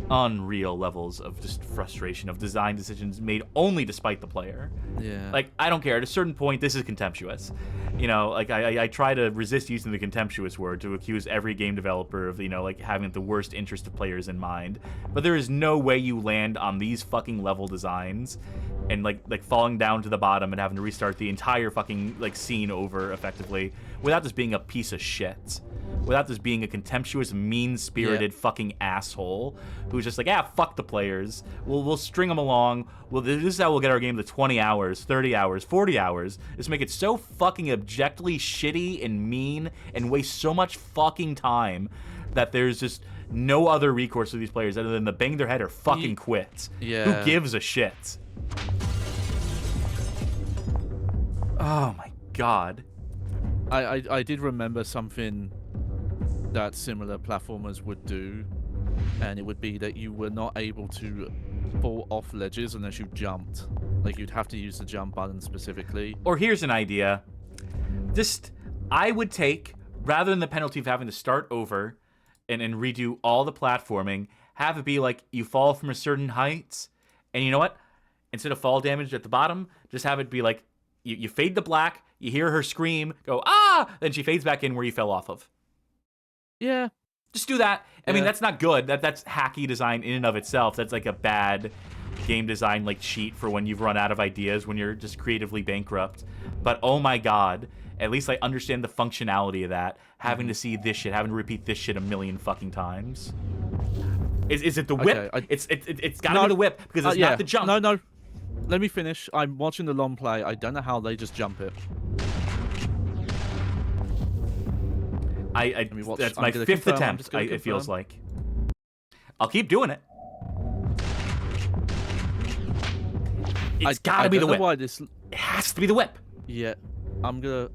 Unreal levels of just frustration of design decisions made only despite the player. Yeah. Like, I don't care. At a certain point, this is contemptuous. You know, like, I try to resist using the contemptuous word to accuse every game developer of, you know, like, having the worst interest of players in mind. But there is no way you land on these fucking level designs and, like falling down to the bottom and having to restart the entire fucking, like, scene over, effectively, without this being a piece of shit. Without this being a contemptuous, mean-spirited fucking asshole who's just like, fuck the players. We'll string them along. This is how we'll get our game to 20 hours, 30 hours, 40 hours. Just make it so fucking objectively shitty and mean and waste so much fucking time that there's just no other recourse for these players other than to bang their head or fucking quit. Yeah. Who gives a shit? Oh my god. I did remember something that similar platformers would do, and it would be that you were not able to fall off ledges unless you jumped. Like, you'd have to use the jump button specifically. Or here's an idea. I would take, rather than the penalty of having to start over and redo all the platforming, have it be like you fall from a certain height, and you know what? Instead of fall damage at the bottom, just have it be like you fade to black, you hear her scream, go, ah! Then she fades back in where you fell off of. Yeah. Just do that. I mean, that's not good. That's hacky design in and of itself. That's like a bad game design like cheat for when you've run out of ideas, when you're just creatively bankrupt. But oh my god, at least I understand the functionality of that. Having to see this shit, having to repeat this shit a million fucking times. Is it the whip? Okay, It's gotta be the whip, because it's not the jump. No. Let me finish. I'm watching the long play. I don't know how they just jump it. That's my fifth attempt, it feels like. I'll keep doing it. It's gotta be the whip. Why this... It has to be the whip. Yeah. I'm gonna...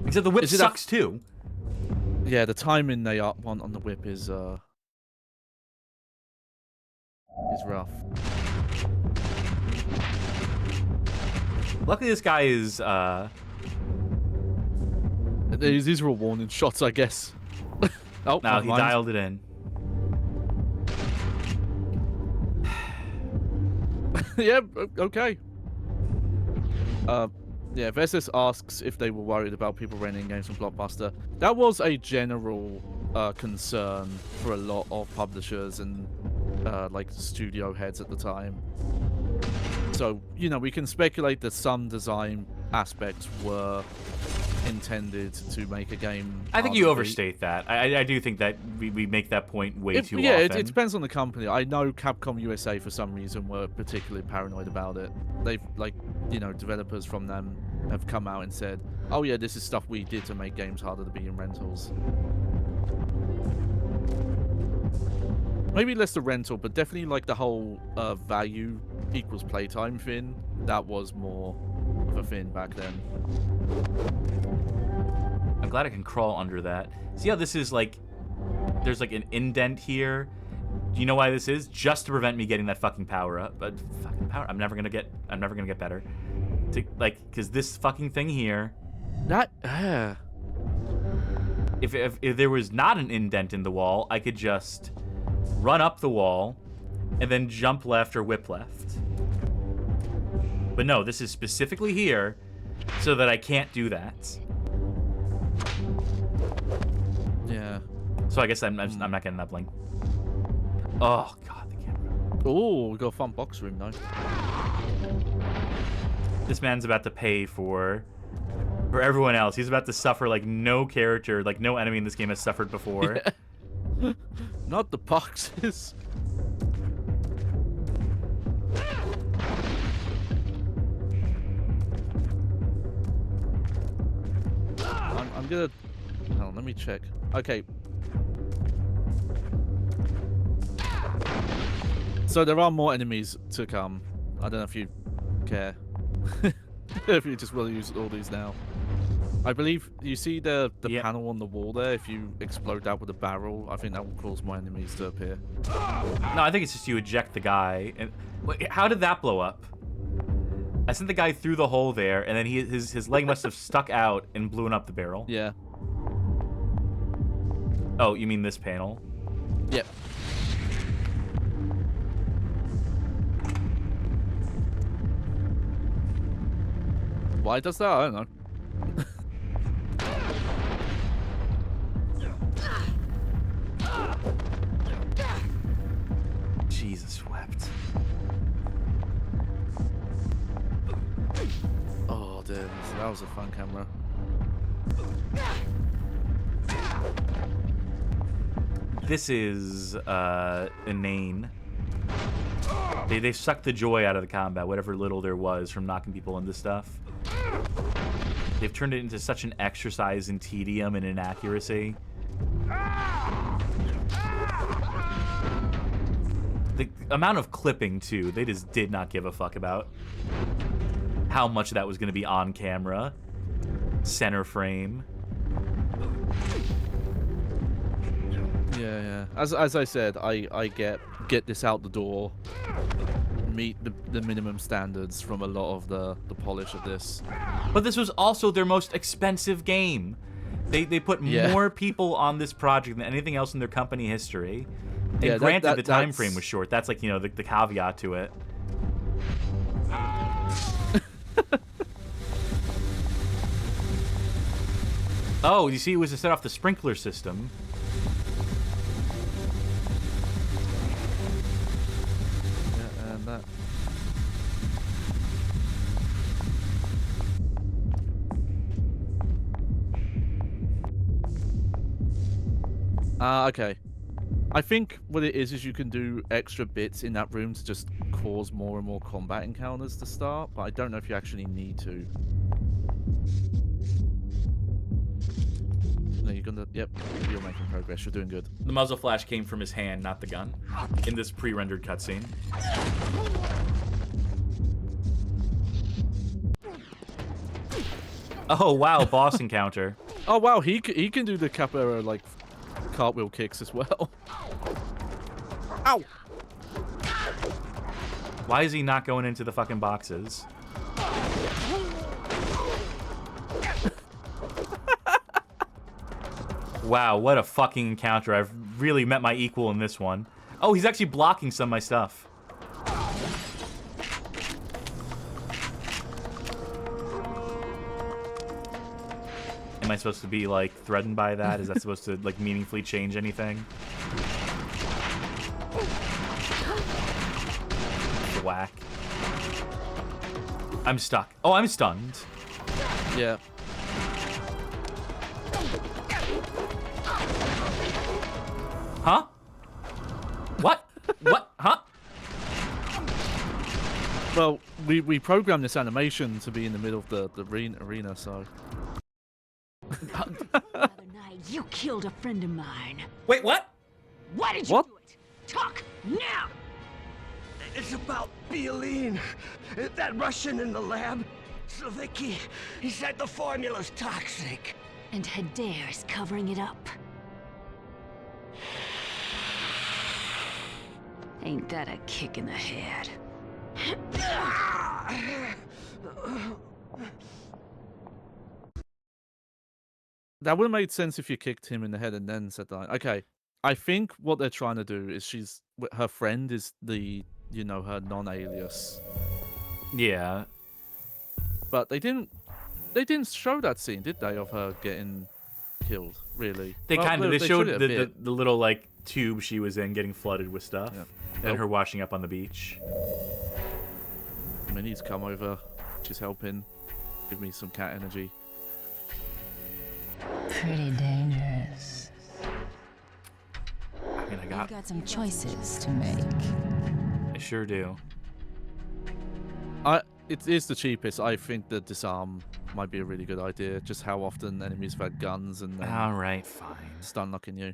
Except the whip sucks too. Yeah, the timing they want on the whip is rough. Luckily, this guy is, These are all warning shots, I guess. No, he dialed it in. Yeah, okay. Yeah, Vestas asks if they were worried about people renting games from Blockbuster. That was a general concern for a lot of publishers and like studio heads at the time. So, you know, we can speculate that some design aspects were intended to make a game. I think you overstate that. I do think that we make that point way too often. It depends on the company. I know Capcom USA for some reason were particularly paranoid about it. They've, like, you know, developers from them have come out and said, oh yeah, this is stuff we did to make games harder to be in rentals. Maybe less the rental, but definitely like the whole value equals playtime thing. That was more of a thing back then. I'm glad I can crawl under that. See how this is like, there's like an indent here. Do you know why this is? Just to prevent me getting that fucking power up. But fucking power, I'm never gonna get better. Cause this fucking thing here. If there was not an indent in the wall, I could just run up the wall and then jump left or whip left. But no, this is specifically here so that I can't do that. Yeah. So I guess I'm not getting that bling. Oh god, the camera. Oh, we got a fun box room though. This man's about to pay for everyone else. He's about to suffer like no character, like no enemy in this game has suffered before. Yeah. Not the boxes. I'm gonna... Hold on, let me check. Okay. So there are more enemies to come. I don't know if you care. If you just want to use all these now. I believe you see the panel on the wall there. If you explode that with a barrel, I think that will cause more enemies to appear. No, I think it's just you eject the guy. And wait, how did that blow up? I sent the guy through the hole there, and then his leg must have stuck out and blew up the barrel. Yeah. Oh, you mean this panel? Yep. Why does that? I don't know. Jesus wept. Oh, dude, that was a fun camera. This is inane. They sucked the joy out of the combat, whatever little there was from knocking people into stuff. They've turned it into such an exercise in tedium and inaccuracy. The amount of clipping, too, they just did not give a fuck about how much of that was going to be on camera. Center frame. Yeah. As I said, I get this out the door. Meet the minimum standards from a lot of the polish of this. But this was also their most expensive game. They put more people on this project than anything else in their company history. And Yeah, granted, the time frame was short. That's like, you know, the caveat to it. Oh, you see, it was to set off the sprinkler system. Yeah, and that. Okay. I think what it is you can do extra bits in that room to just cause more and more combat encounters to start, but I don't know if you actually need to. No, you're gonna... Yep, you're making progress. You're doing good. The muzzle flash came from his hand, not the gun, in this pre-rendered cutscene. Oh, wow, boss encounter. Oh, wow, he can do the capoeira, like, cartwheel kicks as well. Ow! Why is he not going into the fucking boxes? Wow, what a fucking encounter. I've really met my equal in this one. Oh, he's actually blocking some of my stuff. Am I supposed to be, like, threatened by that? Is that supposed to, like, meaningfully change anything? Whack. I'm stuck. Oh, I'm stunned. Yeah. Huh? What? What? Huh? Well, we programmed this animation to be in the middle of the arena, so... The other night, you killed a friend of mine. Wait, what? Why did you do it? Talk now! It's about Bielin. That Russian in the lab. Slavicki. He said the formula's toxic. And Hadair's covering it up. Ain't that a kick in the head? That would have made sense if you kicked him in the head and then said that. Okay, I think what they're trying to do is her friend is the, you know, her non-alias. Yeah. But they didn't show that scene, did they, of her getting killed, really? They Well, kind of, they showed it a bit. the little, like, tube she was in getting flooded with stuff. Yeah. And her washing up on the beach. Minnie's come over. She's helping. Give me some cat energy. Pretty dangerous. I mean, You've got some choices to make. I sure do. It is the cheapest. I think the disarm might be a really good idea. Just how often enemies have had guns and then All right, fine. stun locking you.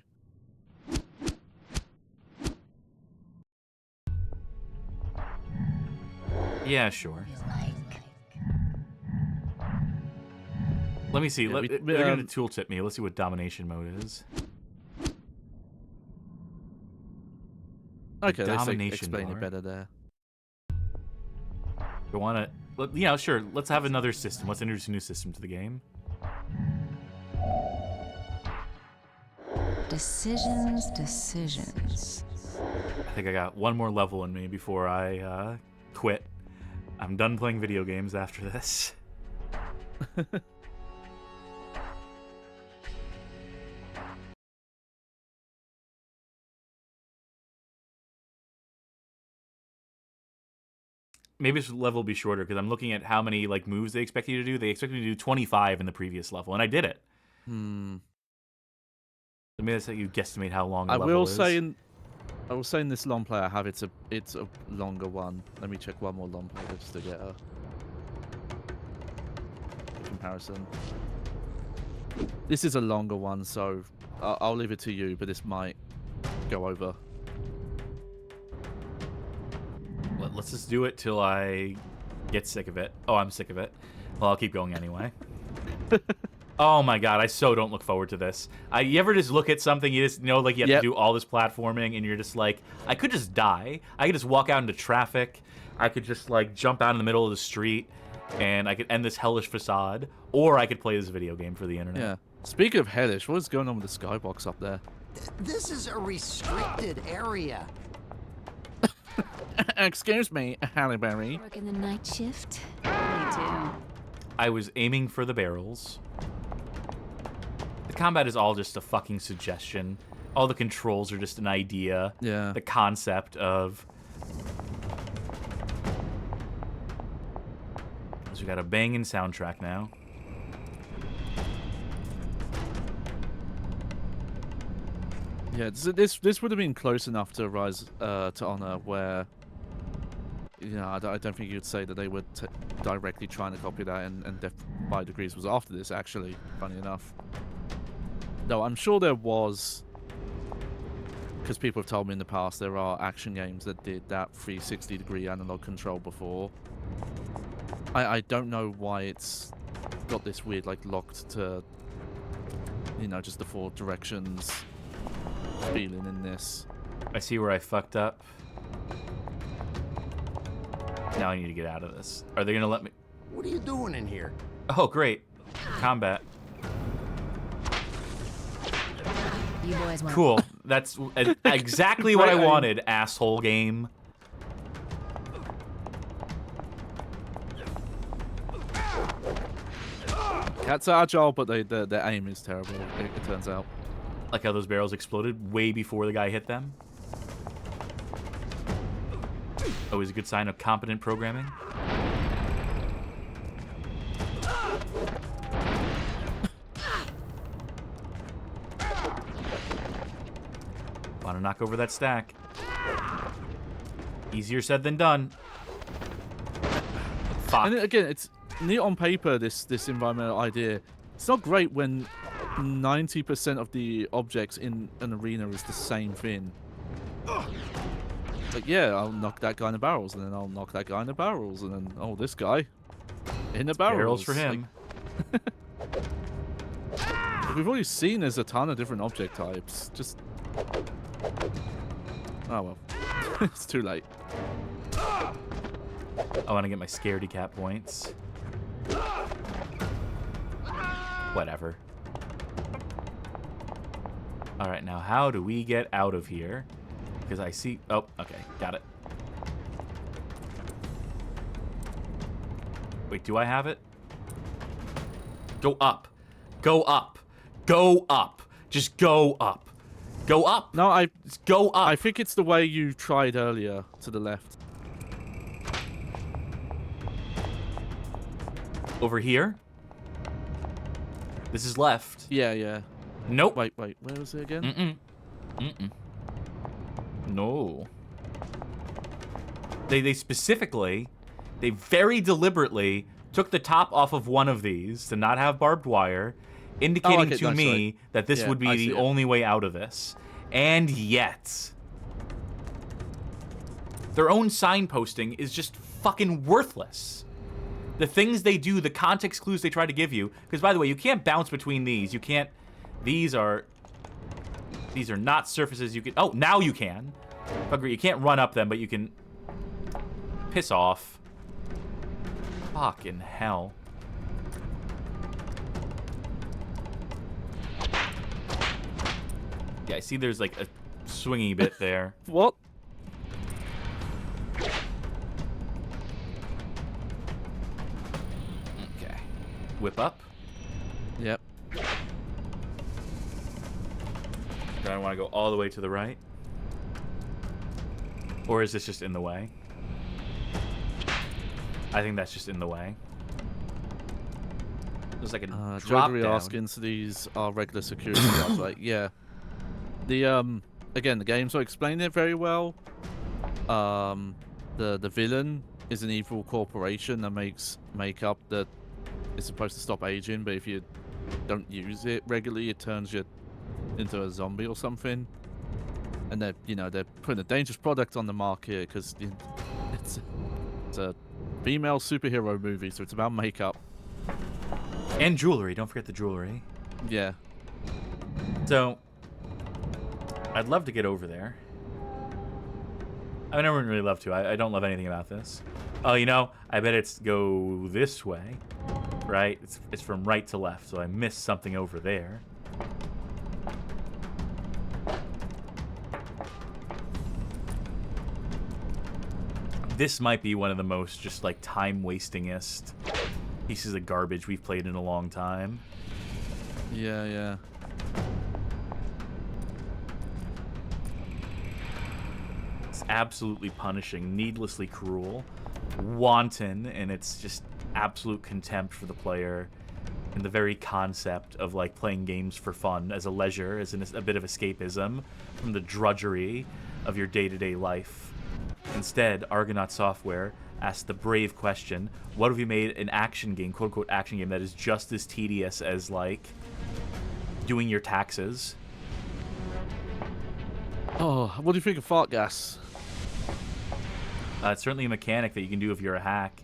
Yeah, sure. Let me see. Yeah, They're going to tooltip me. Let's see what domination mode is. Okay, let's domination explain bar. it better there. You want to... Yeah, sure. Let's have another system. Let's introduce a new system to the game. Decisions, decisions. I think I got one more level in me before I quit. I'm done playing video games after this. Maybe this level will be shorter because I'm looking at how many like moves they expect you to do. They expect me to do 25 in the previous level, and I did it. Let me just let you guesstimate how long the level is. I will say in this long play I have it's a longer one. Let me check one more long play just to get a comparison. This is a longer one, so I'll leave it to you, but this might go over. Let's just do it till I get sick of it. Oh, I'm sick of it. Well, I'll keep going anyway. Oh my god, I so don't look forward to this. You ever just look at something, you just know, like, you have to do all this platforming, and you're just like, I could just die. I could just walk out into traffic. I could just, like, jump out in the middle of the street, and I could end this hellish facade. Or I could play this video game for the internet. Yeah. Speaking of hellish, what's going on with the skybox up there? This is a restricted area. Excuse me, Halle Berry. Working the night shift? Me too. I was aiming for the barrels. The combat is all just a fucking suggestion. All the controls are just an idea. Yeah. The concept of... So we got a banging soundtrack now. Yeah, this would have been close enough to Rise to Honor, where, you know, I don't think you'd say that they were directly trying to copy that, and Death by Degrees was after this, actually, funny enough. No, I'm sure there was, because people have told me in the past there are action games that did that 360-degree analog control before. I don't know why it's got this weird, like, locked to, you know, just the 4 directions feeling in this. I see where I fucked up. Now I need to get out of this. Are they gonna let me? What are you doing in here? Oh, great. Combat. You boys want Cool. That's exactly what I wanted, asshole game. Cats are agile, but their aim is terrible, it turns out. Like how those barrels exploded way before the guy hit them. Always a good sign of competent programming. Want to knock over that stack. Easier said than done. Fuck. And again, it's neat on paper, this environmental idea. It's not great when 90% of the objects in an arena is the same thing. Like, yeah, I'll knock that guy in the barrels, and then I'll knock that guy in the barrels, and then, oh, this guy in the barrels. Barrels for him. Like, we've already seen there's a ton of different object types. Just... Oh, well. It's too late. I want to get my scaredy cat points. Whatever. Alright, now how do we get out of here? Because I see... Oh, okay. Got it. Wait, do I have it? Go up. Go up. Go up. Just go up. Go up. No, Just go up. I think it's the way you tried earlier, to the left. Over here? This is left. Yeah, yeah. Nope. Wait, where was it again? No. They specifically, they very deliberately took the top off of one of these to not have barbed wire, indicating to me that this would be the only way out of this. And yet, their own signposting is just fucking worthless. The things they do, the context clues they try to give you, because by the way, you can't bounce between these. You can't, these are not surfaces you can, oh, now you can. Agree, you can't run up them, but you can piss off. Fucking hell. Yeah, I see there's like a swingy bit there. What? Okay. Whip up. Yep. Do I want to go all the way to the right? Or is this just in the way? I think that's just in the way. There's like a drop down. Asking, so these are regular security guards. Like, yeah. The again, the game's not explaining it very well. The villain is an evil corporation that makes makeup that is supposed to stop aging, but if you don't use it regularly, it turns you into a zombie or something. And they're putting a dangerous product on the market because it's a female superhero movie, so it's about makeup and jewelry. Don't forget the jewelry. Yeah. So I'd love to get over there. I never really love to. I don't love anything about this. Oh, I bet it's go this way, right? It's from right to left, so I missed something over there. This might be one of the most just like time-wastingest pieces of garbage we've played in a long time. Yeah, yeah. It's absolutely punishing, needlessly cruel, wanton, and it's just absolute contempt for the player and the very concept of like playing games for fun as a leisure, as a bit of escapism from the drudgery of your day-to-day life. Instead, Argonaut Software asked the brave question, what if we made an action game, quote-unquote action game, that is just as tedious as, like, doing your taxes? Oh, what do you think of fart gas? It's certainly a mechanic that you can do if you're a hack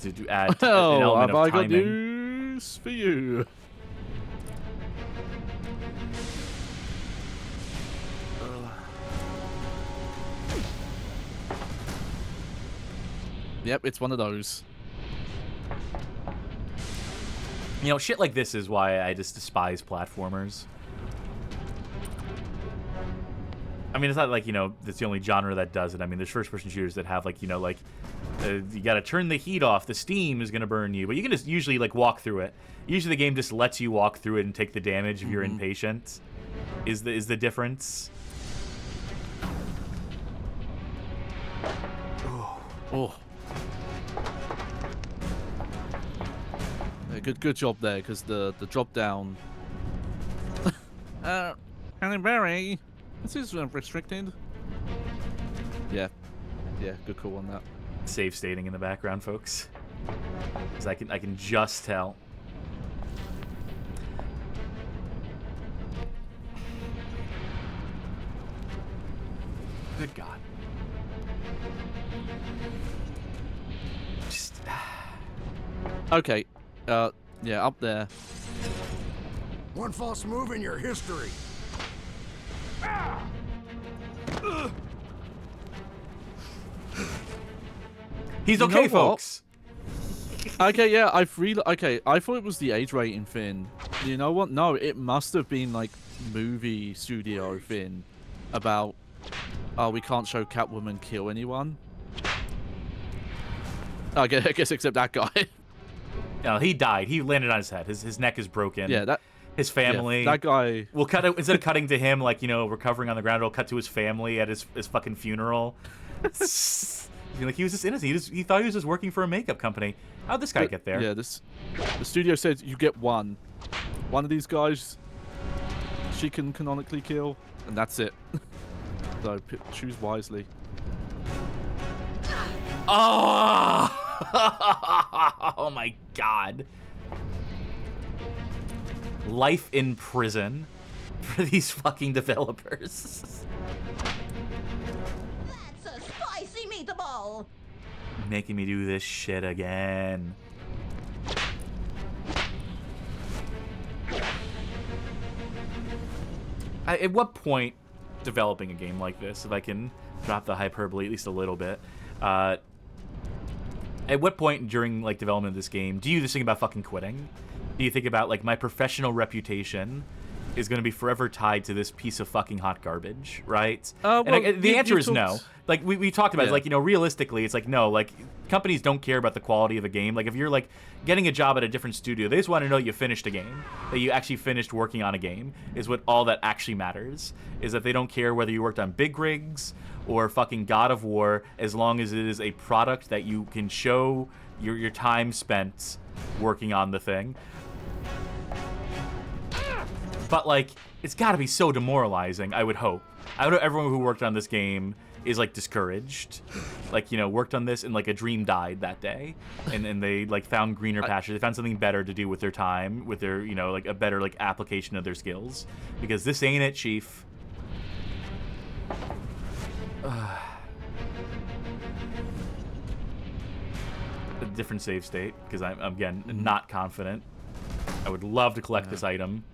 to add an Oh, element have of I got timing. news for you? Yep, it's one of those. Shit like this is why I just despise platformers. I mean, it's not like, you know, that's the only genre that does it. I mean, there's first-person shooters that have, like, you know, like, you gotta turn the heat off, the steam is gonna burn you, but you can just usually, like, walk through it. Usually the game just lets you walk through it and take the damage if you're impatient, is the difference. Oh. Yeah, good job there, because the drop down. Halle Berry, this is restricted. Yeah, good call on that. Save stating in the background, folks, because I can just tell. Good God. Just... Okay, yeah, up there. One false move in your history. He's okay, folks. Okay, yeah, I thought it was the age rating thing. You know what? No, it must have been like movie studio thing about, oh, we can't show Catwoman kill anyone. I guess except that guy. No, he died. He landed on his head. His neck is broken. Yeah, that. His family. Yeah, that guy. We'll cut it, instead of cutting to him, like, you know, recovering on the ground. We'll cut to his family at his fucking funeral. Like, he was just innocent. He thought he was just working for a makeup company. How'd this guy get there? Yeah, the studio said you get one of these guys. She can canonically kill, and that's it. So choose wisely. Oh! Oh my God. Life in prison for these fucking developers. That's a spicy meatball. Making me do this shit again. At what point developing a game like this, if I can drop the hyperbole at least a little bit, at what point during, like, development of this game do you just think about fucking quitting? Do you think about, like, my professional reputation is going to be forever tied to this piece of fucking hot garbage, right? Well, and the answer is no. Like, we talked about it, like, you know, realistically, it's like, no, like, companies don't care about the quality of a game. Like, if you're, like, getting a job at a different studio, they just want to know you finished a game, that you actually finished working on a game, is what all that actually matters, is that they don't care whether you worked on Big Rigs or fucking God of War, as long as it is a product that you can show your time spent working on the thing. But, like, it's got to be so demoralizing, I would hope. I would hope everyone who worked on this game is, like, discouraged. Like, you know, worked on this and, like, a dream died that day. And they, like, found greener pastures. They found something better to do with their time, with their, you know, like, a better, like, application of their skills. Because this ain't it, Chief. A different save state, because I'm, again, not confident. I would love to collect this item.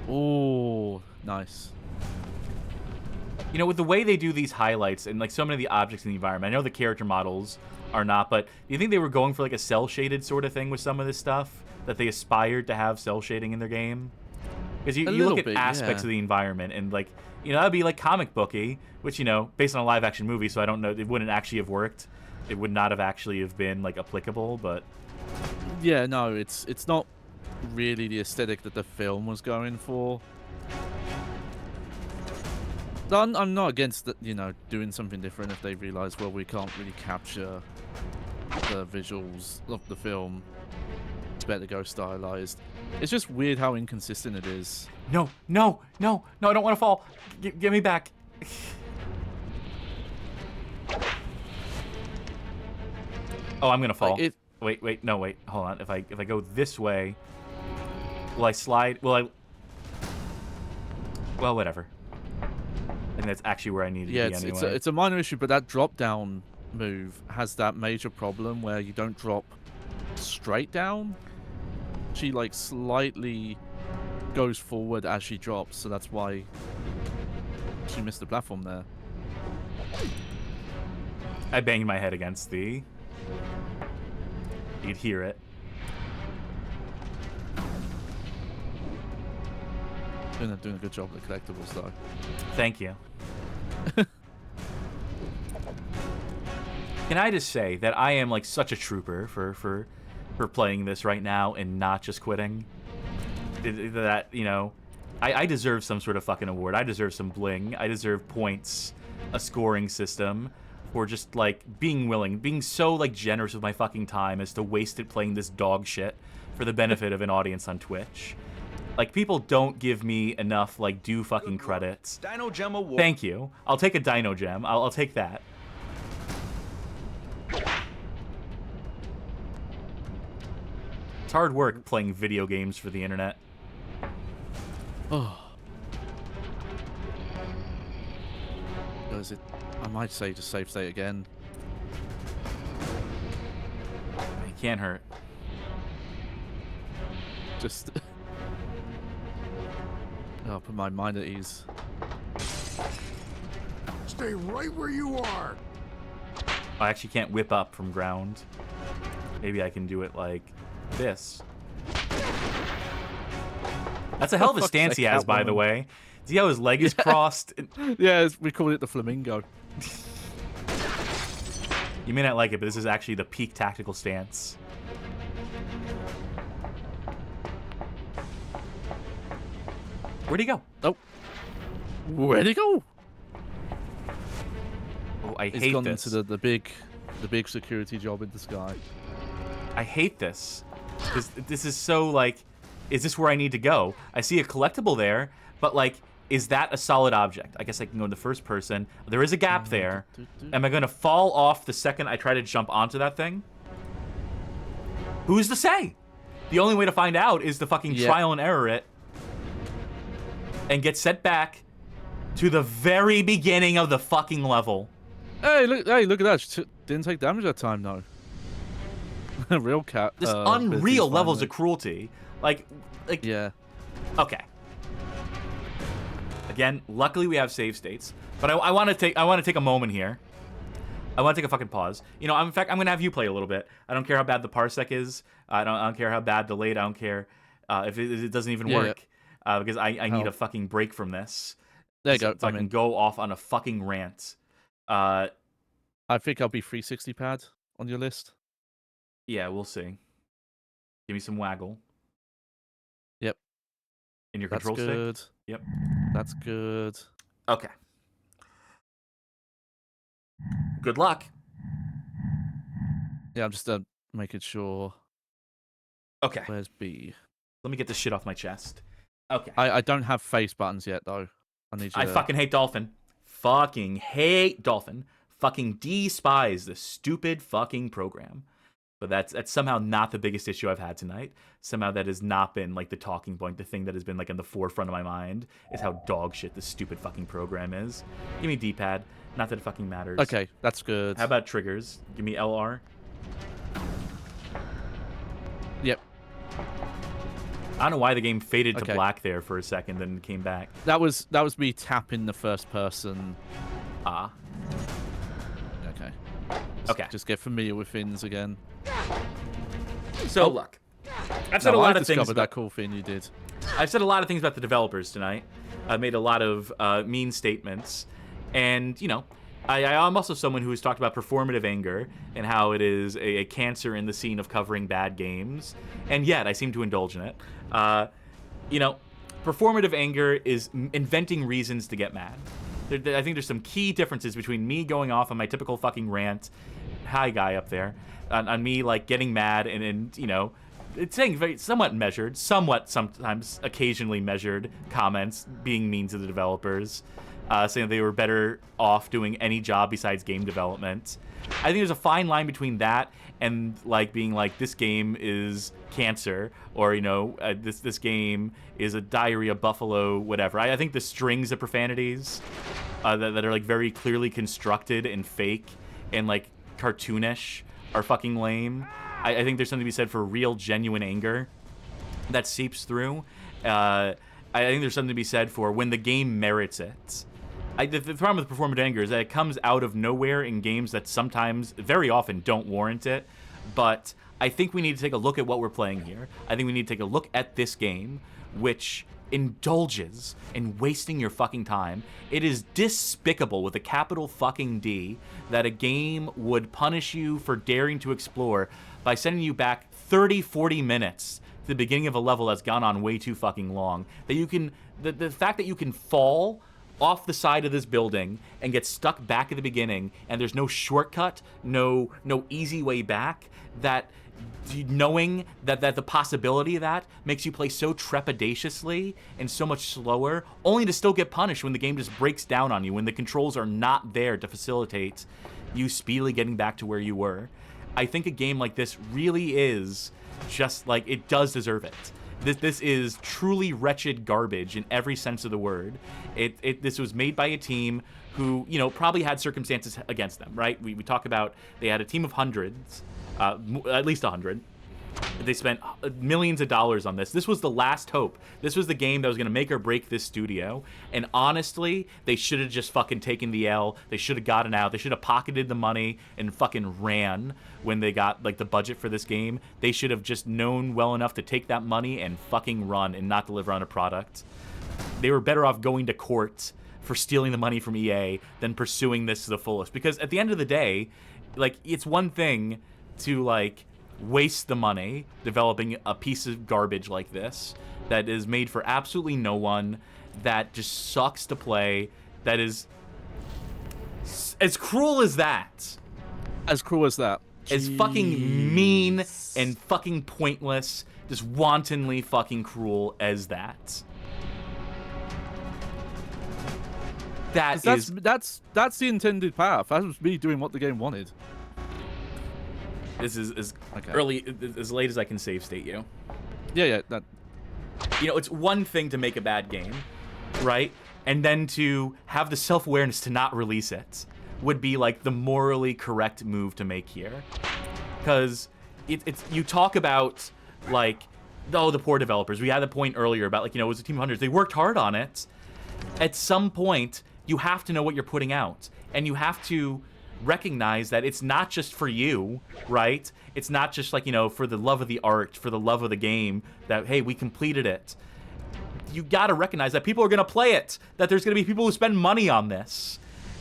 Oh, nice. You know, with the way they do these highlights and, like, so many of the objects in the environment, I know the character models are not, but do you think they were going for, like, a cel-shaded sort of thing with some of this stuff? That they aspired to have cel shading in their game? Because you look at aspects of the environment and, like, you know, that'd be, like, comic booky, which, you know, based on a live-action movie, so I don't know, it wouldn't actually have worked. It would not have actually have been, like, applicable, but... Yeah, no, it's not really the aesthetic that the film was going for. I'm not against, you know, doing something different if they realize, well, we can't really capture the visuals of the film. It's better to go stylized. It's just weird how inconsistent it is. No, I don't want to fall. Get me back. Oh, I'm gonna fall. Like Wait, no, wait, hold on. If I go this way, will I slide? Will I? Well, whatever. And that's actually where I need to be anyway. It's a minor issue, but that drop down move has that major problem where you don't drop straight down. She, like, slightly goes forward as she drops, so that's why she missed the platform there. I banged my head against the... You could hear it. Doing a good job with the collectibles, though. Thank you. Can I just say that I am like such a trooper for playing this right now and not just quitting? That, you know, I deserve some sort of fucking award. I deserve some bling. I deserve points, a scoring system for just like being so like generous with my fucking time as to waste it playing this dog shit for the benefit of an audience on Twitch. Like, people don't give me enough like due fucking credits. Dino Gem Award. Thank you. I'll take a Dino Gem. I'll take that. It's hard work playing video games for the internet. Oh. Is it? I might say just save state again. It can't hurt. Just. I'll put my mind at ease. Stay right where you are. I actually can't whip up from ground. Maybe I can do it like this. That's a hell of a stance he has, by the way. See how his leg is crossed? Yeah, we call it the flamingo. You may not like it, but this is actually the peak tactical stance. Where'd he go? Oh. Where'd he go? Oh, I hate this. He's gone into the big security job in the sky. I hate this. This is so, like, is this where I need to go? I see a collectible there, but, like, is that a solid object? I guess I can go in the first person. There is a gap there. Am I going to fall off the second I try to jump onto that thing? Who's to say? The only way to find out is to fucking trial and error it and get sent back to the very beginning of the fucking level. Hey, look at that. She didn't take damage that time, though. Real cat. This unreal levels of cruelty. Like, yeah. Okay. Again, luckily we have save states, but I want to take a moment here. I want to take a fucking pause. You know, in fact, I'm gonna have you play a little bit. I don't care how bad the parsec is. I don't care how bad delayed. I don't care if it doesn't even work because I need a fucking break from this. There you go. So I can go off on a fucking rant. I think I'll be 360 pad on your list. Yeah, we'll see. Give me some waggle. Yep. In your That's control good. stick? Yep. That's good. Okay. Good luck. Yeah, I'm just making sure. Okay. Where's B? Let me get this shit off my chest. Okay. I don't have face buttons yet, though. I need you I fucking hate Dolphin. Fucking hate Dolphin. Fucking despise this stupid fucking program. But that's somehow not the biggest issue I've had tonight. Somehow that has not been like the talking point, the thing that has been like in the forefront of my mind is how dog shit this stupid fucking program is. Give me D-pad. Not that it fucking matters. Okay, that's good. How about triggers? Give me LR. Yep. I don't know why the game faded to black there for a second, then came back. That was me tapping the first person. Okay. Just get familiar with things again. So look, I've said a lot of things about that cool thing you did. I've said a lot of things about the developers tonight. I've made a lot of mean statements, and you know, I'm also someone who has talked about performative anger and how it is a cancer in the scene of covering bad games, and yet I seem to indulge in it. You know, performative anger is inventing reasons to get mad. I think there's some key differences between me going off on my typical fucking rant, hi guy up there, on me like getting mad and you know, it's saying very somewhat measured, sometimes occasionally measured comments being mean to the developers, saying they were better off doing any job besides game development. I think there's a fine line between that and like being like this game is cancer, or you know, this game is a diarrhea buffalo, whatever. I think the strings of profanities that are like very clearly constructed and fake and like cartoonish are fucking lame. I think there's something to be said for real, genuine anger that seeps through. I think there's something to be said for when the game merits it. The problem with performative anger is that it comes out of nowhere in games that sometimes, very often, don't warrant it. But I think we need to take a look at what we're playing here. I think we need to take a look at this game, which indulges in wasting your fucking time. It is despicable with a capital fucking D that a game would punish you for daring to explore by sending you back 30, 40 minutes to the beginning of a level that's gone on way too fucking long. That you can, the fact that you can fall off the side of this building and get stuck back at the beginning, and there's no shortcut, no easy way back, that knowing that the possibility of that makes you play so trepidatiously and so much slower, only to still get punished when the game just breaks down on you, when the controls are not there to facilitate you speedily getting back to where you were. I think a game like this really is just like, it does deserve it. This is truly wretched garbage in every sense of the word. This was made by a team who, you know, probably had circumstances against them, right? We talk about they had a team of hundreds, at least 100. They spent millions of dollars on this. This was the last hope. This was the game that was going to make or break this studio. And honestly, they should have just fucking taken the L. They should have gotten out. They should have pocketed the money and fucking ran when they got like the budget for this game. They should have just known well enough to take that money and fucking run and not deliver on a product. They were better off going to court for stealing the money from EA than pursuing this to the fullest. Because at the end of the day, like, it's one thing to like waste the money developing a piece of garbage like this that is made for absolutely no one, that just sucks to play, that is as cruel as that. As cruel as that. As fucking mean and fucking pointless, just wantonly fucking cruel as that. That's the intended path. That was me doing what the game wanted. This is as early, as late as I can save state you. Yeah. That. You know, it's one thing to make a bad game, right? And then to have the self-awareness to not release it would be like the morally correct move to make here. Because it's you talk about like, oh, the poor developers. We had the point earlier about like, you know, it was a team of hundreds. They worked hard on it. At some point, you have to know what you're putting out, and you have to recognize that it's not just for you, right? It's not just like, you know, for the love of the art, for the love of the game, that, hey, we completed it. You gotta recognize that people are gonna play it, that there's gonna be people who spend money on this.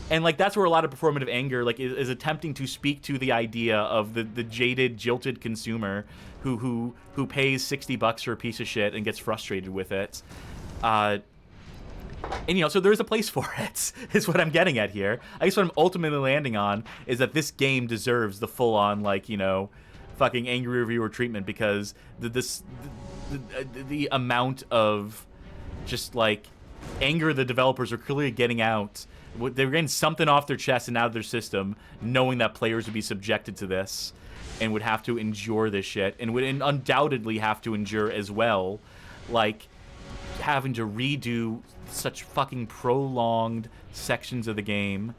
And like, that's where a lot of performative anger like is attempting to speak to the idea of the jaded, jilted consumer who pays $60 for a piece of shit and gets frustrated with it. And, you know, so there's a place for it, is what I'm getting at here. I guess what I'm ultimately landing on is that this game deserves the full-on, like, you know, fucking angry reviewer treatment, because the amount of just, like, anger the developers are clearly getting out. They're getting something off their chest and out of their system, knowing that players would be subjected to this and would have to endure this shit, and would undoubtedly have to endure as well, like, having to redo such fucking prolonged sections of the game.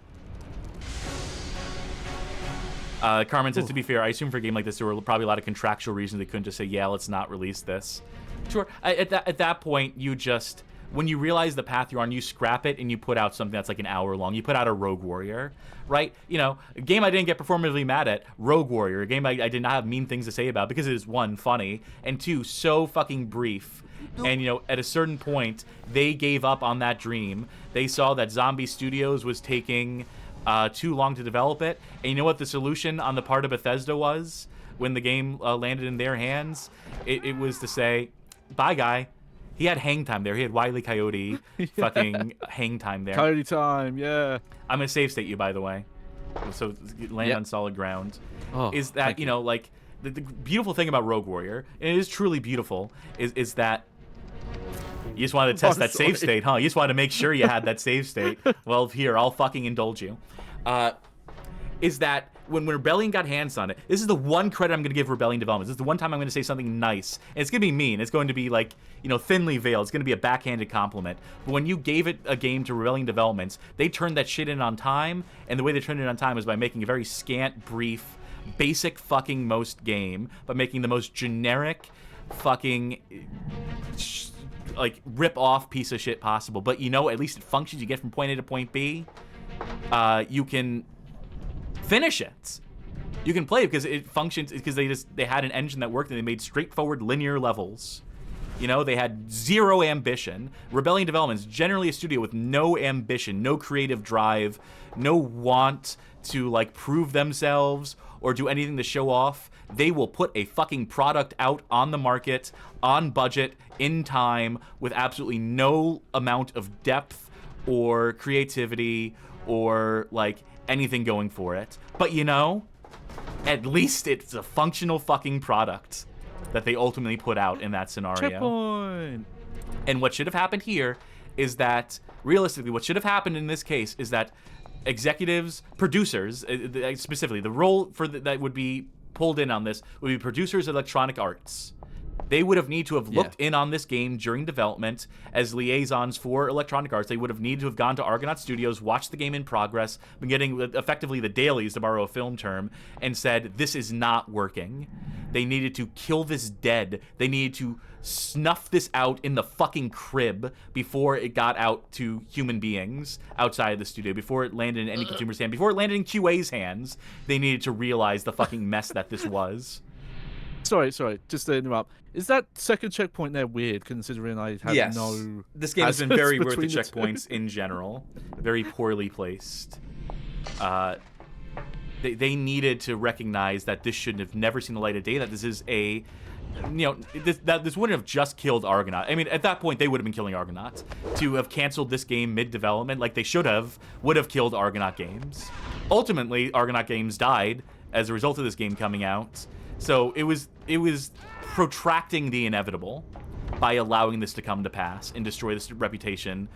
Carmen says, to be fair, I assume for a game like this, there were probably a lot of contractual reasons they couldn't just say, yeah, let's not release this. Sure, at that point, you just, when you realize the path you're on, you scrap it and you put out something that's like an hour long. You put out a Rogue Warrior, right? You know, a game I didn't get performatively mad at, Rogue Warrior, a game I did not have mean things to say about because it is, one, funny, and two, so fucking brief. And, you know, at a certain point, they gave up on that dream. They saw that Zombie Studios was taking too long to develop it. And you know what the solution on the part of Bethesda was when the game landed in their hands? It was to say, bye, guy. He had hang time there. He had Wile E. Coyote fucking hang time there. Coyote time, yeah. I'm going to save state you, by the way. So land on solid ground. Is that, you know, like, the beautiful thing about Rogue Warrior, and it is truly beautiful, is that you just wanted to test that save state, huh? You just wanted to make sure you had that save state. Well, here, I'll fucking indulge you. Is that when Rebellion got hands on it, this is the one credit I'm going to give Rebellion Developments. This is the one time I'm going to say something nice. And it's going to be mean. It's going to be like, you know, thinly veiled. It's going to be a backhanded compliment. But when you gave it a game to Rebellion Developments, they turned that shit in on time. And the way they turned it on time is by making a very scant, brief, basic fucking most game, but making the most generic fucking like rip-off piece of shit possible. But, you know, at least it functions. You get from point A to point B. You can finish it. You can play it because it functions, because they had an engine that worked and they made straightforward linear levels. You know, they had zero ambition. Rebellion Developments, generally a studio with no ambition, no creative drive, no want to like prove themselves or do anything to show off. They will put a fucking product out on the market, on budget, in time, with absolutely no amount of depth or creativity or like anything going for it. But you know, at least it's a functional fucking product that they ultimately put out in that scenario. Checkpoint. And what should have happened here is that, realistically, what should have happened in this case is that executives, producers, specifically, the role for that would be pulled in on this would be producers of Electronic Arts. They would have needed to have looked in on this game during development as liaisons for Electronic Arts. They would have needed to have gone to Argonaut Studios, watched the game in progress, been getting effectively the dailies, to borrow a film term, and said, this is not working. They needed to kill this dead. They needed to snuff this out in the fucking crib before it got out to human beings outside of the studio, before it landed in any consumer's hand, before it landed in QA's hands. They needed to realize the fucking mess that this was. Sorry, just to interrupt. Is that second checkpoint there weird, considering I have no... This game has been very weird with the checkpoints in general. Very poorly placed. They needed to recognize that this should have never seen the light of day, that this is a... You know, this wouldn't have just killed Argonaut. I mean, at that point, they would have been killing Argonaut. To have canceled this game mid-development, like they should have, would have killed Argonaut Games. Ultimately, Argonaut Games died as a result of this game coming out. So it was protracting the inevitable by allowing this to come to pass and destroy this reputation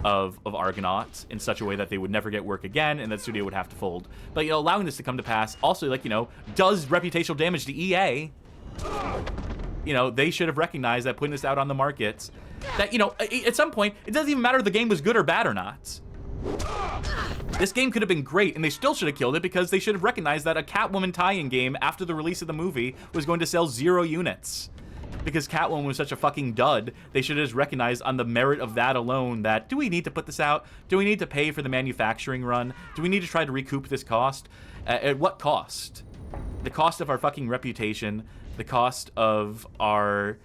of Argonaut in such a way that they would never get work again and that studio would have to fold. But, you know, allowing this to come to pass also, like, you know, does reputational damage to EA. You know, they should have recognized that putting this out on the market, that, you know, at some point, it doesn't even matter if the game was good or bad or not. This game could have been great, and they still should have killed it because they should have recognized that a Catwoman tie-in game after the release of the movie was going to sell 0 units. Because Catwoman was such a fucking dud, they should have just recognized on the merit of that alone that, do we need to put this out? Do we need to pay for the manufacturing run? Do we need to try to recoup this cost? At what cost? The cost of our fucking reputation, the cost of our,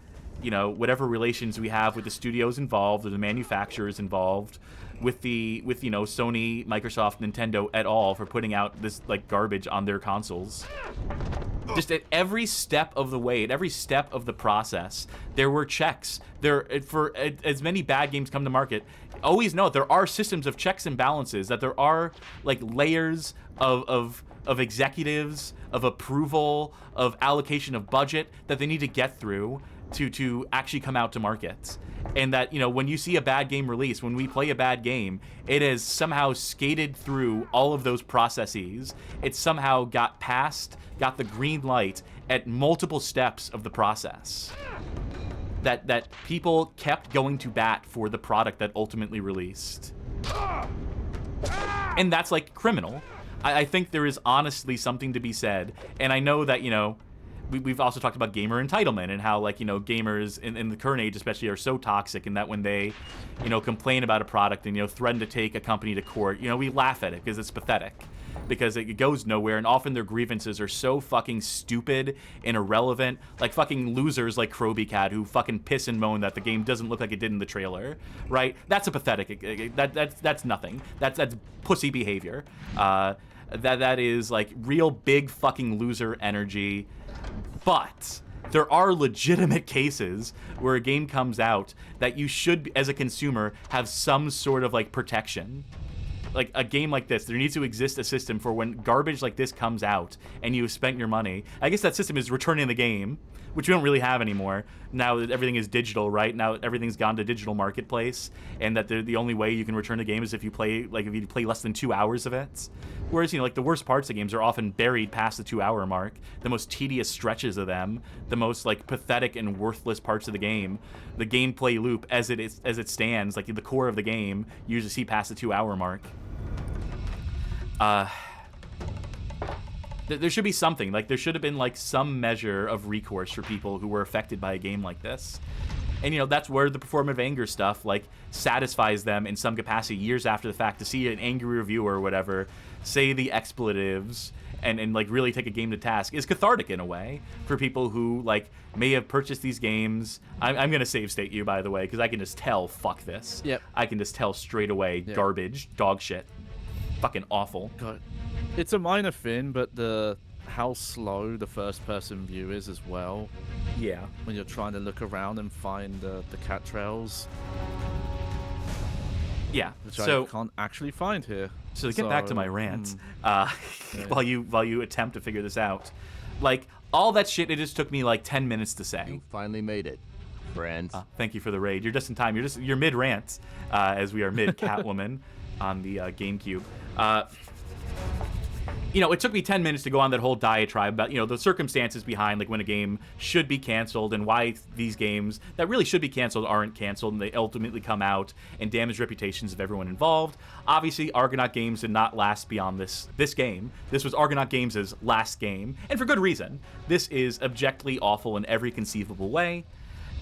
you know, whatever relations we have with the studios involved or the manufacturers involved, with you know, Sony, Microsoft, Nintendo et al. For putting out this like garbage on their consoles. Just at every step of the way, at every step of the process, there were checks. For as many bad games come to market, always know there are systems of checks and balances, that there are like layers of executives, of approval, of allocation of budget that they need to get through to actually come out to market. And that, you know, when you see a bad game release, when we play a bad game, it has somehow skated through all of those processes. It somehow got the green light at multiple steps of the process. That people kept going to bat for the product that ultimately released. And that's like criminal. I think there is honestly something to be said. And I know that, you know, we've also talked about gamer entitlement and how, like, you know, gamers in the current age especially are so toxic, and that when they, you know, complain about a product and, you know, threaten to take a company to court, you know, we laugh at it because it's pathetic, because it goes nowhere, and often their grievances are so fucking stupid and irrelevant, like fucking losers like Kroby Cat who fucking piss and moan that the game doesn't look like it did in the trailer, right? That's a pathetic, that's nothing. That's pussy behavior. That is like real big fucking loser energy. But there are legitimate cases where a game comes out that you should, as a consumer, have some sort of like protection. Like a game like this, there needs to exist a system for when garbage like this comes out and you have spent your money. I guess that system is returning the game, which we don't really have anymore. Now that everything is digital, right? Now everything's gone to digital marketplace, and that the only way you can return a game is if you play less than 2 hours of it. Whereas, you know, like the worst parts of games are often buried past the 2 hour mark. The most tedious stretches of them, the most like pathetic and worthless parts of the game, the gameplay loop as it stands, like the core of the game, you usually see past the 2 hour mark. There should be something, like there should have been like some measure of recourse for people who were affected by a game like this. And, you know, that's where the performative anger stuff like satisfies them in some capacity years after the fact, to see an angry reviewer or whatever say the expletives and like really take a game to task is cathartic in a way for people who like may have purchased these games. I'm gonna save state you, by the way, because I can just tell, fuck this. Yep. I can just tell straight away, garbage, dog shit, fucking awful. God. It's a minor thing, but how slow the first-person view is as well. Yeah. When you're trying to look around and find the cat trails. Yeah. Which so I can't actually find here. So to get back to my rant, while you attempt to figure this out, like all that shit, it just took me like 10 minutes to say. You finally made it, friends. Thank you for the raid. You're just in time. You're mid rant, as we are mid Catwoman on the GameCube. It took me 10 minutes to go on that whole diatribe about, the circumstances behind, like, when a game should be canceled and why these games that really should be canceled aren't canceled, and they ultimately come out and damage reputations of everyone involved. Obviously, Argonaut Games did not last beyond this game. This was Argonaut Games' last game, and for good reason. This is objectively awful in every conceivable way.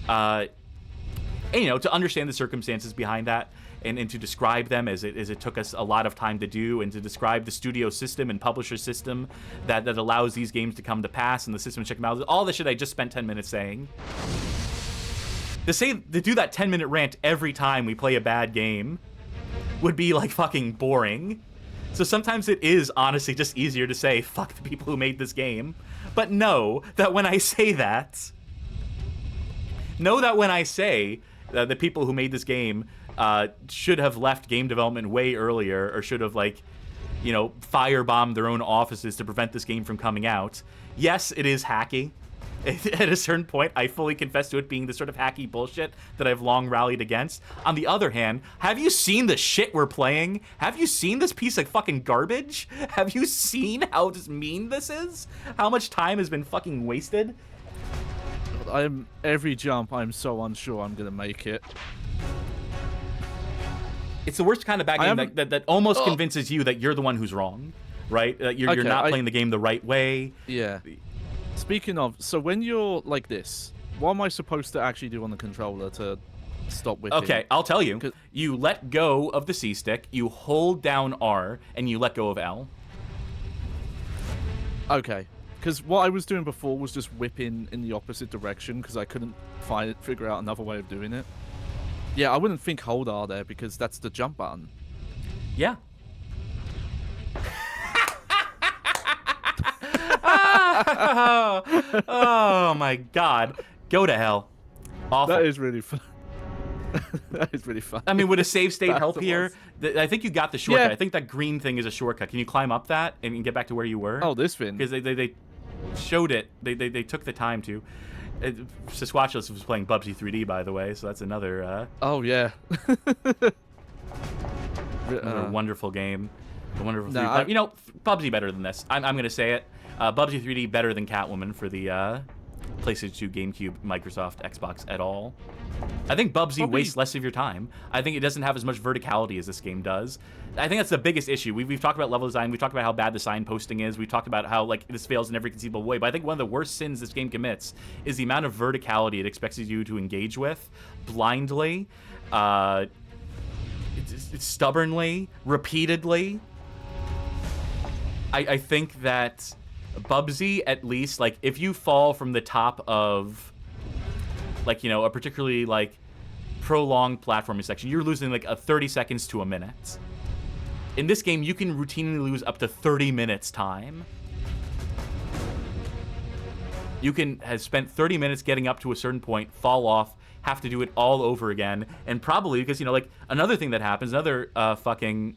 And, to understand the circumstances behind that, and to describe them as it took us a lot of time to do, and to describe the studio system and publisher system that allows these games to come to pass, and the system to check them out, all the shit I just spent 10 minutes saying. To do that 10-minute rant every time we play a bad game would be like fucking boring. So sometimes it is honestly just easier to say, fuck the people who made this game. But know that when I say that, the people who made this game should have left game development way earlier, or should have firebombed their own offices to prevent this game from coming out. Yes, it is hacky. At a certain point, I fully confess to it being the sort of hacky bullshit that I've long rallied against. On the other hand, have you seen the shit we're playing? Have you seen this piece of fucking garbage? Have you seen how mean this is? How much time has been fucking wasted? Every jump, I'm so unsure I'm gonna make it. It's the worst kind of bad game that almost convinces you that you're the one who's wrong, right? You're not playing the game the right way. Yeah. Speaking of, so when you're like this, what am I supposed to actually do on the controller to stop whipping? Okay, I'll tell you. You let go of the C stick, you hold down R, and you let go of L. Okay. Because what I was doing before was just whipping in the opposite direction because I couldn't figure out another way of doing it. Yeah, I wouldn't think hold R there because that's the jump button. Yeah. Oh my god. Go to hell. Awful. That is really fun. That is really fun. I mean, would a save state help here? I think you got the shortcut. Yeah. I think that green thing is a shortcut. Can you climb up that and get back to where you were? Oh, this thing. Because they showed it. They took the time to. Sasquatchless was playing Bubsy 3D, by the way, so that's another... Oh, yeah. Another wonderful game. A wonderful Bubsy better than this. I'm going to say it. Bubsy 3D better than Catwoman for the PlayStation 2, GameCube, Microsoft, Xbox at all. I think Bubsy wastes less of your time. I think it doesn't have as much verticality as this game does. I think that's the biggest issue. We've talked about level design. We've talked about how bad the signposting is. We've talked about how this fails in every conceivable way. But I think one of the worst sins this game commits is the amount of verticality it expects you to engage with blindly, stubbornly, repeatedly. I think that Bubsy, at least, if you fall from the top of a particularly prolonged platforming section, you're losing 30 seconds to a minute. In this game, you can routinely lose up to 30 minutes time. You can have spent 30 minutes getting up to a certain point, fall off, have to do it all over again, and probably because another thing that happens, another fucking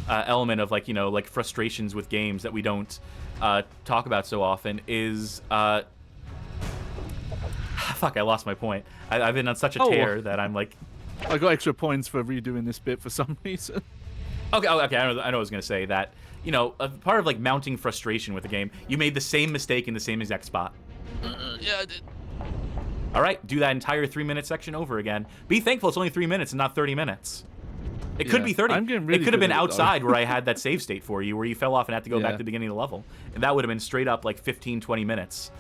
element of frustrations with games that we don't talk about so often is fuck, I lost my point. I've been on such a tear that I'm I got extra points for redoing this bit for some reason. Okay, I know I was going to say that, a part of mounting frustration with the game, you made the same mistake in the same exact spot. Yeah, I did. All right, do that entire 3-minute section over again. Be thankful it's only 3 minutes and not 30 minutes. It could be 30. It could have been outside where I had that save state for you, where you fell off and had to go back to the beginning of the level. And that would have been straight up 15, 20 minutes.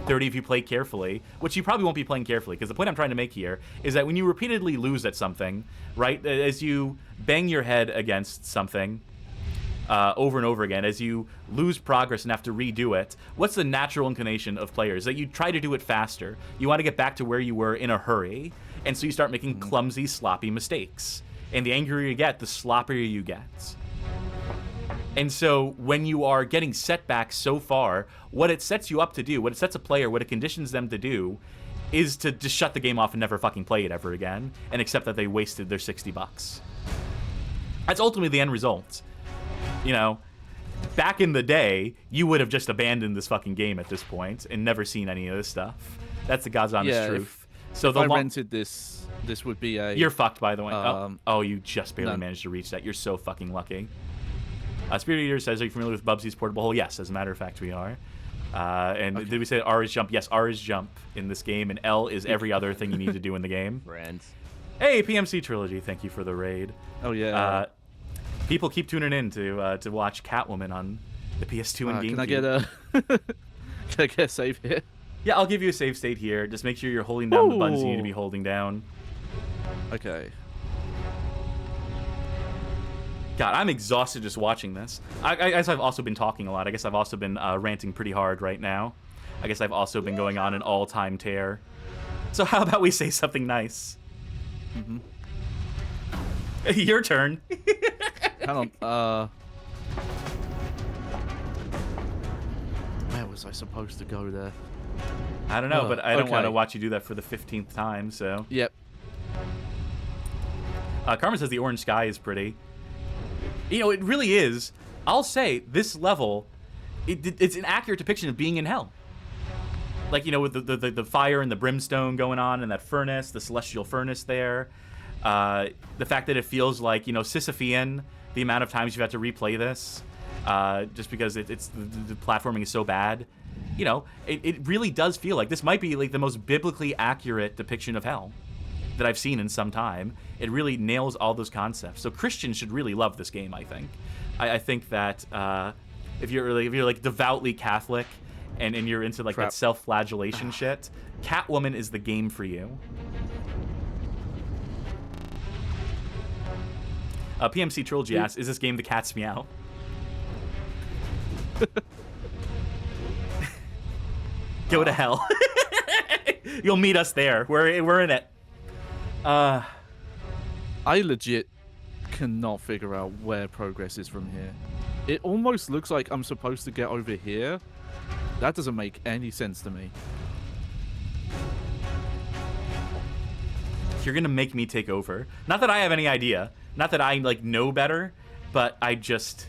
30 if you play carefully, which you probably won't be playing carefully, because the point I'm trying to make here is that when you repeatedly lose at something, right, as you bang your head against something, over and over again, as you lose progress and have to redo it, what's the natural inclination of players? That you try to do it faster. You want to get back to where you were in a hurry, and so you start making clumsy, sloppy mistakes. And the angrier you get, the sloppier you get. And so when you are getting setbacks so far, what it sets you up to do, what it sets a player, what it conditions them to do, is to just shut the game off and never fucking play it ever again, and accept that they wasted their $60. That's ultimately the end result. You know, back in the day, you would have just abandoned this fucking game at this point and never seen any of this stuff. That's the God's honest truth. So if I rented this would be a... You're fucked, by the way. Oh, you just barely managed to reach that. You're so fucking lucky. Spirit Eater says, are you familiar with Bubsy's portable hole? Yes, as a matter of fact, we are. And did we say R is jump? Yes, R is jump in this game, and L is every other thing you need to do in the game. Friends. Hey, PMC Trilogy, thank you for the raid. Oh, yeah. People keep tuning in to watch Catwoman on the PS2 and GameCube. Can I get a... Can I get a save here? Yeah, I'll give you a save state here. Just make sure you're holding down the buttons you need to be holding down. Okay. God, I'm exhausted just watching this. I guess I've also been talking a lot. I guess I've also been ranting pretty hard right now. I guess I've also been going on an all-time tear. So how about we say something nice? Mm-hmm. Your turn. Hang on. Where was I supposed to go there? I don't know, but I don't want to watch you do that for the 15th time, so... Yep. Carmen says the orange sky is pretty. You know, it really is. I'll say, this level, it's an accurate depiction of being in hell. Like, you know, with the fire and the brimstone going on and that furnace, the celestial furnace there. The fact that it feels like, you know, Sisyphean, the amount of times you've had to replay this, just because the platforming is so bad. You know, it really does feel like this might be like the most biblically accurate depiction of hell that I've seen in some time. It really nails all those concepts. So Christians should really love this game, I think. I think that if you're like devoutly Catholic and you're into like that self-flagellation shit, Catwoman is the game for you. PMC Trilogy asks, is this game the cat's meow? Go to hell. You'll meet us there. We're in it. I legit cannot figure out where progress is from here. It almost looks like I'm supposed to get over here. That doesn't make any sense to me. You're gonna make me take over. Not that I have any idea. Not that I like know better, but I just,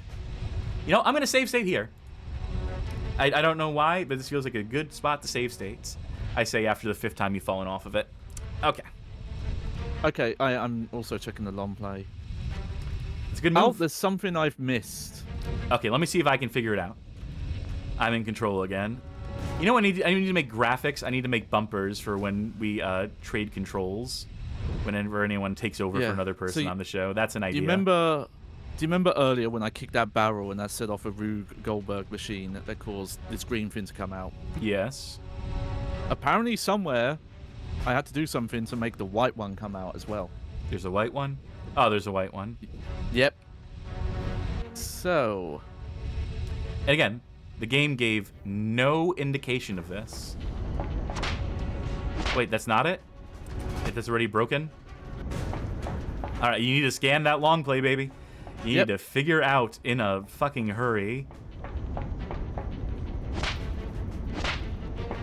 you know, I'm gonna save state here. I don't know why, but this feels like a good spot to save states. I say after the 5th time you've fallen off of it. Okay. Okay, I'm also checking the long play. It's a good move. Oh, there's something I've missed. Okay, let me see if I can figure it out. I'm in control again. You know what I need to make graphics. I need to make bumpers for when we trade controls. Whenever anyone takes over for another person on the show. That's an idea. Do you remember earlier when I kicked that barrel and that set off a Rube Goldberg machine that caused this green thing to come out? Yes. Apparently somewhere I had to do something to make the white one come out as well. There's a white one? Oh, there's a white one. Yep. So... And again, the game gave no indication of this. Wait, that's not it? That's already broken? Alright, you need to scan that long play, baby. You need to figure out in a fucking hurry.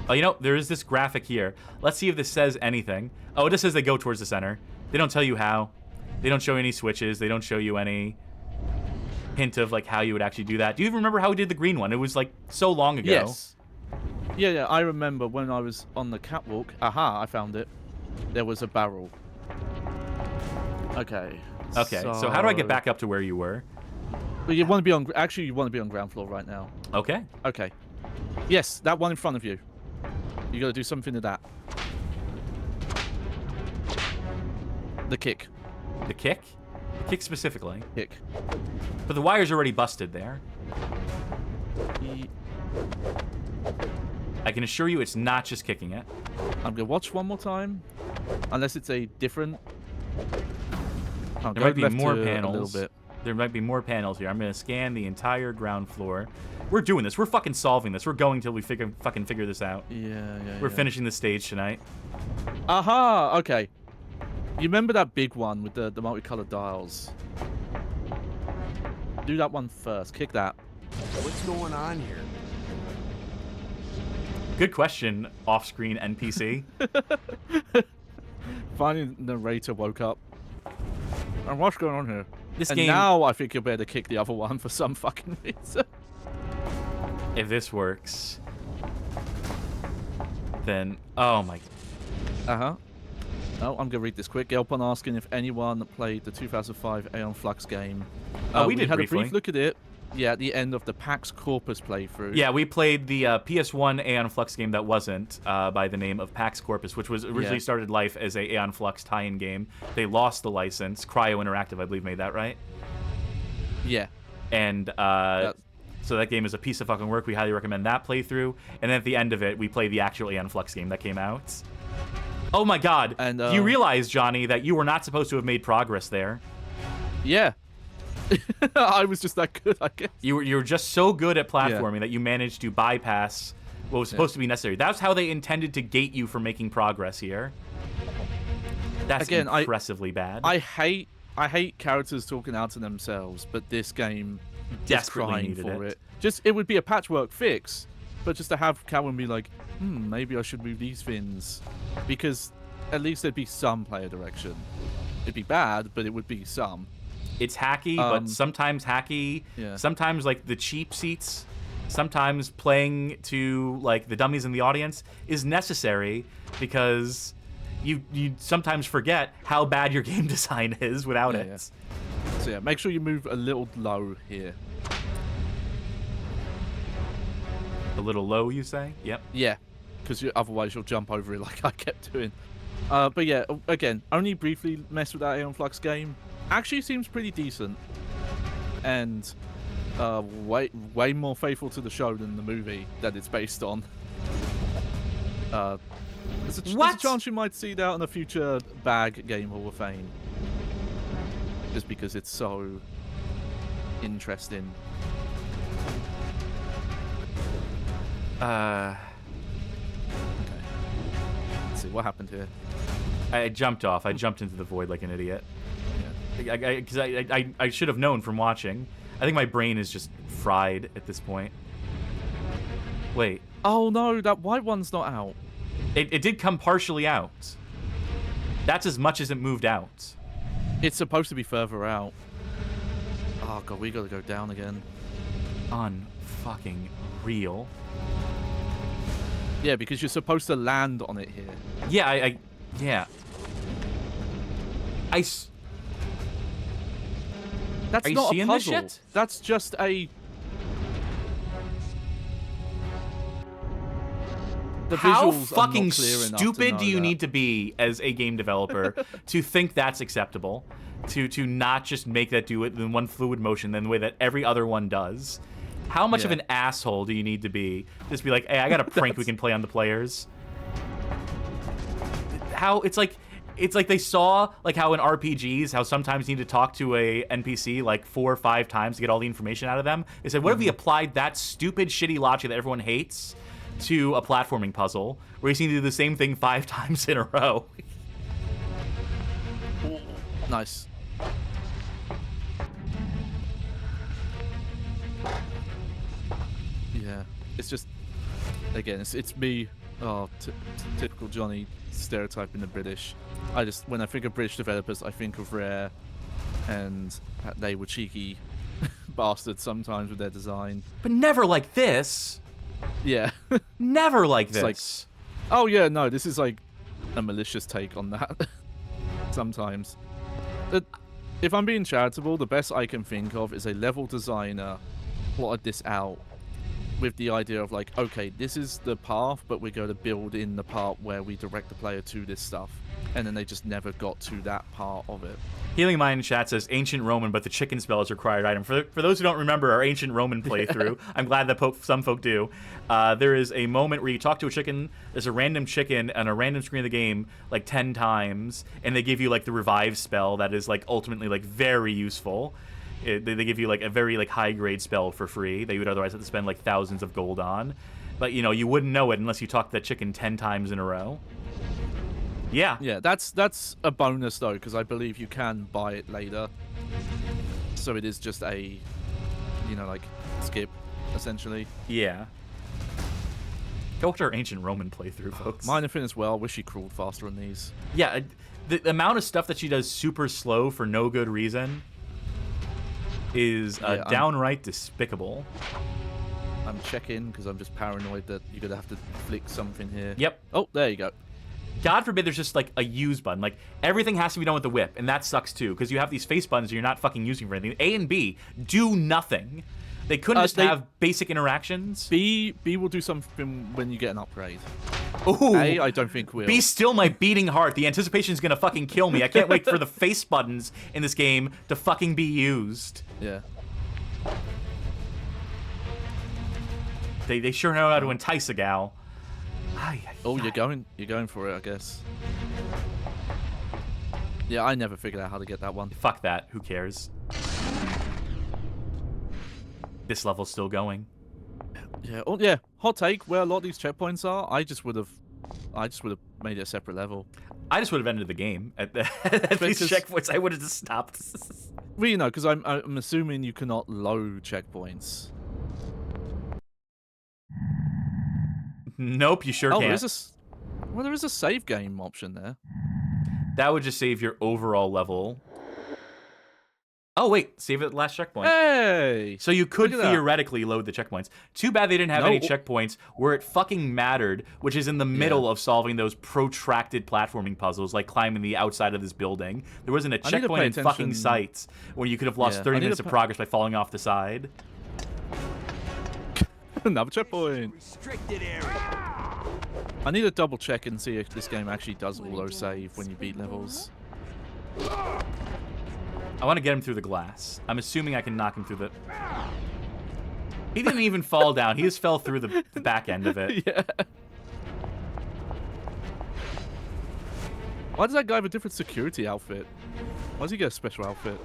Oh, you know, there is this graphic here. Let's see if this says anything. Oh, it just says they go towards the center. They don't tell you how. They don't show you any switches. They don't show you any hint of like how you would actually do that. Do you even remember how we did the green one? It was like so long ago. Yes. Yeah, I remember when I was on the catwalk. Aha, I found it. There was a barrel. Okay. Okay, so how do I get back up to where you were? Well, you want to be on... Actually, you want to be on ground floor right now. Okay. Okay. Yes, that one in front of you. You got to do something to that. The kick. The kick? The kick specifically? Kick. But the wire's already busted there. I can assure you it's not just kicking it. I'm going to watch one more time. Unless it's a different... There might be more panels. A little bit. There might be more panels here. I'm going to scan the entire ground floor. We're doing this. We're fucking solving this. We're going till we fucking figure this out. Yeah. We're finishing the stage tonight. Aha! Okay. You remember that big one with the multicolored dials? Do that one first. Kick that. What's going on here? Good question, off-screen NPC. Finally, the narrator woke up. And what's going on here? This and game... now I think you're better kick the other one for some fucking reason. If this works, then... Oh, my... Uh-huh. Oh, I'm going to read this quick. Gelpon asking if anyone played the 2005 Aeon Flux game. We did had briefly. a brief look at it. Yeah, at the end of the PAX Corpus playthrough. Yeah, we played the PS1 Aeon Flux game that wasn't by the name of PAX Corpus, which was originally started life as a Aeon Flux tie-in game. They lost the license. Cryo Interactive, I believe, made that, right? Yeah. And so that game is a piece of fucking work. We highly recommend that playthrough. And then at the end of it, we played the actual Aeon Flux game that came out. Oh my god. And, do you realize, Johnny, that you were not supposed to have made progress there? Yeah. I was just that good, I guess. You were just so good at platforming that you managed to bypass what was supposed to be necessary. That's how they intended to gate you from making progress here. That's impressively bad. I hate characters talking out to themselves, but this game desperately needed for it. It would be a patchwork fix, but just to have Catwoman be like, maybe I should move these things, because at least there'd be some player direction. It'd be bad, but it would be some. It's hacky, but sometimes hacky. Yeah. Sometimes like the cheap seats. Sometimes playing to like the dummies in the audience is necessary because you sometimes forget how bad your game design is without it. Yeah. So yeah, make sure you move a little low here. A little low, you say? Yep. Yeah, because otherwise you'll jump over it like I kept doing. But yeah, again, only briefly messed with that Aeon Flux game. Actually seems pretty decent, and way more faithful to the show than the movie that it's based on. There's a chance you might see that on a future Bag Game Hall of Fame, just because it's so interesting. Okay. Let's see what happened here. I jumped off. I jumped into the void like an idiot. Because I should have known from watching. I think my brain is just fried at this point. Wait. Oh no, that white one's not out. It did come partially out. That's as much as it moved out. It's supposed to be further out. Oh god, we gotta go down again. Unfucking real. Yeah, because you're supposed to land on it here. Yeah, yeah. That's Are you not seeing a this puzzle. shit? That's just a... How fucking stupid do you need to be as a game developer to think that's acceptable? To not just make that do it in one fluid motion than the way that every other one does? How much of an asshole do you need to be? Just be like, hey, I got a prank we can play on the players. It's like they saw like how in RPGs, how sometimes you need to talk to a NPC like 4 or 5 times to get all the information out of them. They said, what if we applied that stupid, shitty logic that everyone hates to a platforming puzzle, where you need to do the same thing 5 times in a row? Nice. Yeah, it's just, again, it's me. Oh, typical Johnny stereotyping the British. When I think of British developers, I think of Rare, and they were cheeky bastards sometimes with their design. But never like this. Yeah. Never like this. Like, oh yeah, no, this is like a malicious take on that. Sometimes. If I'm being charitable, the best I can think of is a level designer plotted this out with the idea of like, okay, this is the path, but we're going to build in the part where we direct the player to this stuff. And then they just never got to that part of it. Healing Mind in chat says ancient Roman, but the chicken spell is a required item. For those who don't remember our ancient Roman playthrough, I'm glad that some folk do. There is a moment where you talk to a chicken. There's a random chicken on a random screen of the game like 10 times, and they give you like the revive spell that is like ultimately like very useful. They give you like a very like high grade spell for free that you would otherwise have to spend like thousands of gold on. But you know, you wouldn't know it unless you talked to that chicken 10 times in a row. Yeah. Yeah, that's a bonus though, because I believe you can buy it later. So it is just a, you know, like skip, essentially. Yeah. Go watch our ancient Roman playthrough, folks. Minor Fin as well. Wish she crawled faster on these. Yeah, the amount of stuff that she does super slow for no good reason is downright despicable. I'm checking because I'm just paranoid that you're gonna have to flick something here. Yep. Oh, there you go. God forbid there's just like a use button. Like everything has to be done with the whip, and that sucks too because you have these face buttons you're not fucking using for anything. A and B do nothing. They couldn't just have basic interactions. B will do something when you get an upgrade. Ooh. A, I don't think will. Be still my beating heart. The anticipation is gonna fucking kill me. I can't wait for the face buttons in this game to fucking be used. Yeah. They sure know how to entice a gal. Oh, you're going for it, I guess. Yeah, I never figured out how to get that one. Fuck that. Who cares? This level's still going. Yeah. Oh, yeah. Hot take. Where a lot of these checkpoints are, I just would have made it a separate level. I just would have ended the game at these checkpoints. I would have just stopped. Well, you know, because I'm assuming you cannot load checkpoints. Nope, you sure can't. There is a save game option there. That would just save your overall level. Oh, wait. Save at the last checkpoint. Hey! So you could theoretically load the checkpoints. Too bad they didn't have any checkpoints where it fucking mattered, which is in the middle of solving those protracted platforming puzzles, like climbing the outside of this building. There wasn't a checkpoint in fucking sight where you could have lost 30 minutes of progress by falling off the side. Another checkpoint. Restricted area. I need to double check and see if this game actually does auto-save when you beat levels. I want to get him through the glass. I'm assuming I can knock him through the... He didn't even fall down. He just fell through the back end of it. Yeah. Why does that guy have a different security outfit? Why does he get a special outfit?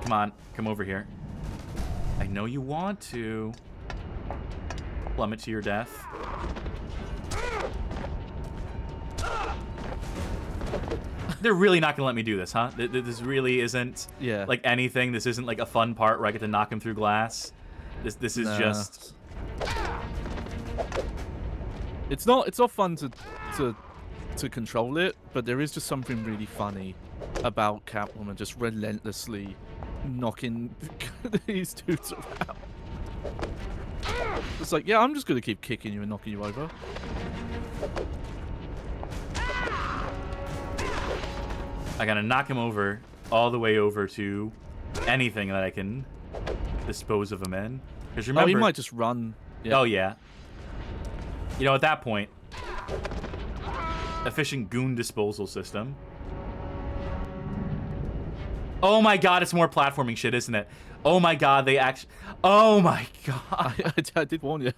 Come on. Come over here. I know you want to. Plummet to your death. They're really not going to let me do this, huh? This really isn't like anything. This isn't like a fun part where I get to knock him through glass. This is just... It's not fun to control it, but there is just something really funny about Catwoman just relentlessly knocking these dudes around. It's like, yeah, I'm just gonna keep kicking you and knocking you over. I gotta knock him over all the way over to anything that I can dispose of him in. Because remember, he might just run. Yeah. Oh yeah. You know, at that point, efficient goon disposal system. Oh my god, it's more platforming shit, isn't it? Oh my god, they actually... Oh my god. I did warn you.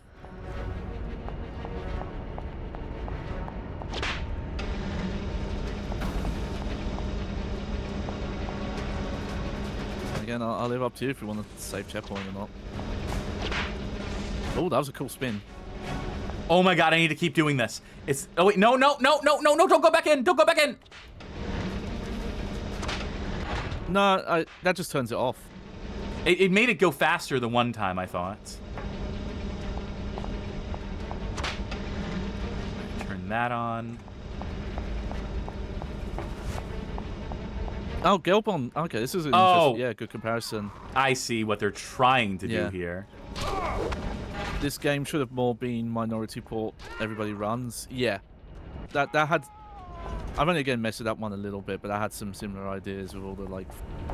Again, I'll leave up to you if you want to save checkpoint or not. Oh, that was a cool spin. Oh my god, I need to keep doing this. It's... Oh wait, no, don't go back in! Don't go back in! No, that just turns it off. It made it go faster the one time, I thought. Turn that on. Oh, Gelbon. Okay, this is an good comparison. I see what they're trying to do here. This game should have more been Minority Report, everybody runs. Yeah. That had... I've only again messed it up one a little bit, but I had some similar ideas with all the like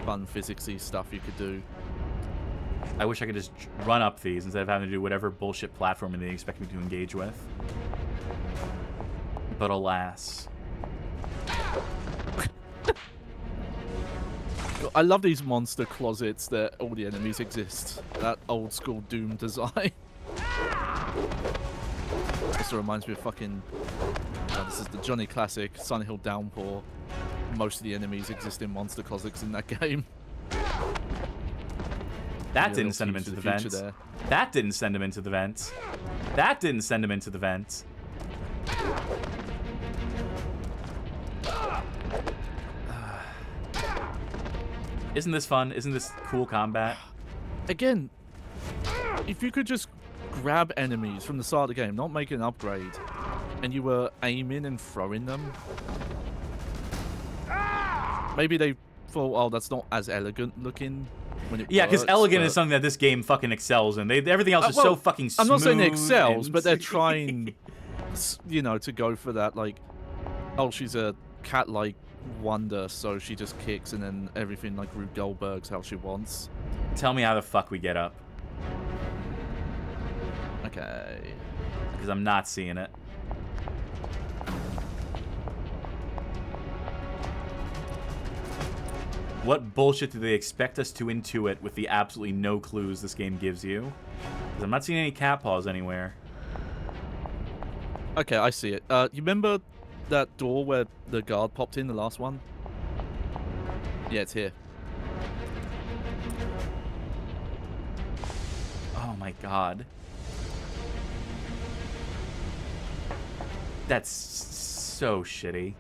fun physicsy stuff you could do. I wish I could just run up these instead of having to do whatever bullshit platforming they expect me to engage with. But alas. I love these monster closets that all the enemies exist. That old school Doom design. This reminds me of fucking... this is the Johnny classic, Sun Hill Downpour. most of the enemies exist in monster cosmetics in that game. That didn't send him into the vent. That didn't send him into the vent. That didn't send him into the vent. Isn't this fun? Isn't this cool combat? Again, if you could just grab enemies from the start of the game, not make an upgrade, and you were aiming and throwing them, maybe they thought, oh, that's not as elegant looking when it because elegant is something that this game fucking excels in. Everything else is so fucking smooth. I'm not saying it excels, but they're trying, you know, to go for that, like, oh, she's a cat-like wonder, so she just kicks and then everything like Rube Goldberg's how she wants. Tell me how the fuck we get up. Okay. Because I'm not seeing it. What bullshit do they expect us to intuit with the absolutely no clues this game gives you? Because I'm not seeing any cat paws anywhere. Okay, I see it. You remember that door where the guard popped in, the last one? Yeah, it's here. Oh my god. That's so shitty.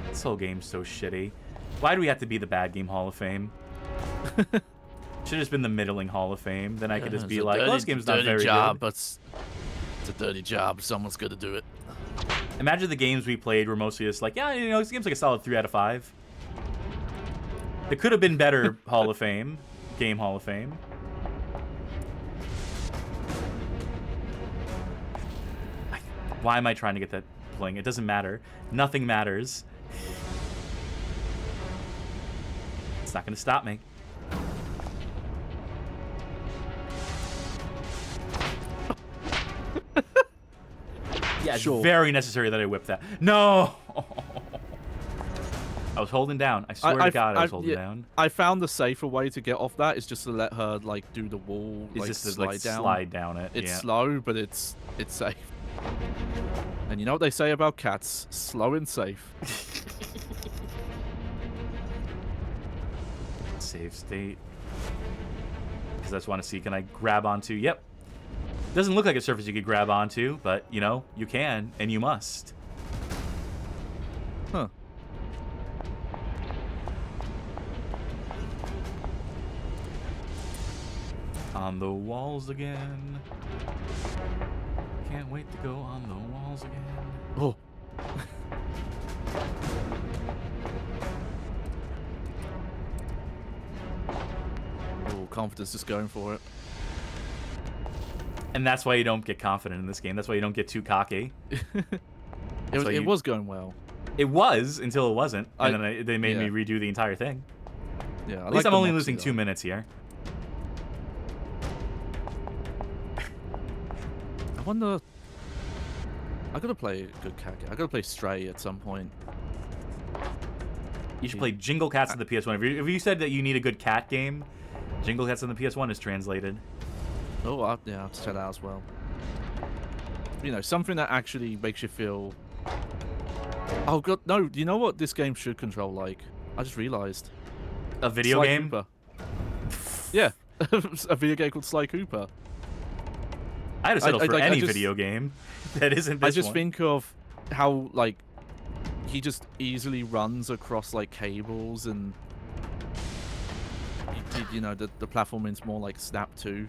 This whole game's so shitty. Why do we have to be the bad game Hall of Fame? Should have just been the middling Hall of Fame. Then I could just be like, well, this game's not very good. But it's a dirty job. Someone's got to do it. Imagine the games we played were mostly just like, yeah, you know, this game's like a solid 3 out of 5. It could have been better Hall of Fame. Game Hall of Fame. Why am I trying to get that playing? It doesn't matter. Nothing matters. It's not going to stop me. Yeah, it's very necessary that I whip that. No! I was holding down. I swear to God I was holding down. I found the safer way to get off that is just to let her, like, do the wall, it's like, just to, slide down it. It's slow, but it's safe. And you know what they say about cats? Slow and safe. Save state. Because I just want to see, can I grab onto... Yep. Doesn't look like a surface you could grab onto, but, you know, you can, and you must. Huh. On the walls again. Can't wait to go on the walls again. Oh. Oh, confidence is going for it. And that's why you don't get confident in this game. That's why you don't get too cocky. It was going well. It was until it wasn't, and then they made me redo the entire thing. Yeah, at least I'm only losing 2 minutes here. I wonder. I gotta play a good cat game. I gotta play Stray at some point. You should play Jingle Cats on the PS1. If you said that you need a good cat game, Jingle Cats on the PS1 is translated. Oh, yeah, I'll have to check that out as well. You know, something that actually makes you feel... Oh, God, no, you know what this game should control like? I just realized. A video game? Cooper. Yeah, a video game called Sly Cooper. I'd have settled for any video game that isn't this I just one. think of how, like, he just easily runs across, like, cables and... You know, the platforming's more like Snap 2.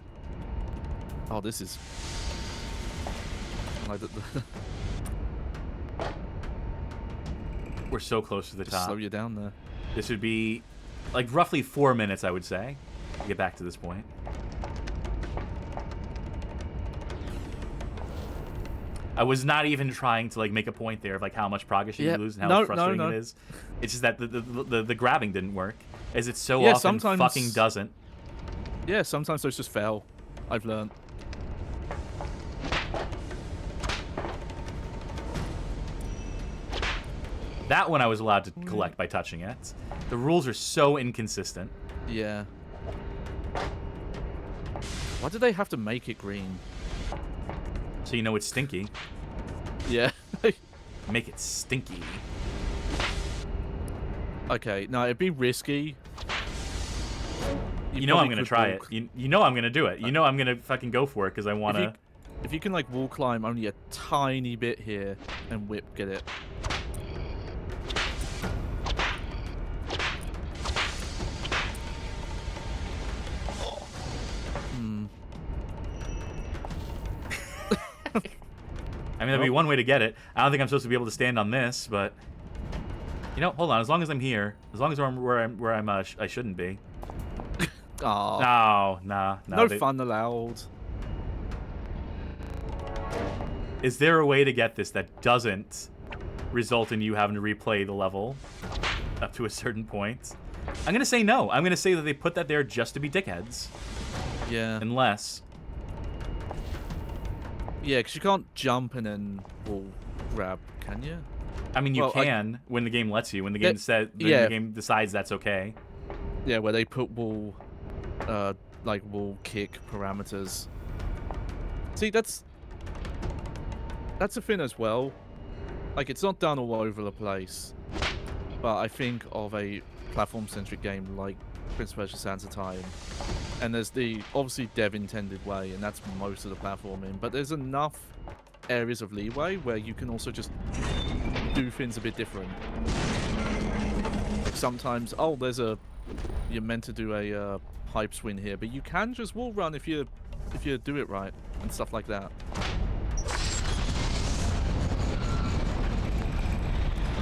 Oh, this is... Like We're so close to the top. Slow you down there. This would be like roughly 4 minutes, I would say, to get back to this point. I was not even trying to like make a point there of like how much progress you lose and how frustrating it is. It's just that the grabbing didn't work, as it so often sometimes, fucking doesn't. Yeah, sometimes those just fail. I've learned. That one I was allowed to collect by touching it. The rules are so inconsistent. Yeah. Why did they have to make it green? So you know it's stinky. Yeah. Make it stinky. Okay, no, it'd be risky. You know I'm gonna try it. You know I'm gonna do it. You know I'm gonna fucking go for it because I wanna. If you can like wall climb only a tiny bit here and get it. I mean, that'd be one way to get it. I don't think I'm supposed to be able to stand on this, but you know, hold on. As long as I'm here, as long as I'm where I shouldn't be. Oh. No. Fun allowed. Is there a way to get this that doesn't result in you having to replay the level up to a certain point? I'm gonna say no. I'm gonna say that they put that there just to be dickheads. Yeah. Unless. Yeah, because you can't jump and then wall grab, can you? I mean, you can when the game lets you. When the game the game decides that's okay. Yeah, where they put wall kick parameters. See, that's a thing as well. Like, it's not done all over the place, but I think of a platform-centric game like Prince of Persia: Sands of Time, and there's the obviously dev-intended way, and that's most of the platforming. But there's enough areas of leeway where you can also just do things a bit different. Like sometimes, you're meant to do a pipe swing here, but you can just wall run if you do it right and stuff like that.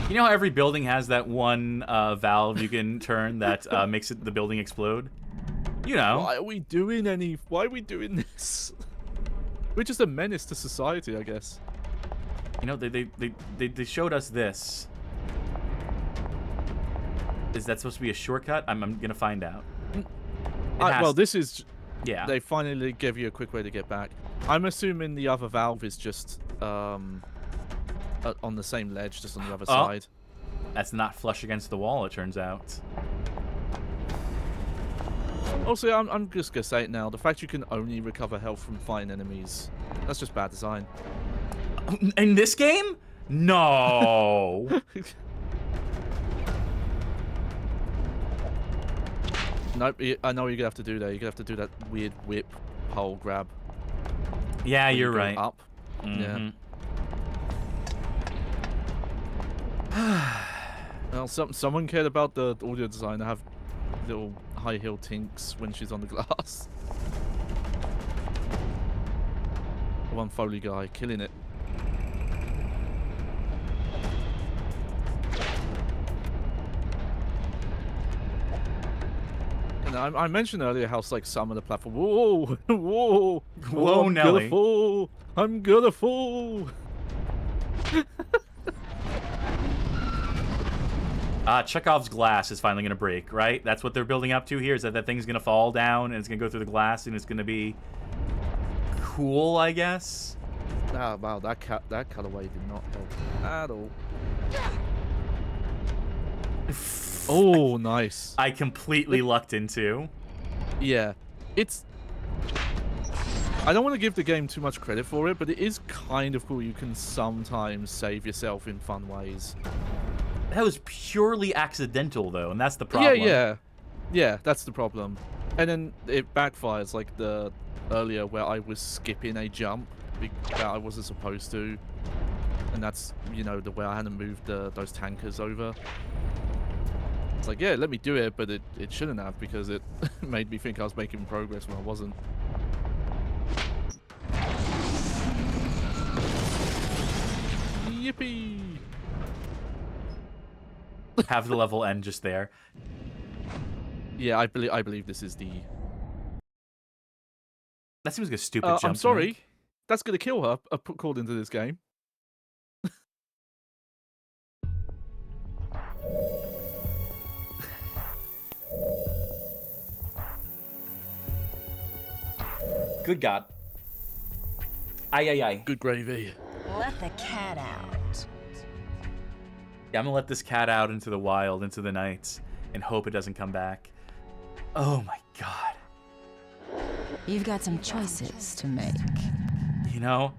You know how every building has that one valve you can turn that makes the building explode? You know. Why are we doing this? We're just a menace to society, I guess. You know, they showed us this. Is that supposed to be a shortcut? I'm gonna find out. Well, this is. Yeah. They finally gave you a quick way to get back. I'm assuming the other valve is just on the same ledge, just on the other side. That's not flush against the wall, it turns out. Also, I'm just gonna say it now. The fact you can only recover health from fighting enemies, that's just bad design. In this game? No. Nope, I know what you're gonna have to do there. You're gonna have to do that weird whip pole grab. Yeah, you're right. Up. Mm-hmm. Yeah. Well, someone cared about the audio design. I have little high heel tinks when she's on the glass. One Foley guy killing it. And I mentioned earlier how like some of the platform. Whoa, Nelly. I'm gonna fall. Chekhov's glass is finally going to break, right? That's what they're building up to here, is that thing's going to fall down and it's going to go through the glass and it's going to be cool, I guess? Ah, wow, that cutaway did not help at all. Oh, nice. I completely lucked into. Yeah. I don't want to give the game too much credit for it, but it is kind of cool. You can sometimes save yourself in fun ways. That was purely accidental, though, and that's the problem. Yeah, that's the problem. And then it backfires, like the earlier where I was skipping a jump that I wasn't supposed to. And that's, you know, the way I hadn't moved those tankers over. It's like, yeah, let me do it, but it shouldn't have, because it made me think I was making progress when I wasn't. Yippee! Have the level end just there. Yeah, I believe this is the. That seems like a stupid jump. I'm sorry, that's gonna kill her. Called into this game. Good God. Aye. Good gravy. Let the cat out. Yeah, I'm gonna let this cat out into the wild, into the night, and hope it doesn't come back. Oh my God. You've got some choices to make. You know,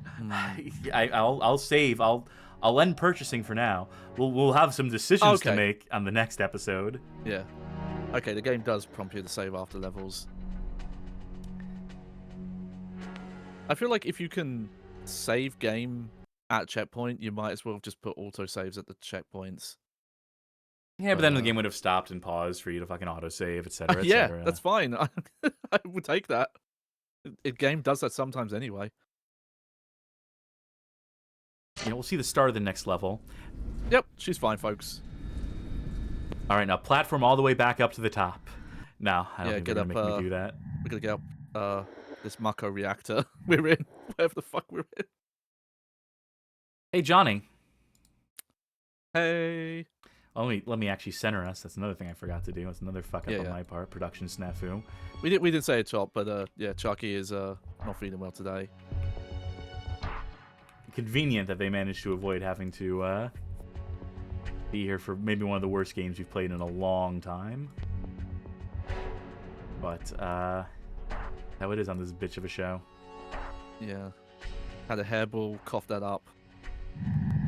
I'll save. I'll I'll end purchasing for now. We'll have some decisions to Okay. make on the next episode. Yeah. Okay, the game does prompt you to save after levels. I feel like if you can save game at checkpoint, you might as well just put autosaves at the checkpoints. Yeah, but then the game would have stopped and paused for you to fucking autosave, etc., Yeah, etc. that's fine. I would take that. The game does that sometimes anyway. Yeah, we'll see the start of the next level. Yep, she's fine, folks. All right, now platform all the way back up to the top. No, I don't think get they're gonna up, make me do that. We're gonna get up this Mako reactor we're in, wherever the fuck we're in. Hey, Johnny. Hey. Let me actually center us. That's another thing I forgot to do. That's another fuck up on my part. Production snafu. We didn't say it, Chop, but yeah, Chucky is not feeling well today. Convenient that they managed to avoid having to be here for maybe one of the worst games we've played in a long time. But how it is on this bitch of a show. Yeah. Had a hairball, coughed that up.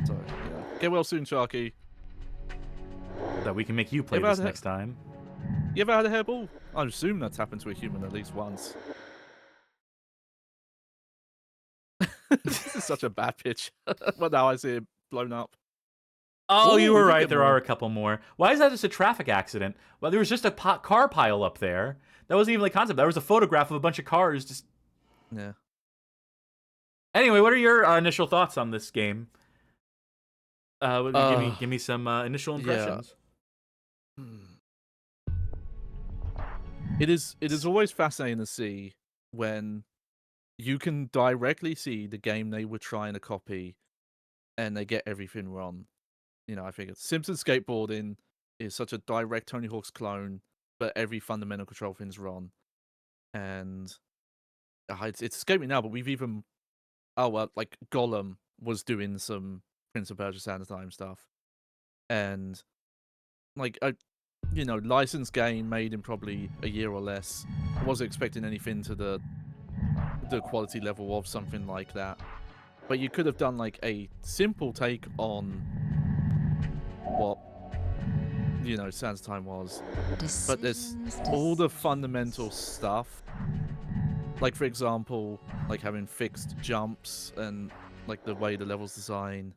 So, yeah. Get well soon, Sharky. That we can make you play this next time. You ever had a hairball? I assume that's happened to a human at least once. This is such a bad pitch. But now I see it blown up. Oh, you were right. There more. are a couple more. Why is that just a traffic accident? Well, there was just a car pile up there. That wasn't even the concept. That was a photograph of a bunch of cars. Just yeah. Anyway, what are your initial thoughts on this game? Give me some initial impressions. Yeah. It is always fascinating to see when you can directly see the game they were trying to copy and they get everything wrong. You know, I think Simpsons Skateboarding is such a direct Tony Hawk's clone, but every fundamental control thing's wrong. And it's escaped me now, but we've even like Gollum was doing some Prince of Persia Sands of Time stuff. And like a licensed game made in probably a year or less. I wasn't expecting anything to the quality level of something like that. But you could have done like a simple take on what Sands of Time was. But there's all the fundamental stuff. Like for example, like having fixed jumps and like the way the level's designed.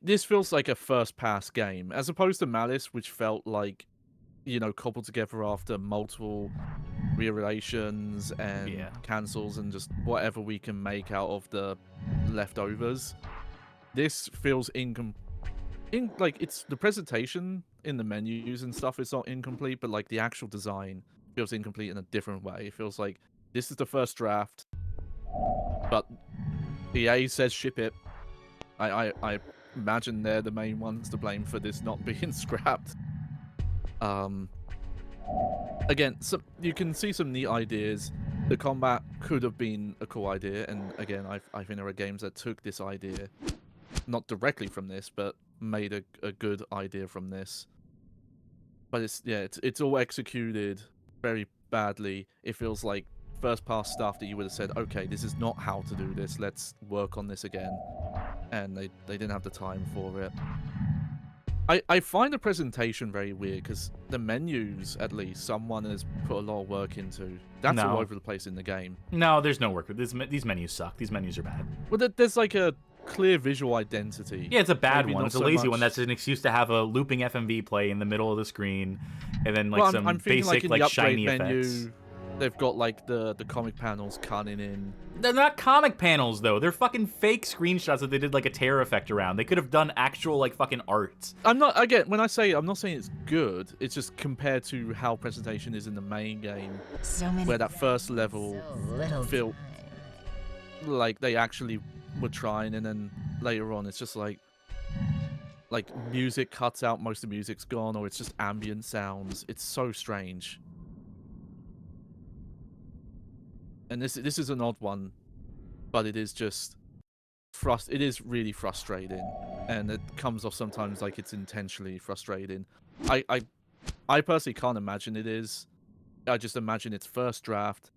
This feels like a first-pass game, as opposed to Malice, which felt like, cobbled together after multiple reiterations and cancels and just whatever we can make out of the leftovers. This feels it's the presentation in the menus and stuff is not incomplete, but like the actual design feels incomplete in a different way. It feels like this is the first draft, but EA says ship it. I imagine they're the main ones to blame for this not being scrapped. Again, you can see some neat ideas. The combat could have been a cool idea, and again, I think there are games that took this idea, not directly from this, but made a good idea from this. But it's all executed very badly. It feels like first pass stuff that you would have said, okay, this is not how to do this, let's work on this again. And they didn't have the time for it. I find the presentation very weird, because the menus, at least, someone has put a lot of work into. That's all over the place in the game. No, there's no work. These menus suck. These menus are bad. Well, there's like a clear visual identity. Yeah, it's a bad one. It's a lazy much... one. That's an excuse to have a looping FMV play in the middle of the screen, and then like some basic like shiny effects. They've got like the comic panels cutting in. They're not comic panels though. They're fucking fake screenshots that they did like a tear effect around. They could have done actual like fucking art. I'm not saying it's good. It's just compared to how presentation is in the main game, where that first level felt like they actually were trying, and then later on it's just like music cuts out, most of the music's gone, or it's just ambient sounds. It's so strange. And this is an odd one, but it is just it is really frustrating, and it comes off sometimes like it's intentionally frustrating. I personally can't imagine it is. I just imagine it's first draft,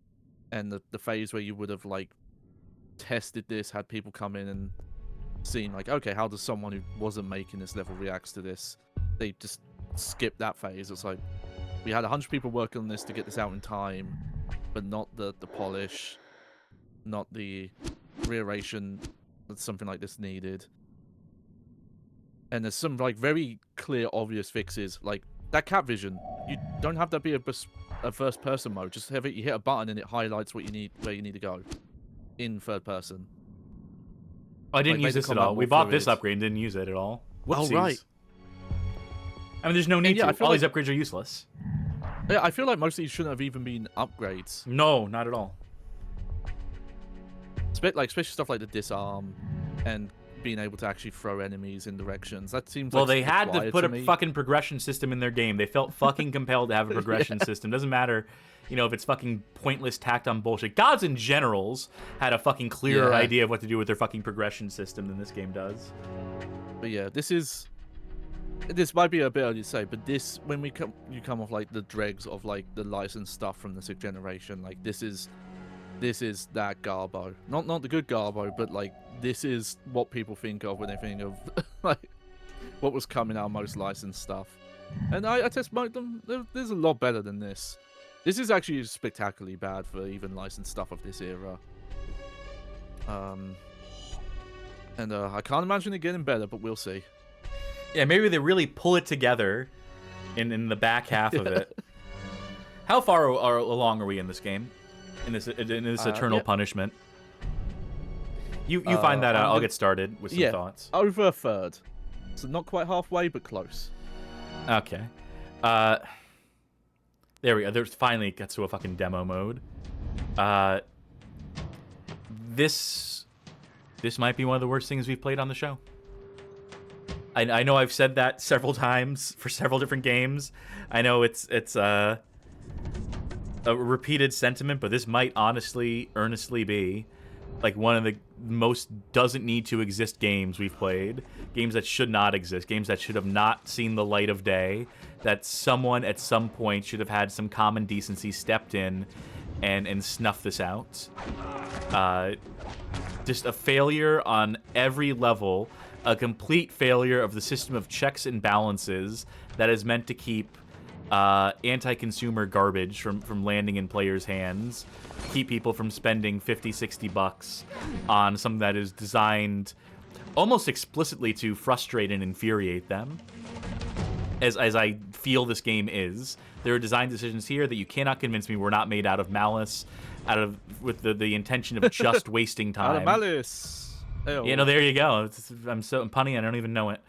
and the phase where you would have like tested this, had people come in and seeing like, okay, how does someone who wasn't making this level reacts to this? They just skip that phase. It's like we had 100 people working on this to get this out in time, but not the polish, not the reiteration that something like this needed. And there's some like very clear, obvious fixes, like that cat vision. You don't have that be a first person mode. Just have it. You hit a button and it highlights what you need, where you need to go, in third person. I didn't use this at all. We bought this upgrade and didn't use it at all. Whoopsies. Oh right. I mean, there's no need to. All these upgrades are useless. Yeah, I feel like most of these shouldn't have even been upgrades. No, not at all. Especially stuff like the disarm and being able to actually throw enemies in directions. That seems well, like they had to put me. a fucking progression system in their game. They felt fucking compelled to have a progression system. Doesn't matter, you know, if it's fucking pointless tacked on bullshit. Gods and Generals had a fucking clearer idea of what to do with their fucking progression system than this game does. But yeah, this might be a bit early to say, but this, when you come off like the dregs of like the licensed stuff from the 6th generation, like this is that Garbo. Not the good Garbo, but like this is what people think of when they think of like what was coming out of most licensed stuff. And I test marked them. There's a lot better than this. This is actually spectacularly bad for even licensed stuff of this era. And I can't imagine it getting better, but we'll see. Yeah, maybe they really pull it together in the back half of it. How far along are we in this game? In this Eternal Punishment? You find that out. I'll get started with some thoughts. Over a third. So not quite halfway, but close. Okay. There we go. There's finally gets to a fucking demo mode. This might be one of the worst things we've played on the show. I know I've said that several times for several different games. I know it's a repeated sentiment, but this might earnestly be like one of the most doesn't need to exist games we've played. Games that should not exist. Games that should have not seen the light of day. That someone at some point should have had some common decency, stepped in and snuffed this out. Just a failure on every level. A complete failure of the system of checks and balances that is meant to keep anti-consumer garbage from landing in players' hands, keep people from spending $50-$60 on something that is designed almost explicitly to frustrate and infuriate them. As I feel this game is, there are design decisions here that you cannot convince me were not made out of malice, with the intention of just wasting time. Out of malice. Ew. You know, there you go. I'm punny. I don't even know it.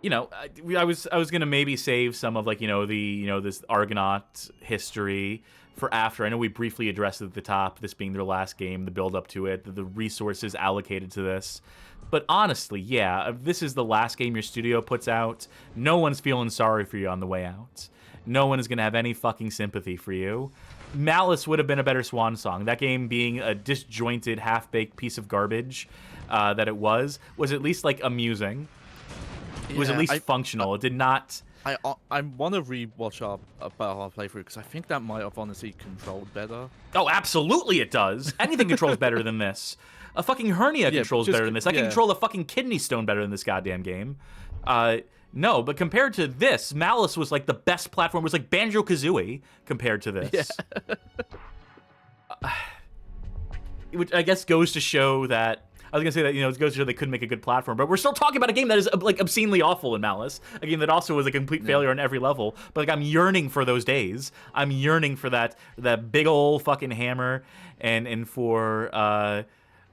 You know, I was gonna maybe save some of like this Argonaut history for after. I know we briefly addressed it at the top, this being their last game, the build up to it, the resources allocated to this. But honestly, yeah, if this is the last game your studio puts out, no one's feeling sorry for you on the way out. No one is gonna have any fucking sympathy for you. Malice would have been a better swan song. That game being a disjointed, half-baked piece of garbage that it was at least like amusing. It was at least functional. It did not. I want to rewatch our playthrough because I think that might have honestly controlled better. Oh, absolutely it does. Anything controls better than this. A fucking hernia controls better than this. I can control a fucking kidney stone better than this goddamn game. No, but compared to this, Malice was like the best platform. It was like Banjo-Kazooie compared to this. Yeah. Which I guess goes to show that, I was going to say that, it goes to show they couldn't make a good platform, but we're still talking about a game that is like obscenely awful in Malice. A game that also was a complete failure on every level. But like, I'm yearning for those days. I'm yearning for that big old fucking hammer and for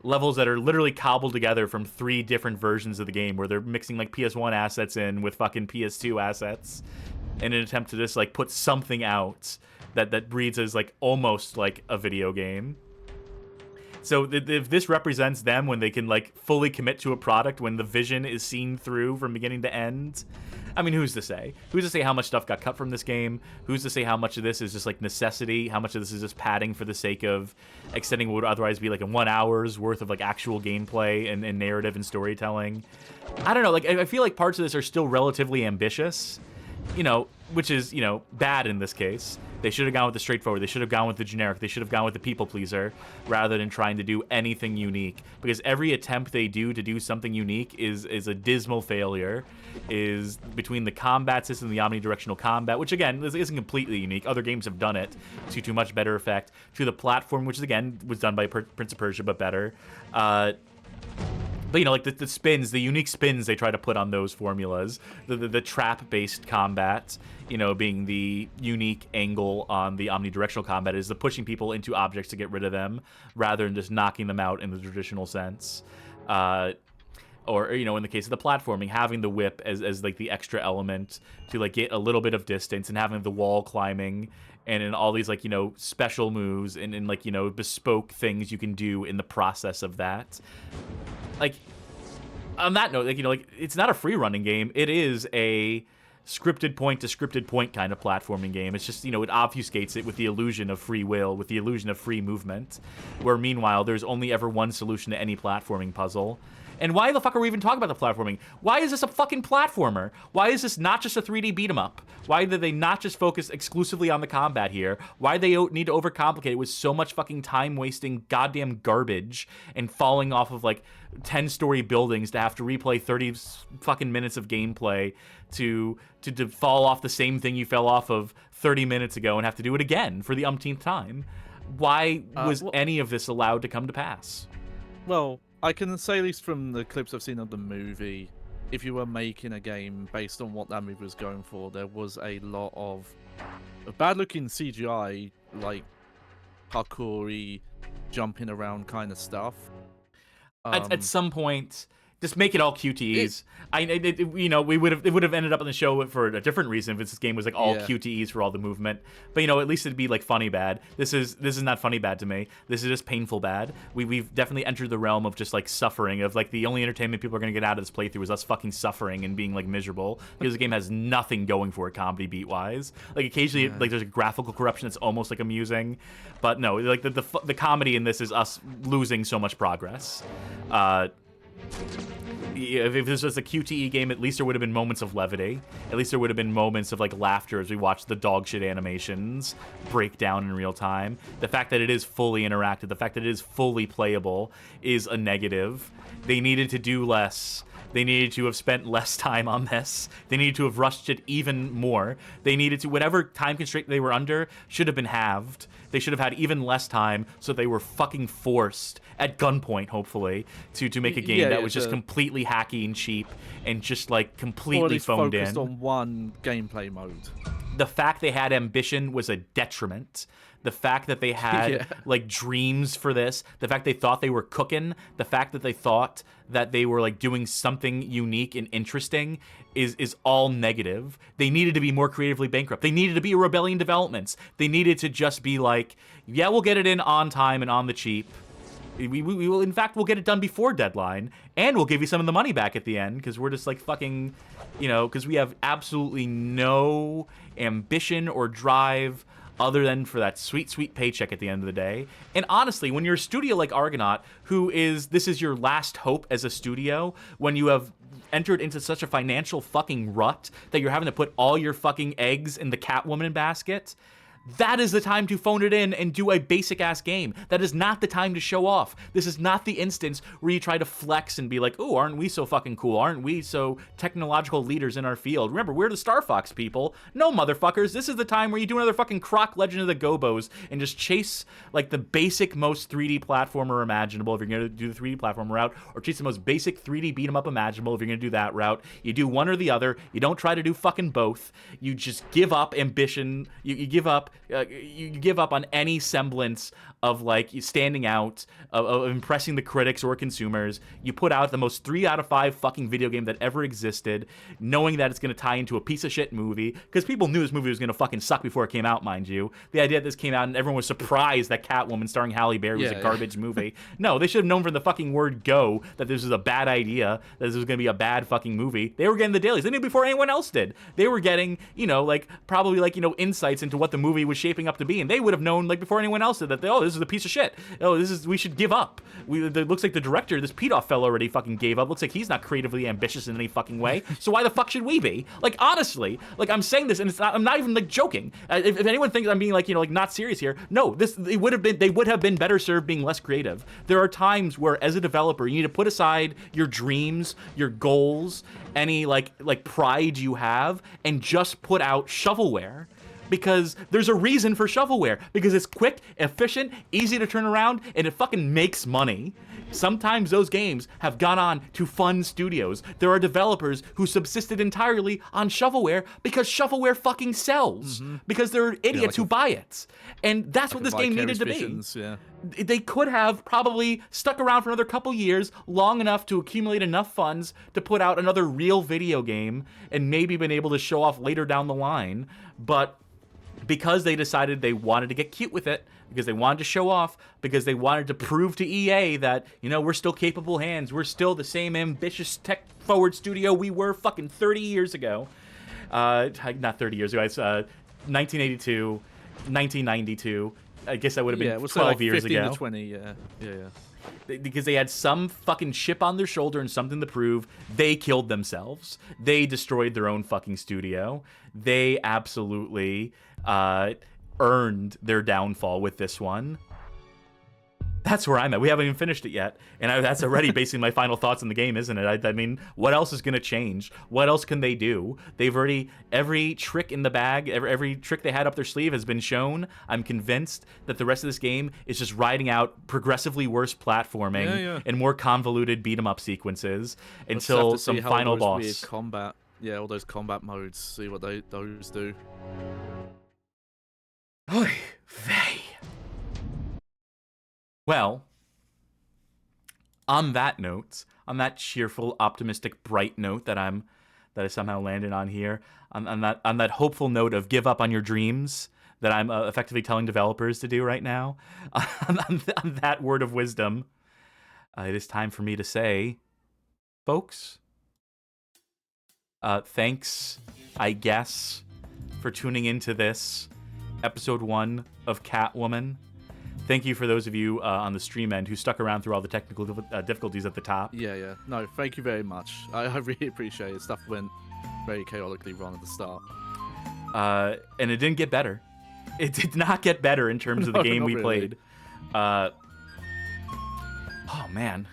levels that are literally cobbled together from 3 different versions of the game, where they're mixing like PS1 assets in with fucking PS2 assets in an attempt to just like put something out that breeds as like almost like a video game. So if this represents them when they can like fully commit to a product, when the vision is seen through from beginning to end, I mean, who's to say? Who's to say how much stuff got cut from this game? Who's to say how much of this is just like necessity? How much of this is just padding for the sake of extending what would otherwise be like a 1 hour's worth of like actual gameplay and narrative and storytelling? I don't know. Like, I feel like parts of this are still relatively ambitious. which is, you know, bad in this case. They should have gone with the straightforward. They should have gone with the generic. They should have gone with the people pleaser rather than trying to do anything unique. Because every attempt they do to do something unique is a dismal failure. Is between the combat system, the omnidirectional combat, which again isn't completely unique. Other games have done it to much better effect. To the platform, which again was done by Prince of Persia, but better. But, you know, like the spins, the unique spins they try to put on those formulas, the trap-based combat, you know, being the unique angle on the omnidirectional combat is the pushing people into objects to get rid of them rather than just knocking them out in the traditional sense. Or, you know, in the case of the platforming, having the whip as like the extra element to like get a little bit of distance, and having the wall climbing and in all these like, you know, special moves and like, you know, bespoke things you can do in the process of that. Like, on that note, like, you know, like, it's not a free running game. It is a scripted point to scripted point kind of platforming game. It's just, you know, it obfuscates it with the illusion of free will, with the illusion of free movement, where meanwhile there's only ever one solution to any platforming puzzle. And why the fuck are we even talking about the platforming? Why is this a fucking platformer? Why is this not just a 3D beat 'em up? Why did they not just focus exclusively on the combat here? Why do they need to overcomplicate it with so much fucking time-wasting goddamn garbage and falling off of like 10-story buildings to have to replay 30 fucking minutes of gameplay to fall off the same thing you fell off of 30 minutes ago and have to do it again for the umpteenth time? Why was any of this allowed to come to pass? Well, I can say, at least from the clips I've seen of the movie, if you were making a game based on what that movie was going for, there was a lot of bad-looking CGI, like parkour-y, jumping around kind of stuff. At some point, just make it all QTEs. You know, it would have ended up on the show for a different reason if this game was like all QTEs for all the movement. But you know, at least it'd be like funny bad. This is not funny bad to me. This is just painful bad. We've definitely entered the realm of just like suffering. Of like the only entertainment people are gonna get out of this playthrough is us fucking suffering and being like miserable because the game has nothing going for it comedy beat wise. Like occasionally, like there's a graphical corruption that's almost like amusing, but no, like the comedy in this is us losing so much progress. If this was a QTE game, at least there would have been moments of levity. At least there would have been moments of like laughter as we watched the dog shit animations break down in real time. The fact that it is fully interactive, the fact that it is fully playable is a negative. They needed to do less. They needed to have spent less time on this. They needed to have rushed it even more. They needed to, whatever time constraint they were under should have been halved. They should have had even less time, so they were fucking forced, at gunpoint hopefully, to make a game that was just completely hacky and cheap and just like completely phoned in. Focused on one gameplay mode. The fact they had ambition was a detriment. The fact that they had like dreams for this, the fact they thought they were cooking, the fact that they thought that they were like doing something unique and interesting is all negative. They needed to be more creatively bankrupt. They needed to be a Rebellion Developments. They needed to just be like, yeah, we'll get it in on time and on the cheap. We will, in fact, we'll get it done before deadline, and we'll give you some of the money back at the end because we're just like fucking, you know, because we have absolutely no ambition or drive other than for that sweet, sweet paycheck at the end of the day. And honestly, when you're a studio like Argonaut, this is your last hope as a studio, when you have entered into such a financial fucking rut that you're having to put all your fucking eggs in the Catwoman basket, that is the time to phone it in and do a basic-ass game. That is not the time to show off. This is not the instance where you try to flex and be like, oh, aren't we so fucking cool? Aren't we so technological leaders in our field? Remember, we're the Star Fox people. No, motherfuckers. This is the time where you do another fucking Croc Legend of the Gobos and just chase, like, the basic, most 3D platformer imaginable if you're going to do the 3D platformer route, or chase the most basic 3D beat-em-up imaginable if you're going to do that route. You do one or the other. You don't try to do fucking both. You just give up ambition. You give up on any semblance of like standing out, of impressing the critics or consumers. You put out the most 3 out of 5 fucking video game that ever existed, knowing that it's going to tie into a piece of shit movie, because people knew this movie was going to fucking suck before it came out, mind you. The idea that this came out and everyone was surprised that Catwoman starring Halle Berry was a garbage movie. No, they should have known from the fucking word go that this was a bad idea, that this was going to be a bad fucking movie. They were getting the dailies. They knew before anyone else did. They were getting, you know, like, probably like, you know, insights into what the movie movie was shaping up to be, and they would have known like before anyone else did that. This is a piece of shit. We should give up. It looks like the director, this Petoff fellow, already fucking gave up. Looks like he's not creatively ambitious in any fucking way. So why the fuck should we be? Like honestly, like I'm saying this, and I'm not even like joking. If anyone thinks I'm being like like not serious here, no. They would have been better served being less creative. There are times where, as a developer, you need to put aside your dreams, your goals, any like pride you have, and just put out shovelware. Because there's a reason for shovelware. Because it's quick, efficient, easy to turn around, and it fucking makes money. Sometimes those games have gone on to fund studios. There are developers who subsisted entirely on shovelware because shovelware fucking sells. Because there are idiots who buy it. And that's what this game needed to be. Yeah. They could have probably stuck around for another couple years, long enough to accumulate enough funds to put out another real video game and maybe been able to show off later down the line. But because they decided they wanted to get cute with it, because they wanted to show off, because they wanted to prove to EA that, we're still capable hands, we're still the same ambitious tech-forward studio we were fucking 30 years ago. Not 30 years ago, it's 1982, 1992. I guess that would have been 12 years 15 ago. To 20, yeah. Because they had some fucking chip on their shoulder and something to prove. They killed themselves. They destroyed their own fucking studio. They absolutely earned their downfall with this one. That's where I'm at. We haven't even finished it yet, and that's already basically my final thoughts on the game, isn't it? I mean, what else is going to change? What else can they do? They've already, every trick in the bag, every trick they had up their sleeve has been shown. I'm convinced that the rest of this game is just riding out progressively worse platforming and more convoluted beat-em-up sequences until some final boss. Weird combat, all those combat modes. See what those do. Oy vey. Well, on that note, on that cheerful, optimistic, bright note that I somehow landed on here, on that hopeful note of give up on your dreams that I'm effectively telling developers to do right now, on that word of wisdom, it is time for me to say, folks, thanks, I guess, for tuning into this episode 1 of Catwoman. Thank you for those of you on the stream end who stuck around through all the technical difficulties at the top. Yeah. No, thank you very much. I really appreciate it. Stuff went very chaotically wrong at the start. And it didn't get better. It did not get better in terms of the game we played. Oh, man.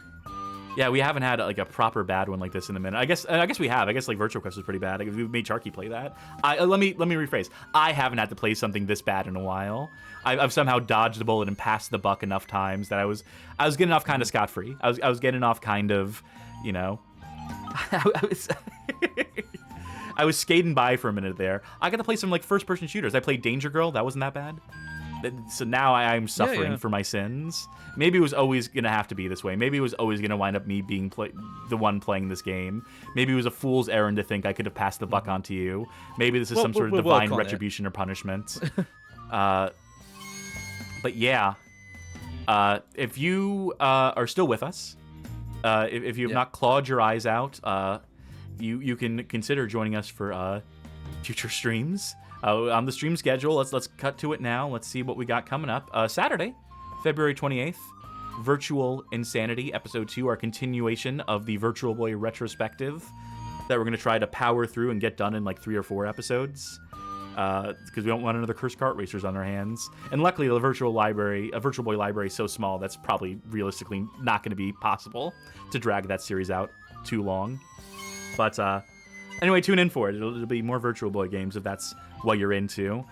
Yeah, we haven't had like a proper bad one like this in a minute. I guess we have. I guess like Virtual Quest was pretty bad. We made Sharky play that. Let me rephrase. I haven't had to play something this bad in a while. I've somehow dodged the bullet and passed the buck enough times that I was getting off kind of scot-free. I was getting off kind of, I was skating by for a minute there. I got to play some like first-person shooters. I played Danger Girl. That wasn't that bad. So now I'm suffering for my sins. Maybe it was always going to have to be this way. Maybe it was always going to wind up me being the one playing this game. Maybe it was a fool's errand to think I could have passed the buck on to you. Maybe this is some sort of divine retribution or punishment. But yeah, if you are still with us, if you have not clawed your eyes out, you can consider joining us for future streams. On the stream schedule, let's cut to it now. Let's see what we got coming up. Saturday, February 28th, Virtual Insanity, Episode 2, our continuation of the Virtual Boy retrospective that we're going to try to power through and get done in like 3 or 4 episodes. Because we don't want another Cursed Kart Racers on our hands. And luckily, the Virtual Boy library is so small, that's probably realistically not going to be possible to drag that series out too long. But anyway, tune in for it. It'll be more Virtual Boy games if that's what you're into.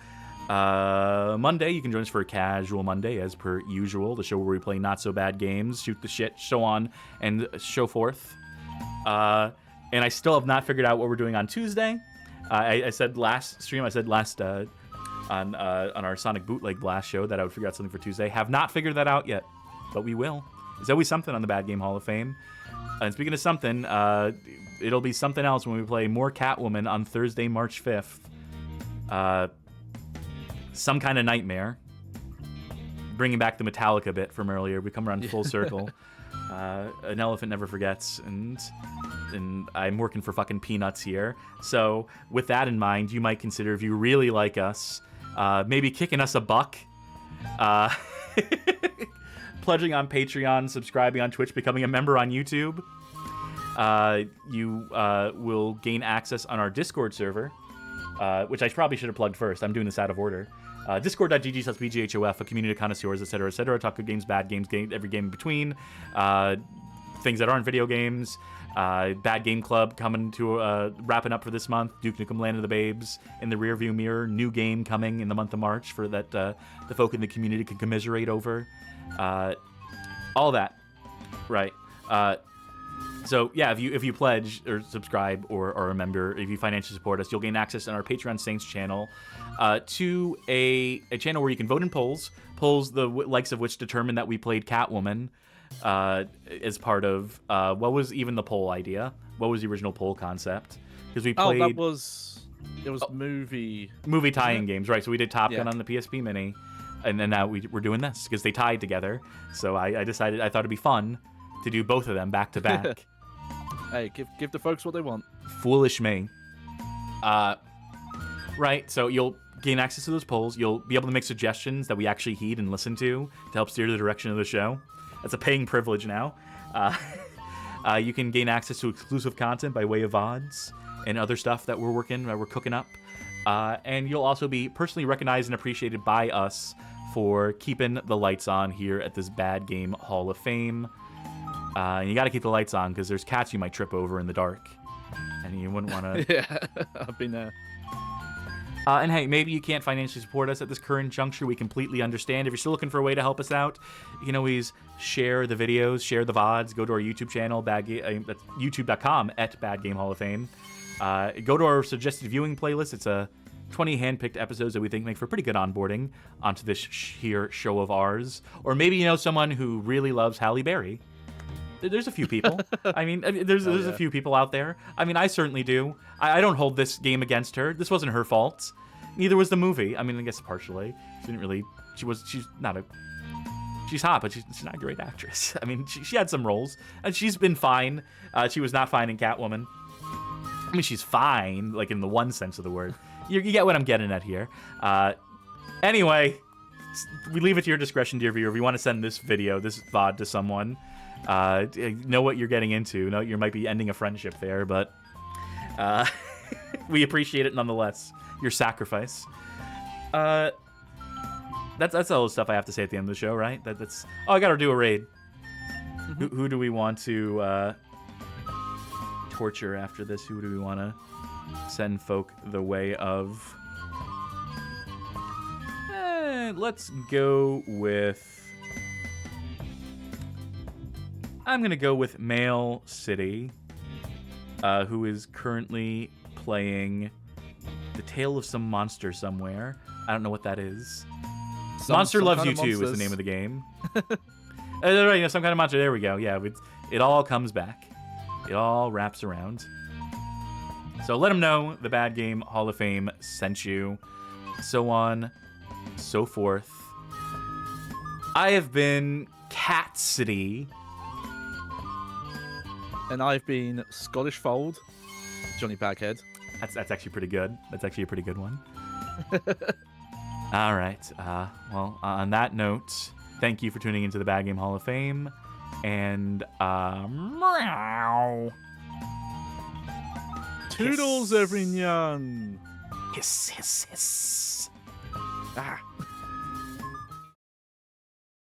Monday, you can join us for a Casual Monday, as per usual, the show where we play not-so-bad games, shoot the shit, so on, and so forth. And I still have not figured out what we're doing on Tuesday. I said last stream, on our Sonic Bootleg Blast show that I would figure out something for Tuesday. Have not figured that out yet, but we will. There's always something on the Bad Game Hall of Fame. And speaking of something, it'll be something else when we play more Catwoman on Thursday, March 5th. Some kind of nightmare. Bringing back the Metallica bit from earlier. We come around full circle. An elephant never forgets, and I'm working for fucking peanuts here. So with that in mind, you might consider, if you really like us, maybe kicking us a buck, pledging on Patreon, subscribing on Twitch, becoming a member on YouTube, you will gain access on our Discord server, which I probably should have plugged first. I'm doing this out of order. Discord.gg/BGHOF, a community of connoisseurs, etc., etc. Talk good games, bad games, every game in between. Things that aren't video games. Bad Game Club coming to wrapping up for this month. Duke Nukem Land of the Babes in the rearview mirror. New game coming in the month of March for that the folk in the community can commiserate over. All that, right? So yeah, if you pledge or subscribe or are a member, if you financially support us, you'll gain access on our Patreon Saints channel to a channel where you can vote in polls the likes of which determine that we played Catwoman as part of what was even the poll idea? What was the original poll concept? Because we played. It was movie tie-in games, right? So we did Top Gun on the PSP Mini, and then now we're doing this because they tied together. So I decided I thought it'd be fun to do both of them back to back. Hey, give the folks what they want. Foolish me. Right, so you'll gain access to those polls. You'll be able to make suggestions that we actually heed and listen to help steer the direction of the show. That's a paying privilege now. You can gain access to exclusive content by way of VODs and other stuff that we're cooking up. And you'll also be personally recognized and appreciated by us for keeping the lights on here at this Bad Game Hall of Fame. And you got to keep the lights on because there's cats you might trip over in the dark, and you wouldn't want to. Yeah, I've been there. And hey, maybe you can't financially support us at this current juncture. We completely understand. If you're still looking for a way to help us out, you can always share the videos, share the VODs, go to our YouTube channel, that's youtube.com/Bad Game Hall of Fame. Go to our suggested viewing playlist. It's 20 hand-picked episodes that we think make for pretty good onboarding onto this here show of ours. Or maybe you know someone who really loves Halle Berry. There's a few people. I mean, there's a few people out there. I mean, I certainly do. I don't hold this game against her. This wasn't her fault. Neither was the movie. I mean, I guess partially. She didn't really. She's not a. She's hot, but she's not a great actress. I mean, she had some roles, and she's been fine. She was not fine in Catwoman. I mean, she's fine, like in the one sense of the word. You get what I'm getting at here. Anyway, we leave it to your discretion, dear viewer. If you want to send this video, this VOD to someone, know what you're getting into. Know you might be ending a friendship there, but we appreciate it nonetheless. Your sacrifice. That's all the stuff I have to say at the end of the show, right? That's. Oh, I gotta do a raid. Mm-hmm. Who do we want to torture after this? Who do we want to send folk the way of? Let's go with. I'm gonna go with Mail City, who is currently playing The Tale of Some Monster Somewhere. I don't know what that is. Monster Loves You Too is the name of the game. Right, some kind of monster. There we go. Yeah, it all comes back. It all wraps around. So let them know the Bad Game Hall of Fame sent you. So on, so forth. I have been Cat City. And I've been Scottish Fold, Johnny Baghead. That's actually pretty good. That's actually a pretty good one. All right. Well, on that note, thank you for tuning into the Bad Game Hall of Fame. And, meow. Toodles, everyone. Hiss, hiss, hiss. Ah.